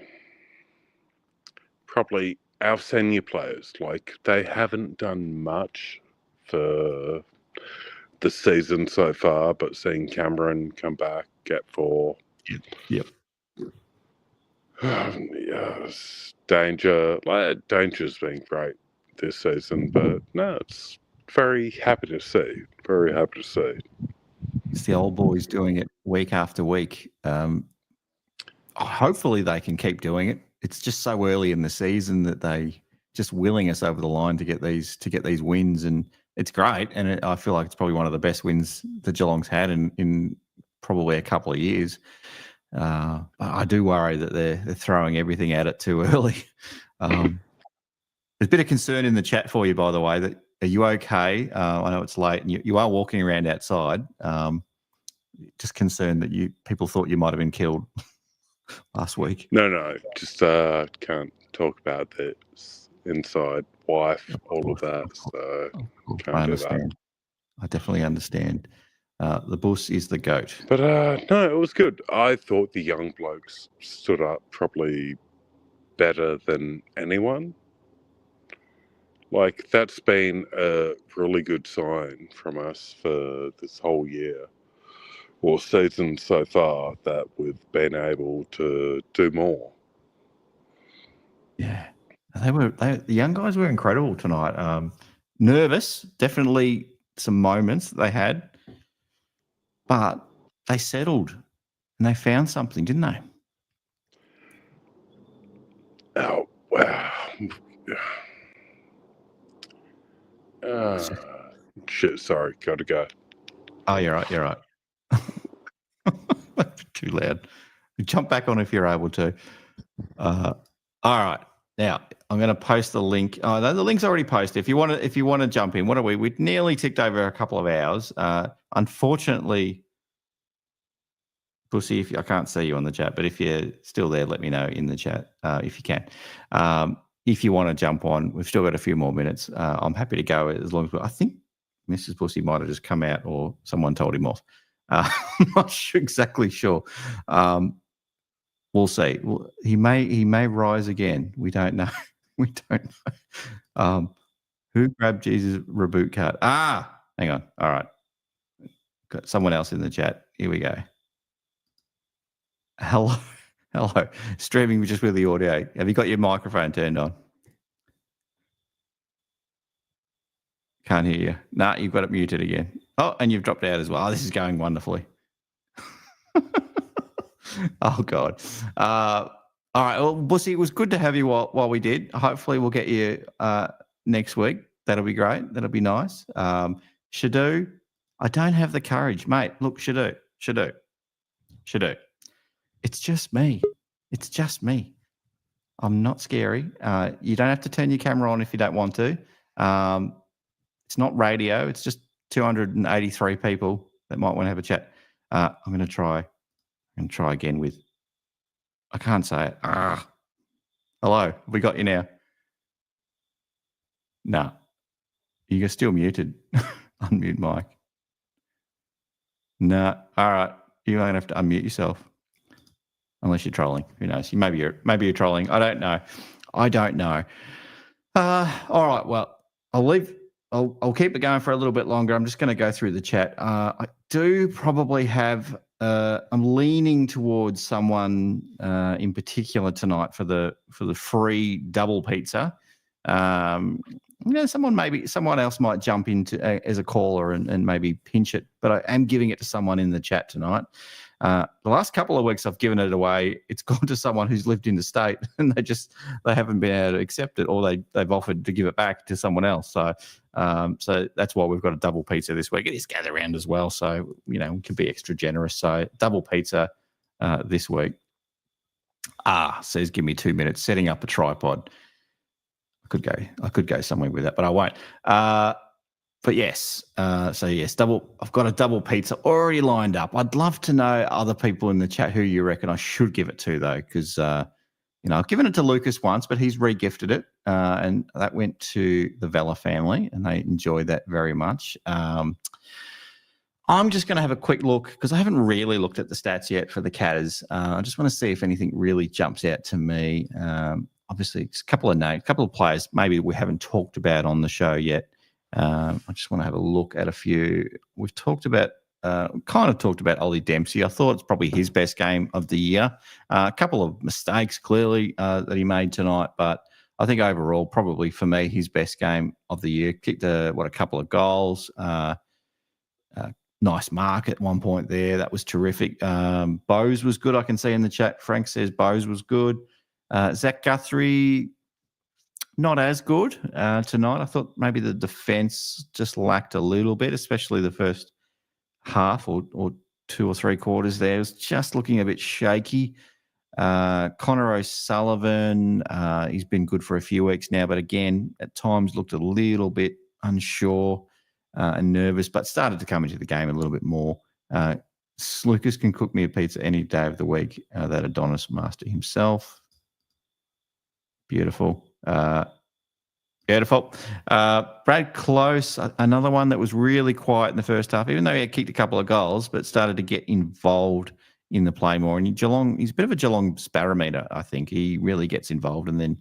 our senior players. Like, they haven't done much for the season so far, but seeing Cameron come back, get 4. Yep. Yes, Danger's been great this season, but no, it's very happy to see. Very happy to see. It's the old boys doing it week after week. Hopefully they can keep doing it. It's just so early in the season that they just willing us over the line to get these wins, and it's great. And I feel like it's probably one of the best wins that Geelong's had in probably a couple of years. I do worry that they're throwing everything at it too early. There's a bit of concern in the chat for you, by the way. That are you okay? I know it's late, and you are walking around outside. Just concerned that people thought you might have been killed last week. No, just can't talk about the inside wife, all of that. So I understand. I definitely understand. The Bus is the GOAT. But no, it was good. I thought the young blokes stood up probably better than anyone. Like, that's been a really good sign from us for this whole year, or season so far, that we've been able to do more. Yeah, the young guys were incredible tonight. Nervous, definitely some moments they had, but they settled and they found something, didn't they? Oh, wow. Shit, sorry, gotta go. Oh, you're right. Too loud. Jump back on if you're able to. All right. Now I'm going to post the link. Oh, no, the link's already posted. If you want to jump in, what are we? We nearly ticked over a couple of hours. Unfortunately, Pussy, I can't see you on the chat, but if you're still there, let me know in the chat if you can. If you want to jump on, we've still got a few more minutes. I'm happy to go as long as I think Mrs. Pussy might have just come out or someone told him off. I'm not exactly sure. We'll see. He may rise again. We don't know. We don't know. Who grabbed Jesus' reboot card? Hang on. All right. Got someone else in the chat. Here we go. Hello. Streaming just with the audio. Have you got your microphone turned on? Can't hear you. Nah, you've got it muted again. Oh, and you've dropped out as well. Oh, this is going wonderfully. Oh, God. All right. Well, Bussy, it was good to have you while we did. Hopefully we'll get you next week. That'll be great. That'll be nice. Shadu, I don't have the courage. Mate, look, Shadu. It's just me. I'm not scary. You don't have to turn your camera on if you don't want to. It's not radio. It's just 283 people that might want to have a chat. I'm going to try again with, I can't say it. Hello, have we got you now? No. You're still muted. Unmute mic. No. All right. You won't have to unmute yourself. Unless you're trolling. Who knows? Maybe you're trolling. I don't know. All right. Well, I'll keep it going for a little bit longer. I'm just going to go through the chat. I do probably have. I'm leaning towards someone in particular tonight for the free double pizza. Someone else might jump into as a caller and maybe pinch it, but I am giving it to someone in the chat tonight. The last couple of weeks I've given it away. It's gone to someone who's lived in the state and they haven't been able to accept it, or they've offered to give it back to someone else. So that's why we've got a double pizza this week. It is gather round as well, so we can be extra generous. So double pizza this week. Says give me 2 minutes setting up a tripod. I could go somewhere with that, but I won't. But yes, I've got a double pizza already lined up. I'd love to know other people in the chat who you reckon I should give it to, though, because I've given it to Lucas once, but he's re-gifted it, and that went to the Vella family, and they enjoyed that very much. I'm just going to have a quick look because I haven't really looked at the stats yet for the Catters. I just want to see if anything really jumps out to me. Obviously, it's a couple of names, a couple of players maybe we haven't talked about on the show yet. I just want to have a look at a few. We've talked about kind of talked about Ollie Dempsey. I thought it's probably his best game of the year. A couple of mistakes, clearly, that he made tonight, but I think overall, probably for me, his best game of the year. Kicked a couple of goals. Nice mark at one point there. That was terrific. Bose was good. I can see in the chat, Frank says Bose was good. Zach Guthrie, not as good tonight. I thought maybe the defence just lacked a little bit, especially the first half or 2 or 3 quarters there. It was just looking a bit shaky. Connor O'Sullivan, he's been good for a few weeks now, but again, at times looked a little bit unsure and nervous, but started to come into the game a little bit more. Lucas can cook me a pizza any day of the week. That Adonis master himself. Beautiful. Beautiful. Brad Close, another one that was really quiet in the first half, even though he had kicked a couple of goals, but started to get involved in the play more. And Geelong, he's a bit of a Geelong sparrometer, I think. He really gets involved, and then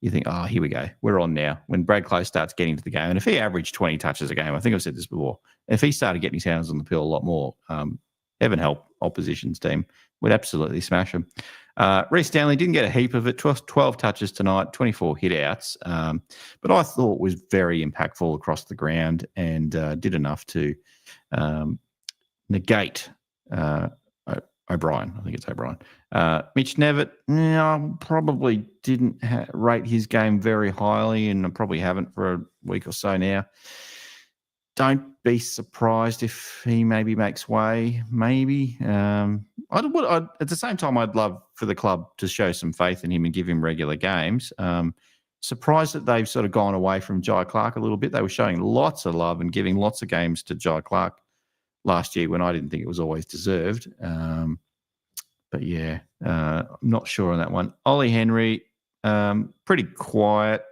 you think, oh, here we go. We're on now. When Brad Close starts getting to the game, and if he averaged 20 touches a game, I think I've said this before, if he started getting his hands on the pill a lot more, heaven help opposition's team, would absolutely smash him. Reece Stanley didn't get a heap of it, 12 touches tonight, 24 hit-outs, but I thought was very impactful across the ground and did enough to negate O'Brien. I think it's O'Brien. Mitch Nevitt, probably didn't rate his game very highly, and I probably haven't for a week or so now. Don't be surprised if he maybe makes way, maybe. At the same time, I'd love for the club to show some faith in him and give him regular games. Surprised that they've sort of gone away from Jai Clark a little bit. They were showing lots of love and giving lots of games to Jai Clark last year when I didn't think it was always deserved. But yeah, I'm not sure on that one. Ollie Henry, pretty quiet.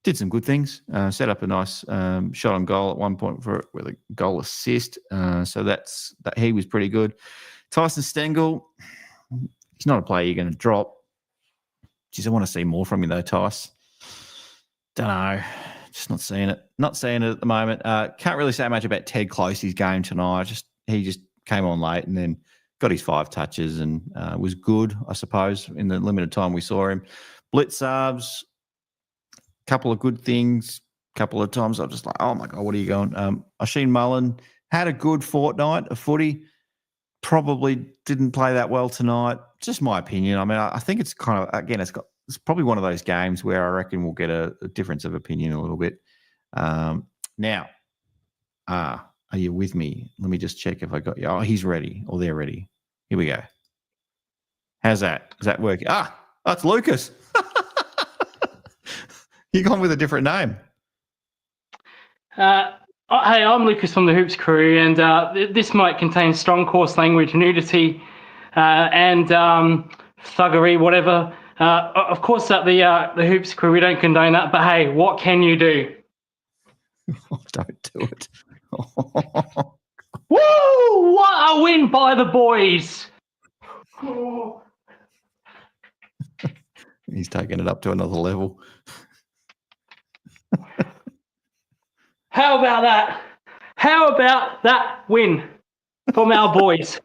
Did some good things. Set up a nice shot on goal at one point with a goal assist. So that he was pretty good. Tyson Stengel, he's not a player you're going to drop. Geez, I want to see more from you though, Tice. Don't know. Just not seeing it. Not seeing it at the moment. Can't really say much about Ted Closey's game tonight. He just came on late and then got his 5 touches and was good, I suppose, in the limited time we saw him. Blitzarves, couple of good things. Couple of times I'm just like, oh my God, what are you going? Oisin Mullen had a good fortnight of footy. Probably didn't play that well tonight. Just my opinion. I mean, I think it's kind of, again, it's probably one of those games where I reckon we'll get a difference of opinion a little bit. Now, are you with me? Let me just check if I got you. Oh, he's ready. Or they're ready. Here we go. How's that? Is that working? That's Lucas. You gone with a different name. Hey, I'm Lucas from the Hoops Crew, and this might contain strong coarse language, nudity, and thuggery, whatever. Of course, at the Hoops Crew, we don't condone that, but hey, what can you do? Oh, don't do it. Woo! What a win by the boys! He's taking it up to another level. How about that? How about that win from our boys?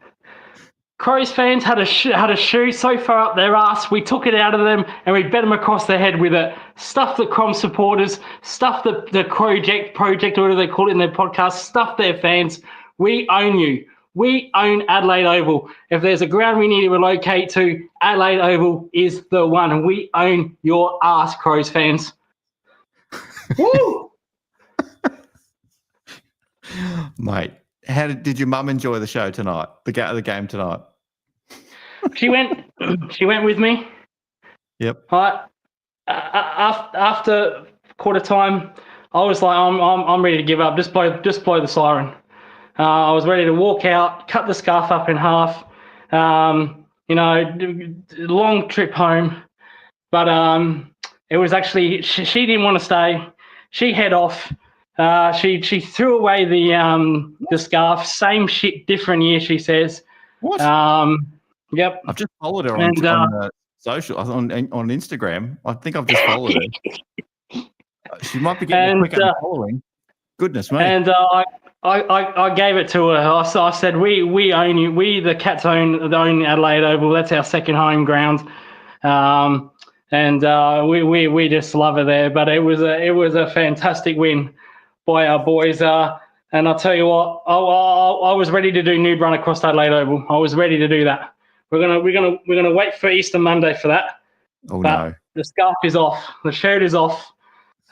Crows fans had a shoe so far up their ass, we took it out of them and we bet them across the head with it. Stuff the Crom supporters, stuff the project, or whatever they call it in their podcast, stuff their fans. We own you. We own Adelaide Oval. If there's a ground we need to relocate to, Adelaide Oval is the one. And we own your ass, Crows fans. Woo! Mate, how did your mum enjoy the show tonight? The game tonight? She went with me. Yep. After quarter time, I was like, I'm ready to give up. Just blow the siren. I was ready to walk out, cut the scarf up in half. Long trip home, but it was actually she didn't want to stay. She head off. She threw away the scarf. Same shit, different year. She says. What? Yep. I've just followed her on social on Instagram. I think I've just followed her. She might be getting a quick following. Goodness me. And I gave it to her. I said, we own you. We, the Cats, own Adelaide Oval. That's our second home ground. And we just love it there. But it was a fantastic win by our boys. And I'll tell you what, I was ready to do nude run across Adelaide Oval. I was ready to do that. We're gonna wait for Easter Monday for that. Oh But no! the scarf is off. The shirt is off.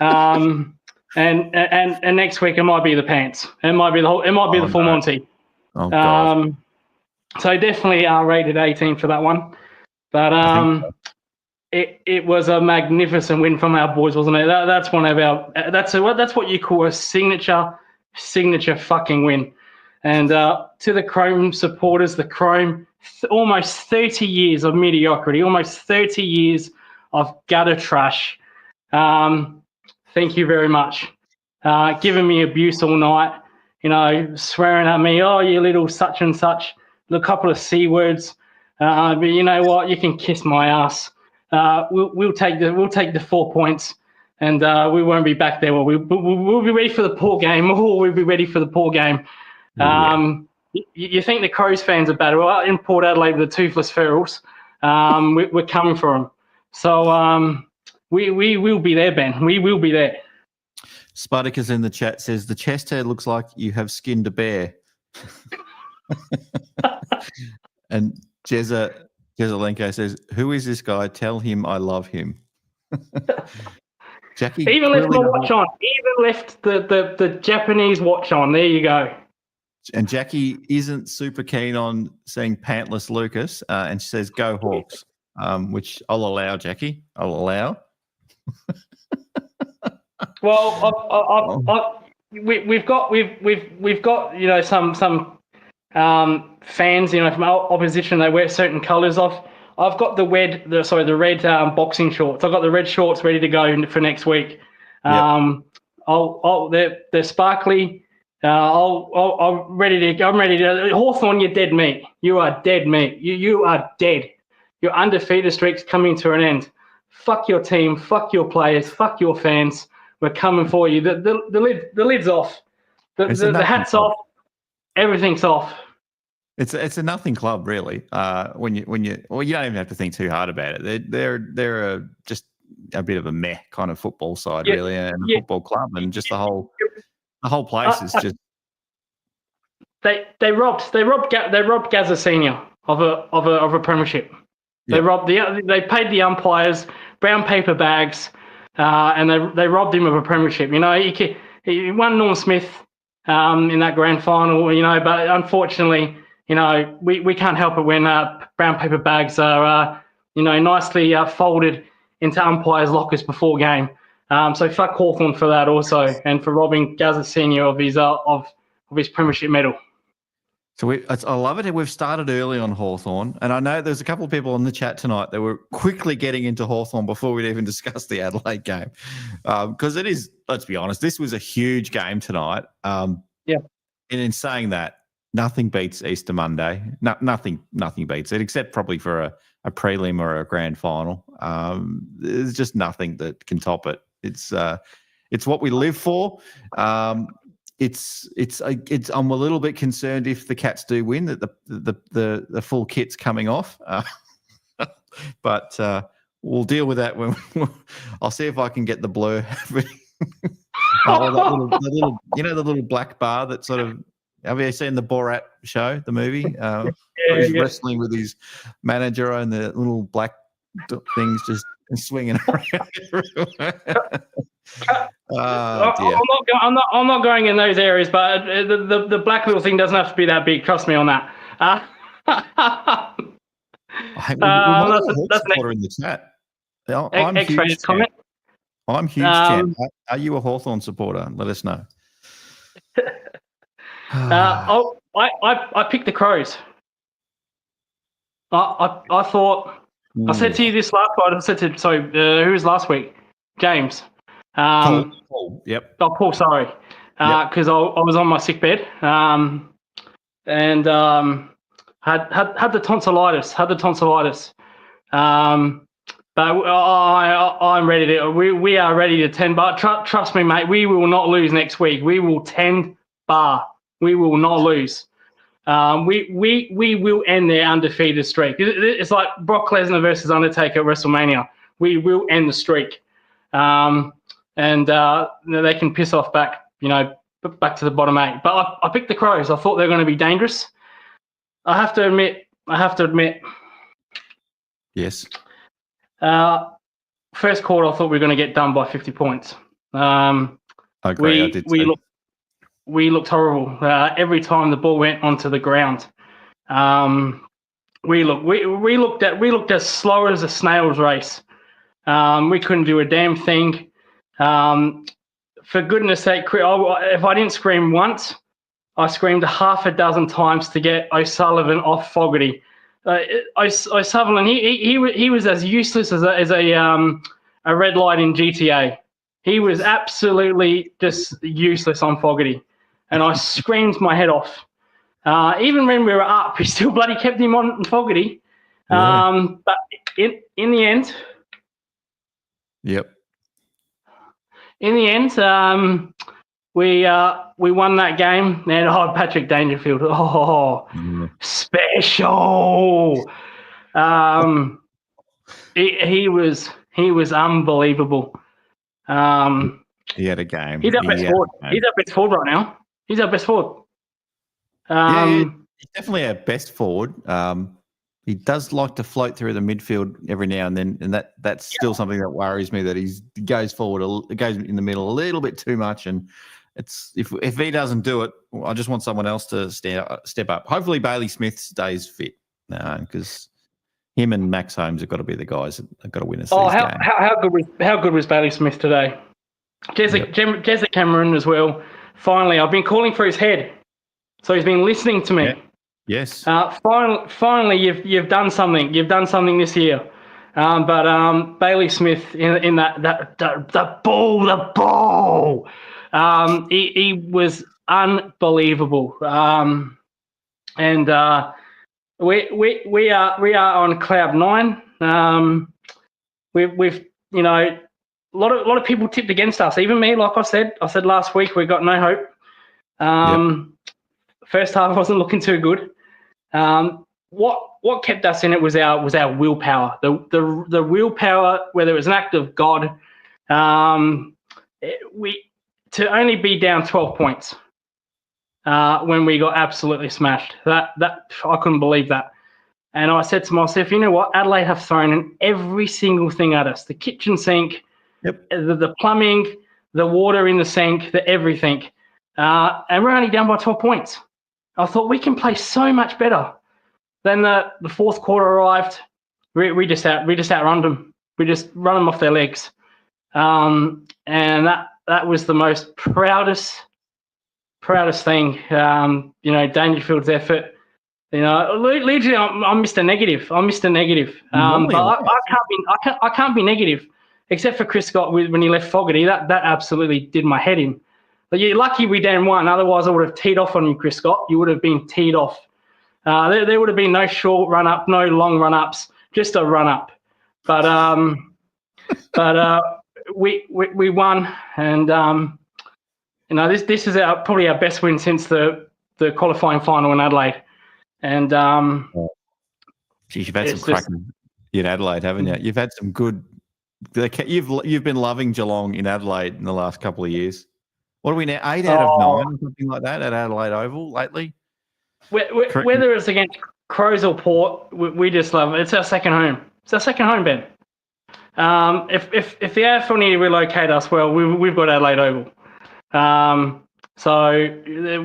And next week it might be the pants. It might be the full Monty. Oh god! So definitely rated 18 for that one. But it was a magnificent win from our boys, wasn't it? That's one of our that's what you call a signature fucking win. And to the Chrome supporters, the Chrome, almost 30 years of mediocrity, almost 30 years of gutter trash. Thank you very much. Giving me abuse all night, swearing at me, oh, you little such and such, a couple of C words. But you know what? You can kiss my ass. We'll take the 4 points, and we won't be back there. We'll be ready for the poor game. We'll be ready for the poor game. You think the Crows fans are bad? Well, in Port Adelaide, the toothless ferals, we're coming for them. So we will be there, Ben. We will be there. Spuddicus in the chat says the chest hair looks like you have skinned a bear. And Jezelenko says, "Who is this guy? Tell him I love him." Jackie even left my watch on. Even left the Japanese watch on. There you go. And Jackie isn't super keen on seeing pantless Lucas, and she says, "Go Hawks," which I'll allow. Jackie, I'll allow. Well, we've got some fans from opposition. They wear certain colours. I've got the red boxing shorts. I've got the red shorts ready to go for next week. They're sparkly. I'm ready to. Hawthorn, you're dead meat. You are dead meat. You are dead. Your undefeated streak's coming to an end. Fuck your team. Fuck your players. Fuck your fans. We're coming for you. The lid's off. The hat's off. Everything's off. It's a nothing club, really. When you don't even have to think too hard about it. They're just a bit of a meh kind of football side, really, and a football club, and just the whole place is just. They robbed Gaza Senior of a premiership. They they paid the umpires brown paper bags, and they robbed him of a premiership. He won Norm Smith in that grand final. But unfortunately, we can't help it when brown paper bags are nicely folded into umpires' lockers before game. So fuck Hawthorn for that also, and for robbing Gaza Senior of his premiership medal. So I love it. We've started early on Hawthorn, and I know there's a couple of people in the chat tonight that were quickly getting into Hawthorn before we'd even discussed the Adelaide game, because it is. Let's be honest, this was a huge game tonight. And in saying that, nothing beats Easter Monday. Nothing beats it, except probably for a prelim or a grand final. There's just nothing that can top it. It's what we live for. I'm a little bit concerned if the Cats do win that the full kit's coming off, but we'll deal with that when I'll see if I can get the blur. The little black bar that sort of. Have you seen the Borat show, the movie? He's wrestling with his manager and the little black things just swinging around everywhere. I'm not going in those areas, but the black little thing doesn't have to be that big. Trust me on that. That's supporter in the chat. I'm huge. Comment. I'm huge. Champ. Are you a Hawthorn supporter? Let us know. I picked the Crows. I thought. I said to you this last night. I said to who was last week? James. Paul. Yep. Oh, Paul. Sorry, because I was on my sick bed. And had the tonsillitis. But I'm ready to. We are ready to 10 bar. Trust me, mate. We will not lose next week. We will 10 bar We will not lose. We will end their undefeated streak. It's like Brock Lesnar versus Undertaker at WrestleMania. We will end the streak, and they can piss off back to the bottom 8. But I picked the Crows. I thought they were going to be dangerous. I have to admit. Yes. First quarter, I thought we were going to get done by 50 points. I agree. I did too. We looked horrible every time the ball went onto the ground. We looked as slow as a snail's race. We couldn't do a damn thing. For goodness sake, if I didn't scream once, I screamed half a dozen times to get O'Sullivan off Fogarty. O'Sullivan, he was as useless as a red light in GTA. He was absolutely just useless on Fogarty. And I screamed my head off. Even when we were up, we still bloody kept him on Fogarty. Yeah. But in the end, yep. In the end, we won that game. And Patrick Dangerfield, special. He was unbelievable. He had a game. He's our best forward. He's our best forward right now. He's our best forward. He's definitely our best forward. He does like to float through the midfield every now and then, and that's still something that worries me, that he goes forward, goes in the middle a little bit too much, and it's if he doesn't do it, I just want someone else to step up. Hopefully Bailey Smith stays fit, because him and Max Holmes have got to be the guys that have got to win us these games. How good was Bailey Smith today? Jezza Cameron as well. Finally, I've been calling for his head, so he's been listening to me. Yeah. Yes. Finally, you've done something. You've done something this year. But Bailey Smith in the ball. He was unbelievable. And we are on cloud 9. We've a lot of people tipped against us, even me. Like I said last week, we got no hope. First half wasn't looking too good. What kept us in it was our willpower. The willpower, whether it was an act of God, to only be down 12 points when we got absolutely smashed. That I couldn't believe that. And I said to myself, you know what? Adelaide have thrown in every single thing at us: the kitchen sink, the plumbing, the water in the sink, the everything. And we're only down by 12 points. I thought we can play so much better. Then the fourth quarter arrived. We just outrun them. We just run them off their legs. And that was the most proudest thing. Dangerfield's effort. Literally, I'm Mr. Negative. But I can't be negative, except for Chris Scott when he left Fogarty. That absolutely did my head in. But you're lucky we down one. Otherwise, I would have teed off on you, Chris Scott. You would have been teed off. There would have been no short run up, no long run ups, just a run up. But we won, and this is probably our best win since the qualifying final in Adelaide. And geez, you've had some cracking in Adelaide, haven't you? You've had some good. You've been loving Geelong in Adelaide in the last couple of years. What are we now? 8 out of 9 or something like that at Adelaide Oval lately? Whether it's against Crows or Port, we just love it. It's our second home. It's our second home, Ben. If the AFL need to relocate us, well, we've got Adelaide Oval. So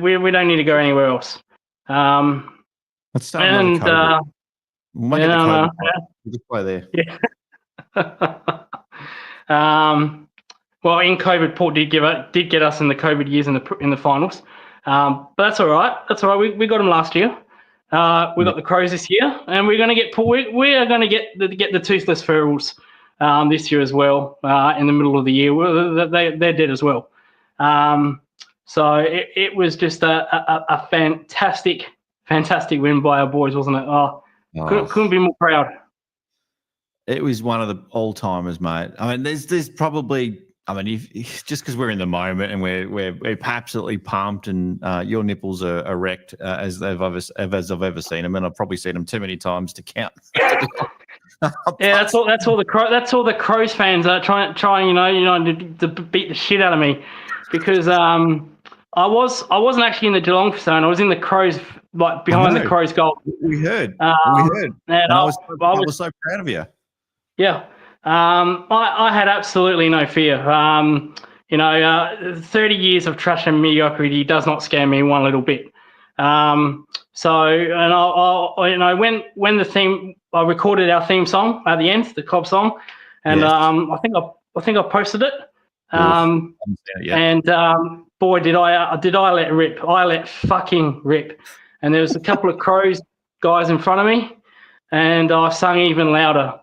we don't need to go anywhere else. Let's start another COVID. We'll make it the COVID. We'll just play there. Well, in COVID, Port did get us in the COVID years in the finals, but that's all right. That's all right. We got them last year. We got the Crows this year, and we're going to get we are going to get the Toothless Ferals this year as well. In the middle of the year, they're dead as well. So it was just a fantastic win by our boys, wasn't it? Couldn't be more proud. It was one of the all-timers, mate. I mean, there's probably I mean, just because we're in the moment and we're absolutely pumped, and your nipples are erect as I've ever seen them, and I've probably seen them too many times to count. Yeah, that's all the Crows fans are trying to beat the shit out of me, because I wasn't actually in the Geelong zone. I was in the Crows, like behind the Crows goal. We heard. And I was so proud of you. Yeah. I had absolutely no fear. 30 years of trash and mediocrity does not scare me one little bit. When I recorded our theme song at the end, the club song, and Yes. I think I posted it. Boy, did I let rip. I let fucking rip. And there was a couple of Crows guys in front of me, and I sung even louder.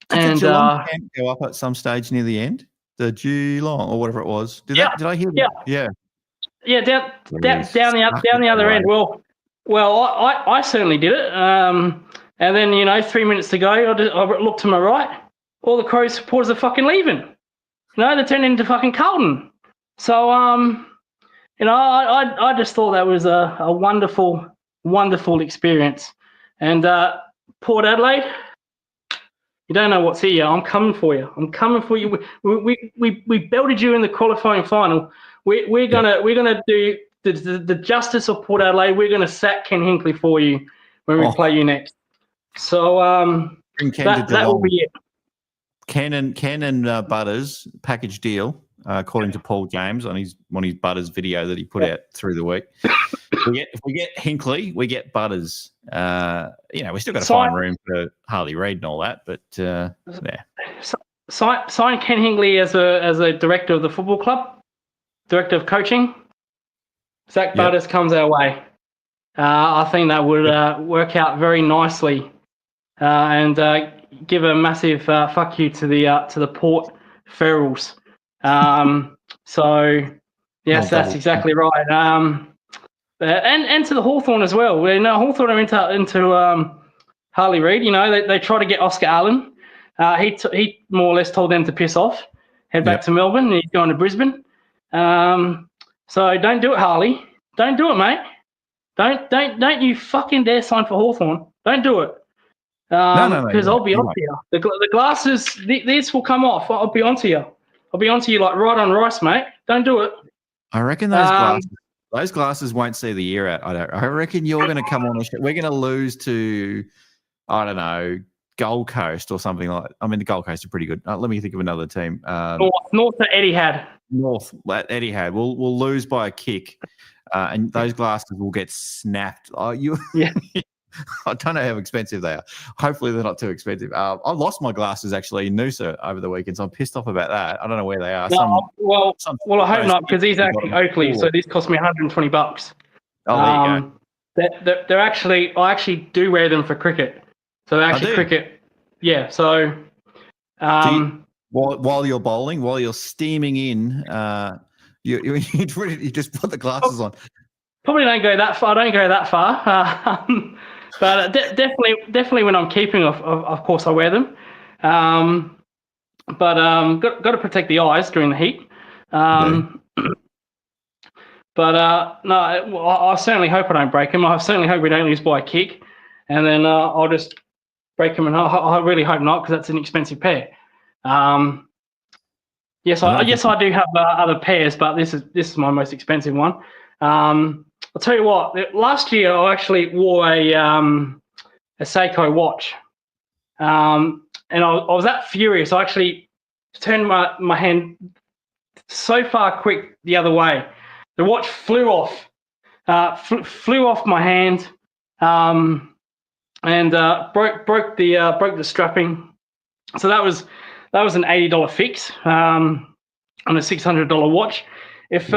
Did the Geelong camp go up at some stage near the end? The Geelong or whatever it was. Did I hear that? Yeah. Yeah, down the other end. Well, I certainly did it. And then 3 minutes to go, I looked to my right. All the Crows supporters are fucking leaving. They turned into fucking Carlton. So I just thought that was a wonderful, wonderful experience. And Port Adelaide, you don't know what's here. I'm coming for you. We belted you in the qualifying final. We're gonna do the justice of Port Adelaide. We're gonna sack Ken Hinkley for you when we play you next. So that will be it. Ken and Butters package deal, according to Paul James on his Butters video that he put out through the week. If we get Hinkley, we get Butters. We still got to find room for Harley Reid and all that, but yeah. Sign Ken Hinkley as a director of the football club, director of coaching. Zach Butters comes our way. I think that would work out very nicely, and give a massive fuck you to the Port Ferals. Yes, that's exactly right. And to the Hawthorn as well. Hawthorn are into Harley Reid. They try to get Oscar Allen. He more or less told them to piss off, head back to Melbourne, and he's going to Brisbane. So don't do it, Harley. Don't do it, mate. Don't you fucking dare sign for Hawthorn. Don't do it. Because I'll be onto you. The glasses, this will come off. I'll be onto you. I'll be onto you like right on rice, mate. Don't do it. I reckon those glasses won't see the year out. I reckon you're going to come on. We're going to lose to, I don't know, Gold Coast or something like. I mean, the Gold Coast are pretty good. Let me think of another team. North that Eddie had. North that Eddie had. We'll lose by a kick, and those glasses will get snapped. I don't know how expensive they are. Hopefully, they're not too expensive. I lost my glasses actually in Noosa over the weekend, so I'm pissed off about that. I don't know where they are. I hope not, because these are actually Oakley, so these cost me $120. Oh, there you go. They're actually, I actually do wear them for cricket. So they're actually cricket. Yeah. So, while you're bowling, while you're steaming in, you just put the glasses on. Probably don't go that far. I don't go that far. But definitely when I'm keeping, of course, I wear them. But got to protect the eyes during the heat. But no, I certainly hope I don't break them. I certainly hope we don't lose by a kick, and then I'll just break them. And I really hope not, because that's an expensive pair. Yes, I do have other pairs, but this is my most expensive one. I'll tell you what. Last year, I actually wore a Seiko watch, and I was that furious. I actually turned my hand so far quick the other way. The watch flew off my hand, and broke the strapping. So that was an $80 fix on a $600 watch. If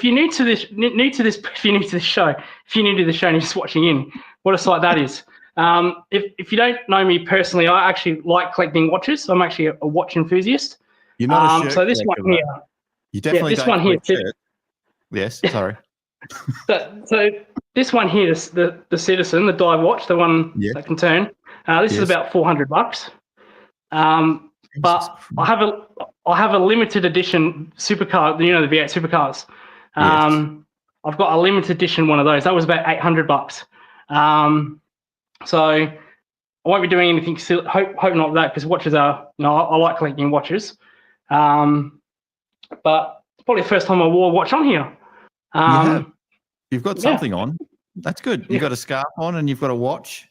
you're new to the show and you're just watching in, what a sight that is. If you don't know me personally, I actually like collecting watches. I'm actually a watch enthusiast. You're not a shirt so this one here. You definitely this one here. Yes, sorry. So this one here, the Citizen, the dive watch, the one that can turn. This is about $400. but I have a limited edition supercar. You know, the V8 supercars. I've got a limited edition one of those. That was about $800. So I won't be doing anything silly. Hope not that, because watches are, I like collecting watches. But it's probably the first time I wore a watch on here. You've got something on. That's good. You've got a scarf on and you've got a watch.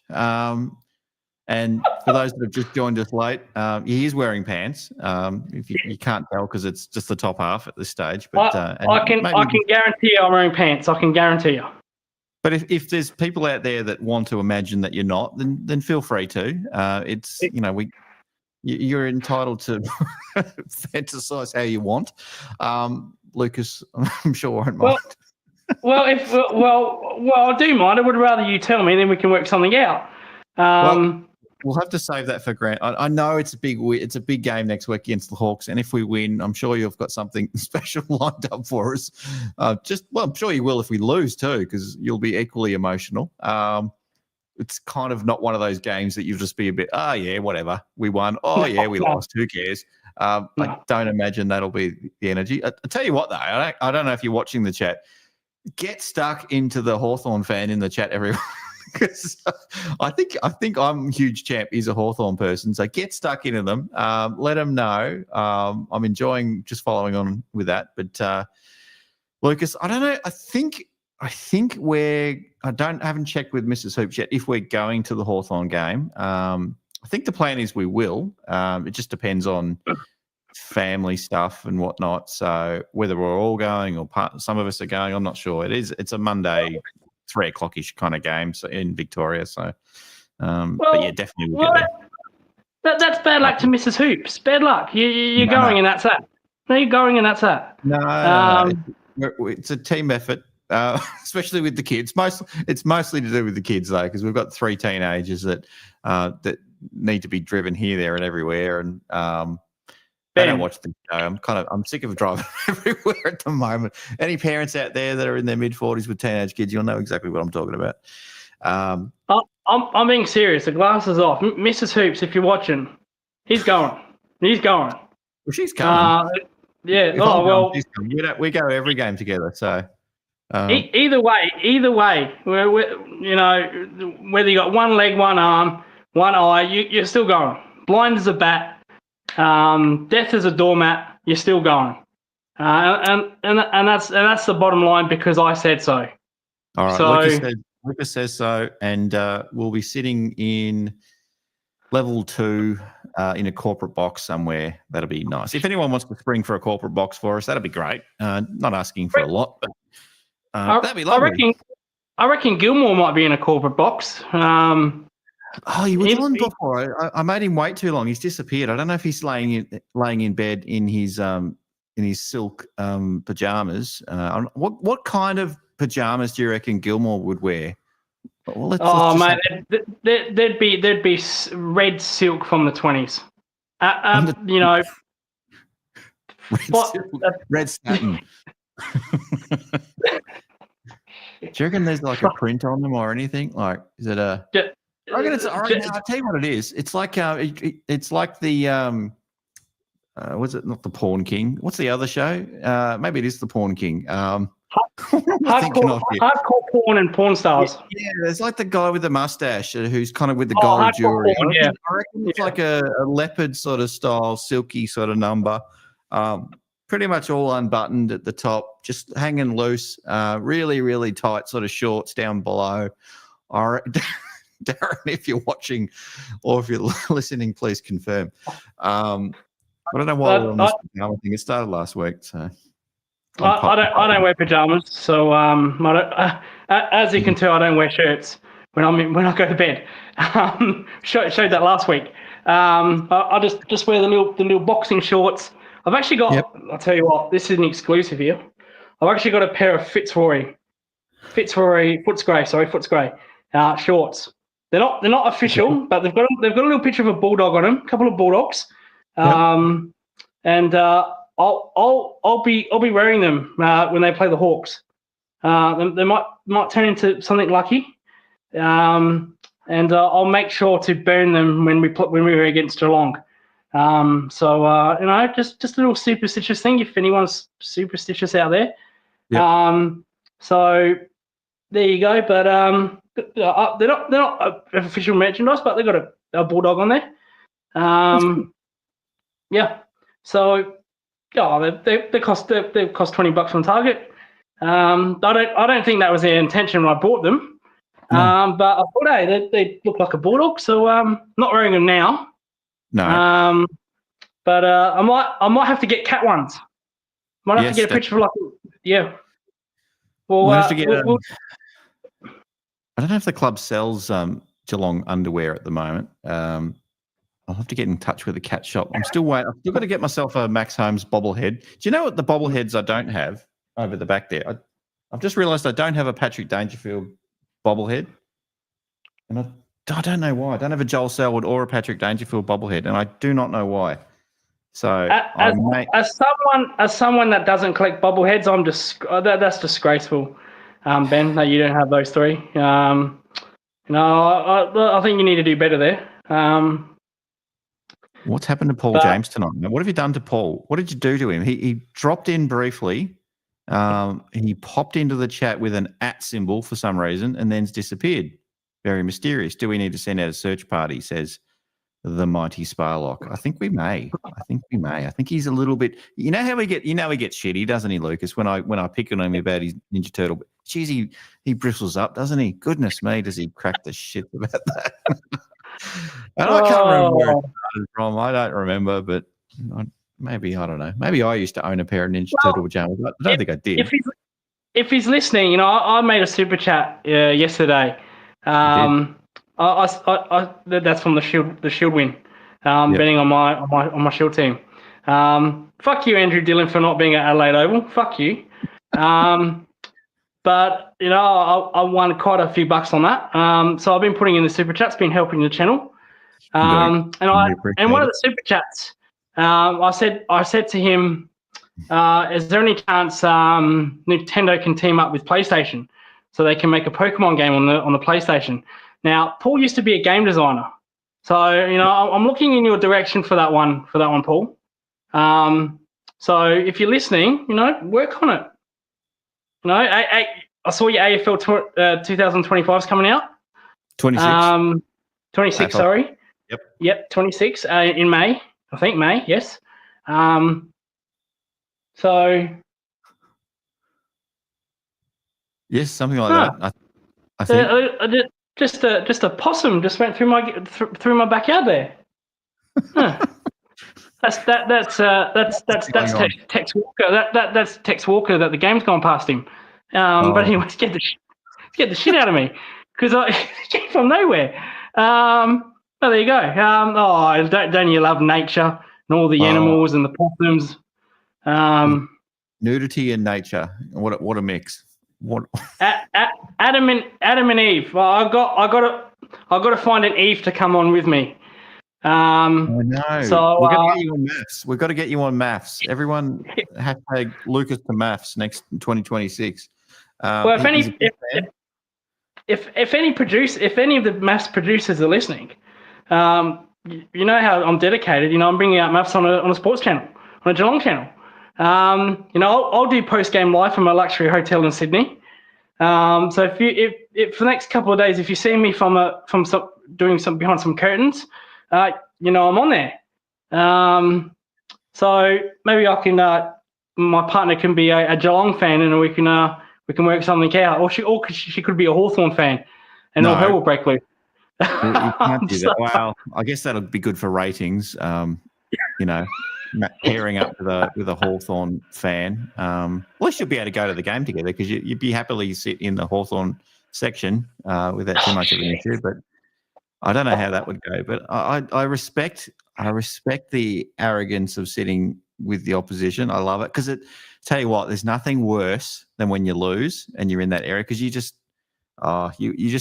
And for those that have just joined us late, he is wearing pants. If you can't tell because it's just the top half at this stage. But I can guarantee you I'm wearing pants. I can guarantee you. But if there's people out there that want to imagine that you're not, then feel free to. You're entitled to fantasize how you want. Lucas, I'm sure won't mind. Well, I do mind. I would rather you tell me, then we can work something out. We'll have to save that for Grant. I know it's a big game next week against the Hawks, and if we win, I'm sure you've got something special lined up for us. I'm sure you will if we lose too, because you'll be equally emotional. It's kind of not one of those games that you'll just be a bit, whatever, we won. We lost. Who cares? I don't imagine that'll be the energy. I tell you what, though, I don't know if you're watching the chat. Get stuck into the Hawthorn fan in the chat, everyone. Because I think I'm huge champ. He's a Hawthorn person, so get stuck into them. Let them know. I'm enjoying just following on with that. But Lucas, I don't know. I think haven't checked with Mrs. Hoops yet if we're going to the Hawthorn game. I think the plan is we will. It just depends on family stuff and whatnot. So whether we're all going or some of us are going, I'm not sure. It's a Monday 3 o'clock-ish kind of game in Victoria. So, but yeah, definitely we'll get there. That's bad luck to Mrs. Hoops. Bad luck. You're going and that's that. No, you're going and that's that. No. It's a team effort, especially with the kids. It's mostly to do with the kids though, because we've got 3 teenagers that need to be driven here, there, and everywhere, and they don't watch the show. I'm sick of driving everywhere at the moment. Any parents out there that are in their mid-40s with teenage kids, you'll know exactly what I'm talking about. I'm being serious. The glass is off. Mrs. Hoops, if you're watching, he's going. Well, she's coming. Yeah. We go every game together. So either way, whether you got one leg, one arm, one eye, you're still going. Blind as a bat. Death as a doormat, you're still going, and that's the bottom line because I said so. All right, Lucas says so, and we'll be sitting in level 2 in a corporate box somewhere. That'll be nice. If anyone wants to spring for a corporate box for us, that'd be great. Not asking for a lot, but that'd be lovely. I reckon Gilmore might be in a corporate box. He was on before. I made him wait too long. He's disappeared. I don't know if he's laying in bed in his silk pajamas. What kind of pajamas do you reckon Gilmore would wear? Well, mate, there'd be red silk from the 20s. Red satin. Do you reckon there's like a print on them or anything? Like, is it a? I reckon I'll tell you what it is. It's like it's like the was it not the Porn King? What's the other show? Maybe it is the Porn King. Hardcore porn and porn stars. Yeah, there's like the guy with the mustache who's kind of with the gold jewelry. Porn, I reckon it's like a leopard sort of style, silky sort of number. Pretty much all unbuttoned at the top, just hanging loose. Really, really tight sort of shorts down below. Darren, if you're watching or if you're listening, please confirm. I don't know why we're on this pajama thing. It started last week, so I don't wear pajamas. So as you can tell, I don't wear shirts when I go to bed. Showed that last week. I just wear the little boxing shorts. I've actually got. Yep. I'll tell you what. This is an exclusive here. I've actually got a pair of Fitzroy Footscray shorts. They're not official, but they've got a little picture of a bulldog on them, a couple of bulldogs, and I'll be wearing them when they play the Hawks. They might turn into something lucky, and I'll make sure to burn them when we're against Geelong. Just a little superstitious thing if anyone's superstitious out there. Yep. So there you go. But they're not official merchandise, but they've got a bulldog on there. Yeah. So they cost $20 on Target. I don't think that was their intention when I bought them. No. But I thought, hey, they look like a bulldog, so not wearing them now. No. But I might have to get cat ones. Might have to get a picture of We'll have to get. I don't know if the club sells Geelong underwear at the moment. I'll have to get in touch with the cat shop. I'm still waiting. I've still got to get myself a Max Holmes bobblehead. Do you know what the bobbleheads I don't have over the back there? I've just realised I don't have a Patrick Dangerfield bobblehead, and I don't know why. I don't have a Joel Selwood or a Patrick Dangerfield bobblehead, and I do not know why. So as someone that doesn't collect bobbleheads, that's disgraceful, Ben. That you don't have those three. I think you need to do better there. What's happened to Paul James tonight? What have you done to Paul? What did you do to him? He dropped in briefly. He popped into the chat with an @ symbol for some reason and then's disappeared. Very mysterious. Do we need to send out a search party? Says the mighty Sparlock. I think we may. I think he's a little bit. You know how he gets shitty, doesn't he, Lucas? When I pick on him about his Ninja Turtle, geez, he bristles up, doesn't he? Goodness me, does he crack the shit about that? And I can't remember where it started from. I don't remember, but maybe I don't know. Maybe I used to own a pair of Ninja Turtle pajamas. I don't think I did. If he's listening, I made a super chat yesterday. That's from the Shield win, betting on my Shield team. Fuck you, Andrew Dillon, for not being at Adelaide Oval. Fuck you. But I won quite a few bucks on that. So I've been putting in the super chats, been helping the channel. And one of the super chats, I said to him, is there any chance Nintendo can team up with PlayStation so they can make a Pokemon game on the PlayStation? Now, Paul used to be a game designer, so I'm looking in your direction for that one, Paul. So if you're listening, work on it. I saw your AFL 2025 is coming out. 26. 26, sorry. Yep, 26 in May. I think May, yes. So. Yes, something like that. I think. Just a possum just went through my backyard there. Huh. That's Tex Walker. That's Tex Walker that the game's gone past him. But anyway, scared the shit out of me because I came from nowhere. There you go. Don't you love nature and all the animals and the possums? Nudity and nature. What a mix. What? Adam and Eve. Well, I got to find an Eve to come on with me. I know. So we're going to get you on maths. We've got to get you on maths. Everyone hashtag Lucas to maths next 2026. Well, if any of the maths producers are listening, you know how I'm dedicated. I'm bringing out maths on a sports channel, on a Geelong channel. I'll do post-game live from a luxury hotel in Sydney. So if for the next couple of days, if you see me doing some behind some curtains, I'm on there. So maybe I can. My partner can be a Geelong fan, and we can work something out. Or she could be a Hawthorn fan, and all hell will break loose. You can't do that. Well, I guess that'll be good for ratings. Pairing up with a Hawthorn fan. At least you'll be able to go to the game together because you'd be happily sit in the Hawthorn section without too much of an issue. But I don't know how that would go. But I respect the arrogance of sitting with the opposition. I love it because tell you what, there's nothing worse than when you lose and you're in that area because you just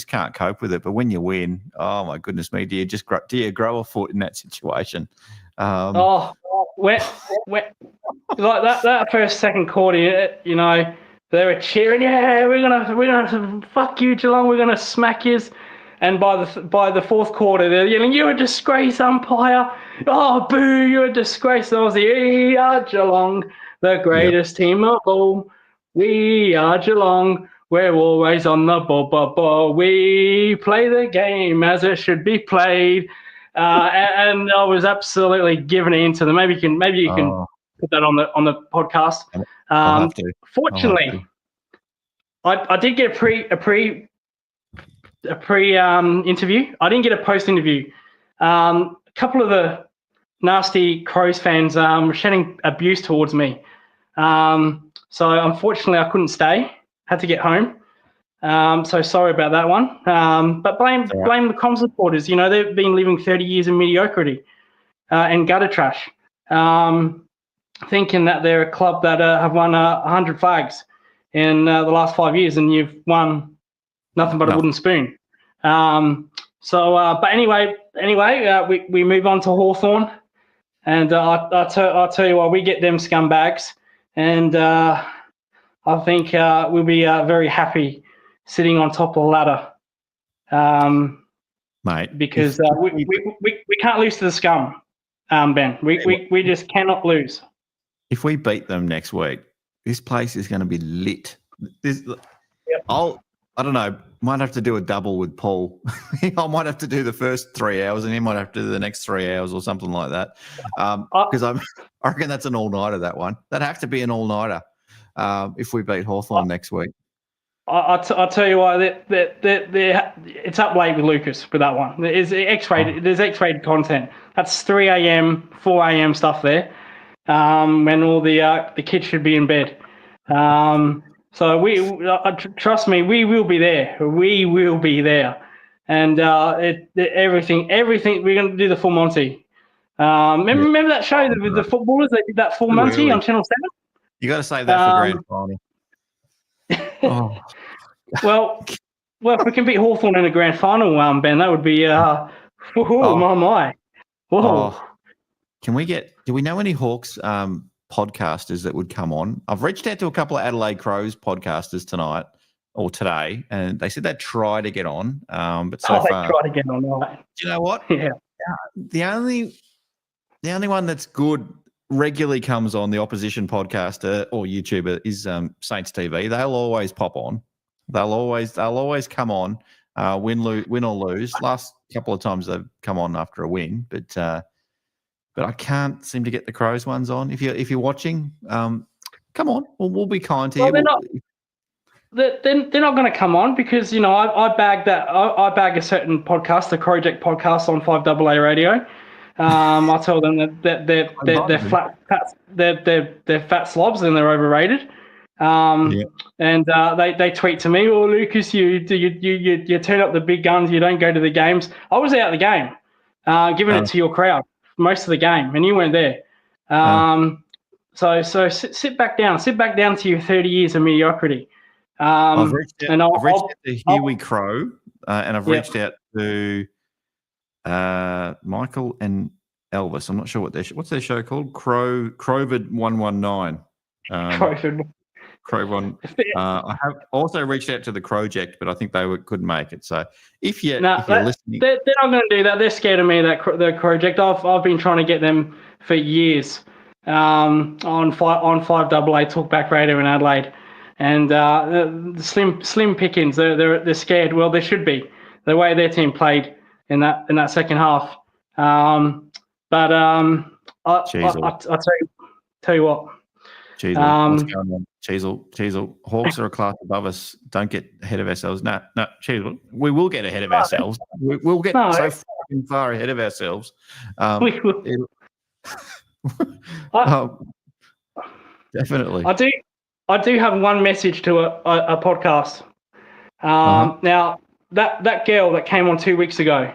can't cope with it. But when you win, oh my goodness me, do you grow a foot in that situation? Like that second quarter, they were cheering, yeah, we're gonna fuck you, Geelong, we're gonna smack you. And by the fourth quarter, they're yelling, "You're a disgrace, umpire! Oh, boo, you're a disgrace. Aussie. We are Geelong, the greatest team of all. We are Geelong. We're always on the ball. We play the game as it should be played. And I was absolutely giving it into them. Maybe you can put that on the podcast. I'll have to. Fortunately, I did get a pre interview. I didn't get a post interview. A couple of the nasty Crows fans were shedding abuse towards me. So unfortunately, I couldn't stay. Had to get home. So sorry about that one. But blame the Comms supporters. You know, they've been living 30 years in mediocrity and gutter trash, thinking that they're a club that have won 100 flags in the last 5 years, and you've won nothing but a wooden spoon. But anyway, we move on to Hawthorn, and I'll tell you what, we get them scumbags, and I think we'll be very happy sitting on top of the ladder, mate. Because we can't lose to the scum, Ben. We just cannot lose. If we beat them next week, this place is going to be lit. I don't know. Might have to do a double with Paul. I might have to do the first 3 hours, and he might have to do the next 3 hours or something like that. Because I reckon that's an all-nighter. That one. That'd have to be an all-nighter if we beat Hawthorn next week. I'll tell you why. It's up late with Lucas for that one. There's X-rated content. That's 3 a.m., 4 a.m. stuff there. When all the kids should be in bed. So trust me, we will be there. We will be there, and everything. We're going to do the full Monty. Remember that show with the footballers? They did that full Monty on Channel 7. You got to save that for grand final. Oh. Well, if we can beat Hawthorn in a grand final, Ben, that would be my. Whoa. Oh. Do we know any Hawks podcasters that would come on? I've reached out to a couple of Adelaide Crows podcasters tonight or today, and they said they'd try to get on. But so far, they try to get on, right? Do you know what? Yeah. The only one that's good regularly comes on, the opposition podcaster or YouTuber, is Saints TV. They'll always pop on. They'll always come on, win or lose. Last couple of times they've come on after a win, but I can't seem to get the Crows ones on. If you're watching, come on. We'll be kind to you. They're not going to come on because, you know, I bag a certain podcast, the Project podcast on 5AA Radio. I tell them that they're fat slobs and they're overrated. And they tweet to me, "Oh, Lucas, you turn up the big guns. You don't go to the games." I was out of the game, giving it to your crowd most of the game, and you weren't there. So sit back down to your 30 years of mediocrity. I've reached out to Here We Crow, and I've reached out to Michael and Elvis. I'm not sure what's their show called. Crovid 119. Crow one. I have also reached out to the Project, but I think they couldn't make it. So if you're listening, they're not going to do that. They're scared of me. The Project. I've been trying to get them for years on 5AA Talkback Radio in Adelaide, and slim pickings. They're scared. Well, they should be. The way their team played in that second half. I'll tell you what. Cheezel, what's going on? Cheezel, Hawks are a class above us. Don't get ahead of ourselves. No, Cheezel, we will get ahead of ourselves. We'll get so fucking far ahead of ourselves. We will. Definitely. I do have one message to a podcast. Now that girl that came on 2 weeks ago.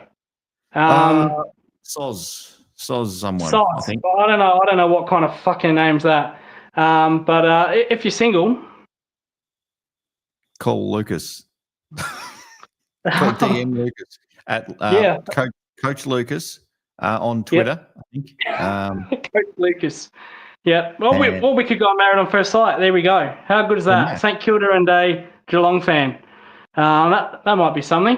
Soz someone. Soz. I think. I don't know what kind of fucking name's that. But if you're single, call Lucas. Call DM Lucas at Coach Lucas on Twitter. I think. Coach Lucas. Yeah. Well, we could go married on first sight. There we go. How good is that? Yeah. St Kilda and a Geelong fan. That might be something.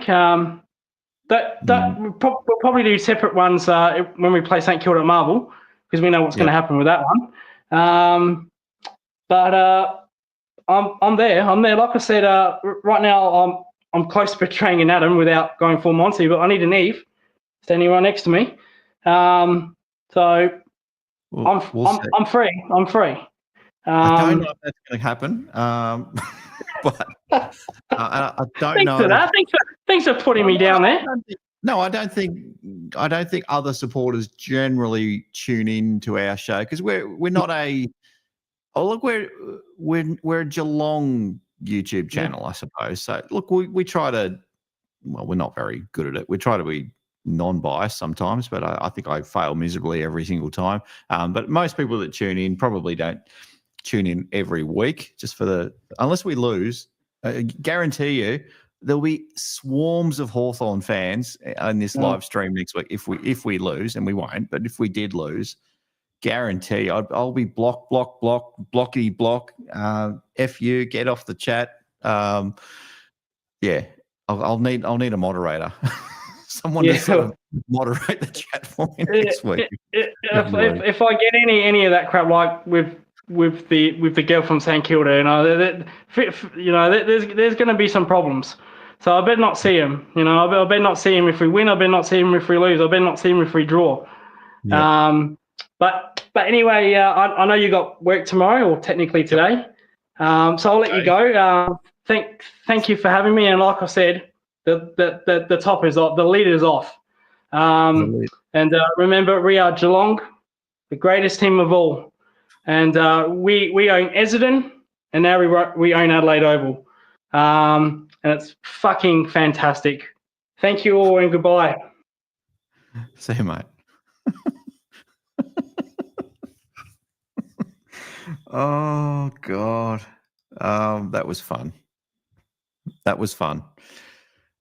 we'll probably do separate ones when we play St Kilda at Marvel, because we know what's going to happen with that one. But I'm there. Like I said, right now I'm close to betraying an Adam without going full Monty, but I need an Eve standing right next to me. So I'm free. I'm free. I don't know if that's going to happen, but I don't know. For that. Thanks for putting me down there. I don't think other supporters generally tune in to our show because we're not a. Oh look, we're a Geelong YouTube channel, I suppose. So look, we try to. Well, we're not very good at it. We try to be non-biased sometimes, but I think I fail miserably every single time. But most people that tune in probably don't tune in every week just unless we lose. I guarantee you there'll be swarms of Hawthorn fans in this live stream next week if we lose, and we won't. But if we did lose, guarantee I'll be blocky. F you, get off the chat. I'll need a moderator. Someone to sort of moderate the chat for me next week. If I get any of that crap, like with the girl from St Kilda, there's going to be some problems. So I better not see him. I better not see him if we win. I better not see him if we lose. I better not see him if we draw. Yeah. But anyway, I know you got work tomorrow, or technically today. So I'll let you go. Thank you for having me. And like I said, the top is off, the lead is off. And remember, we are Geelong, the greatest team of all. And we own Essendon, and now we own Adelaide Oval. And it's fucking fantastic. Thank you all, and goodbye. See you, mate. Oh, God. That was fun.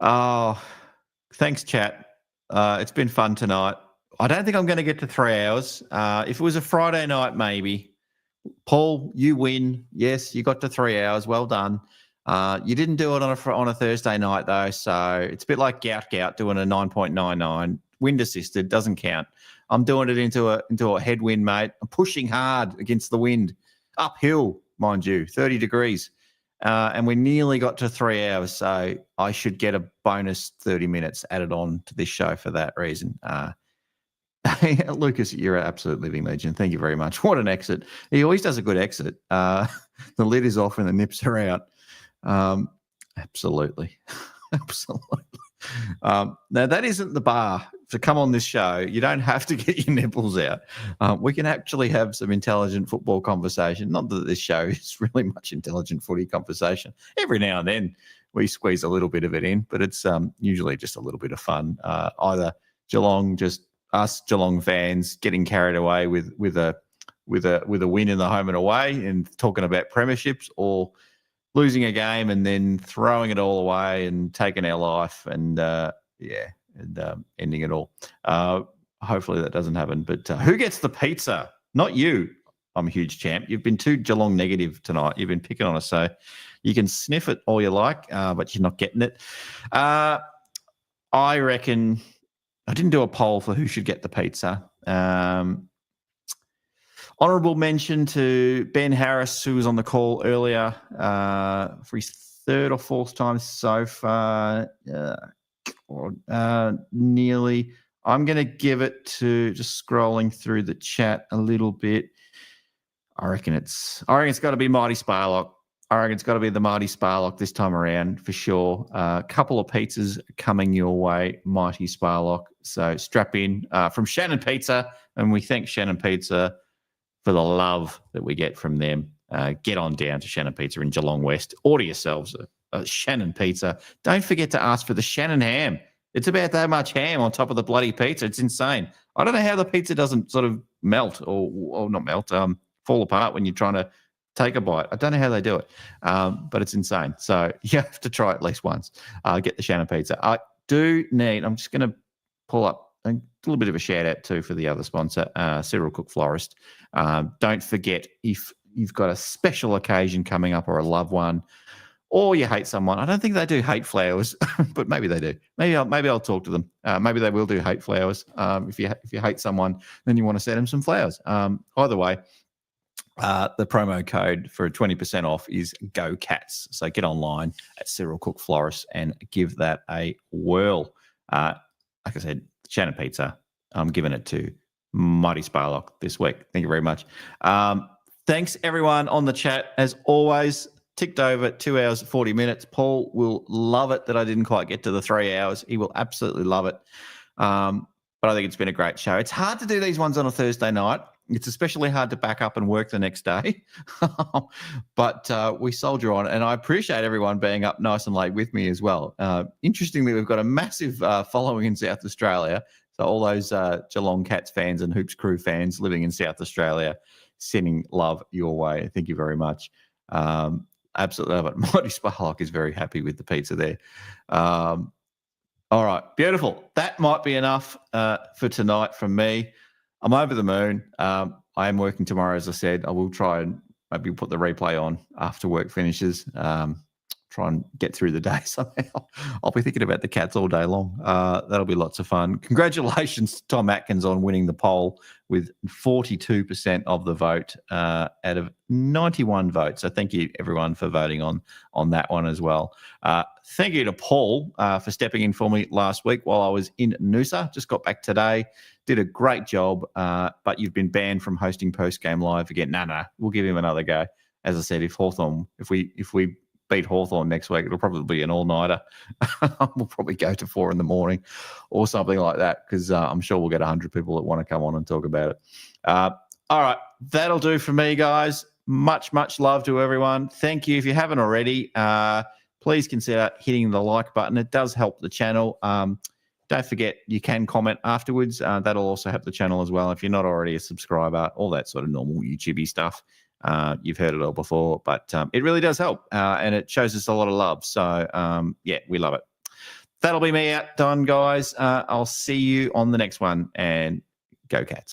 Oh, thanks, chat. It's been fun tonight. I don't think I'm going to get to 3 hours. If it was a Friday night, maybe. Paul, you win. Yes, you got to 3 hours. Well done. You didn't do it on a Thursday night, though, so it's a bit like Gout doing a 9.99. Wind assisted, doesn't count. I'm doing it into a headwind, mate. I'm pushing hard against the wind. Uphill, mind you, 30 degrees. And we nearly got to 3 hours, so I should get a bonus 30 minutes added on to this show for that reason. Lucas, you're an absolute living legend. Thank you very much. What an exit. He always does a good exit. The lid is off and the nips are out. Absolutely. Absolutely. Now, that isn't the bar to come on this show. You don't have to get your nipples out. We can actually have some intelligent football conversation. Not that this show is really much intelligent footy conversation. Every now and then we squeeze a little bit of it in, but it's usually just a little bit of fun. Either Geelong, just us Geelong fans getting carried away with a win in the home and away and talking about premierships, or losing a game and then throwing it all away and taking our life and ending it all. Hopefully that doesn't happen. But who gets the pizza? Not you. I'm a huge champ. You've been too Geelong negative tonight. You've been picking on us, so you can sniff it all you like, but you're not getting it. I reckon I didn't do a poll for who should get the pizza. Honourable mention to Ben Harris, who was on the call earlier for his third or fourth time so far. Nearly. I'm going to give it to, just scrolling through the chat a little bit. I reckon it's got to be Mighty Sparlock. I reckon it's got to be the Mighty Sparlock this time around for sure. A couple of pizzas coming your way, Mighty Sparlock. So strap in from Shannon Pizza, and we thank Shannon Pizza for the love that we get from them. Get on down to Shannon Pizza in Geelong West. Order yourselves a Shannon Pizza. Don't forget to ask for the Shannon ham. It's about that much ham on top of the bloody pizza. It's insane. I don't know how the pizza doesn't sort of melt or not melt, fall apart when you're trying to take a bite. I don't know how they do it, but it's insane. So you have to try it at least once. Get the Shannon Pizza. I do need, I'm just going to pull up a little bit of a shout out too for the other sponsor, Cyril Cook Florist. Don't forget, if you've got a special occasion coming up or a loved one, or you hate someone. I don't think they do hate flowers, but maybe they do. Maybe I'll talk to them. Maybe they will do hate flowers. If you hate someone, then you want to send them some flowers. Either way, the promo code for 20% off is Go Cats. So get online at Cyril Cook Florist and give that a whirl. Like I said, Shannon Pizza, I'm giving it to Mighty Sparlock this week. Thank you very much. Thanks, everyone on the chat. As always, ticked over 2 hours, 40 minutes. Paul will love it that I didn't quite get to the 3 hours. He will absolutely love it. But I think it's been a great show. It's hard to do these ones on a Thursday night. It's especially hard to back up and work the next day. But we soldier on, and I appreciate everyone being up nice and late with me as well. Interestingly, we've got a massive following in South Australia. So all those Geelong Cats fans and Hoops Crew fans living in South Australia, sending love your way. Thank you very much. Absolutely love it. Mighty Sparlock is very happy with the pizza there. All right, beautiful. That might be enough for tonight from me. I'm over the moon. I am working tomorrow, as I said. I will try and maybe put the replay on after work finishes. Try and get through the day somehow. I'll be thinking about the Cats all day long. That'll be lots of fun. Congratulations to Tom Atkins on winning the poll with 42% of the vote out of 91 votes. So thank you, everyone, for voting on that one as well. Thank you to Paul for stepping in for me last week while I was in Noosa. Just got back today. Did a great job, but you've been banned from hosting Postgame Live again. No, we'll give him another go. As I said, if we beat Hawthorn next week, it'll probably be an all-nighter. We'll probably go to 4 a.m. or something like that, because I'm sure we'll get 100 people that want to come on and talk about it. All right, that'll do for me, guys. Much, much love to everyone. Thank you. If you haven't already, please consider hitting the like button. It does help the channel. Don't forget, you can comment afterwards. That'll also help the channel as well. If you're not already a subscriber, all that sort of normal YouTube-y stuff. You've heard it all before, but it really does help, and it shows us a lot of love. So, yeah, we love it. That'll be me out done, guys. I'll see you on the next one, and go Cats.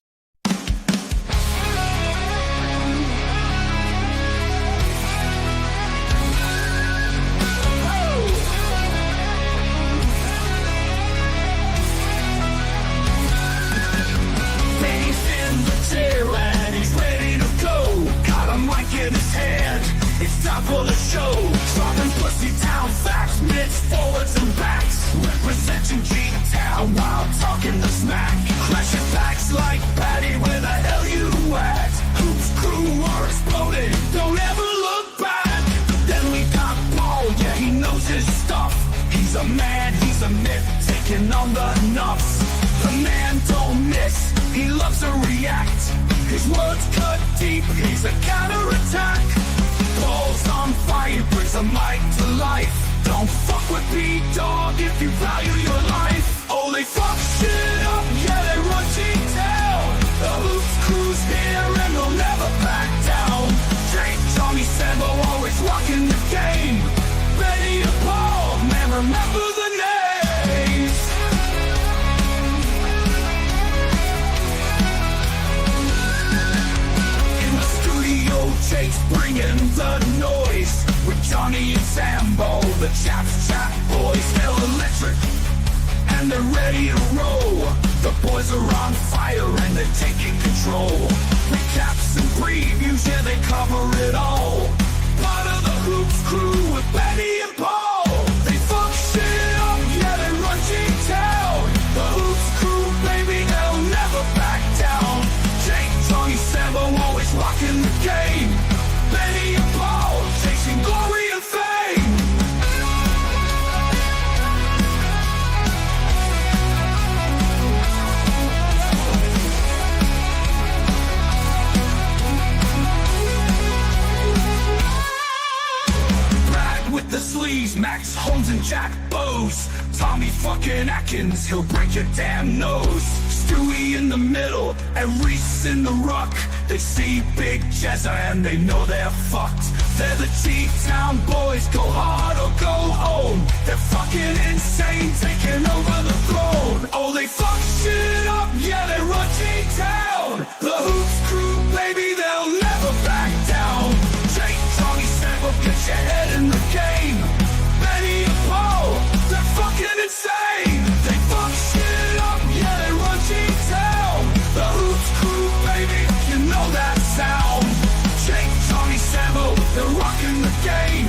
It's time for the show. Dropping pussy down facts, mitts, forwards and backs. Representing G-Town while talking the smack. Crashing backs like Patty, where the hell you at? Hoops crew are exploding, don't ever look back. Then we got Paul, yeah, he knows his stuff. He's a man, he's a myth, taking on the nuffs. The man don't miss, he loves to react. His words cut deep, he's a counterattack. Paul's on fire, brings a mic to life. Don't fuck with B-Dog if you value your life. Oh, they fuck shit up, yeah, they run G-Town. The Hoops crew's here and they'll never back down. Jake, Johnny, Sambo, always rocking the game. Betty and Paul, man, remember the names. In the studio, Jake's bringing the noise. With Johnny and Sambo, the chaps chat boys, they're electric and they're ready to roll. The boys are on fire and they're taking control. Recaps and previews, yeah, they cover it all. Part of the Hoops crew with Betty and Paul. They fuck shit up, yeah, they run G-Town. The Hoops crew, baby, they'll never back down. Jake, Johnny, Sambo, always rocking the game. Betty and Paul, chasing glory and fame. Brad with the sleeves, Max Holmes and Jack Bose. Tommy fucking Atkins, he'll break your damn nose. Stewie in the middle, and Reese in the ruck. They see Big Jezza and they know they're fucked. They're the G-Town boys, go hard or go home. They're fucking insane, taking over the throne. Oh, they fuck shit up, yeah, they run G-Town. The Hoops crew, baby, they'll never back down. Jake, Johnny, Sambo, get your head in the game. talking the game.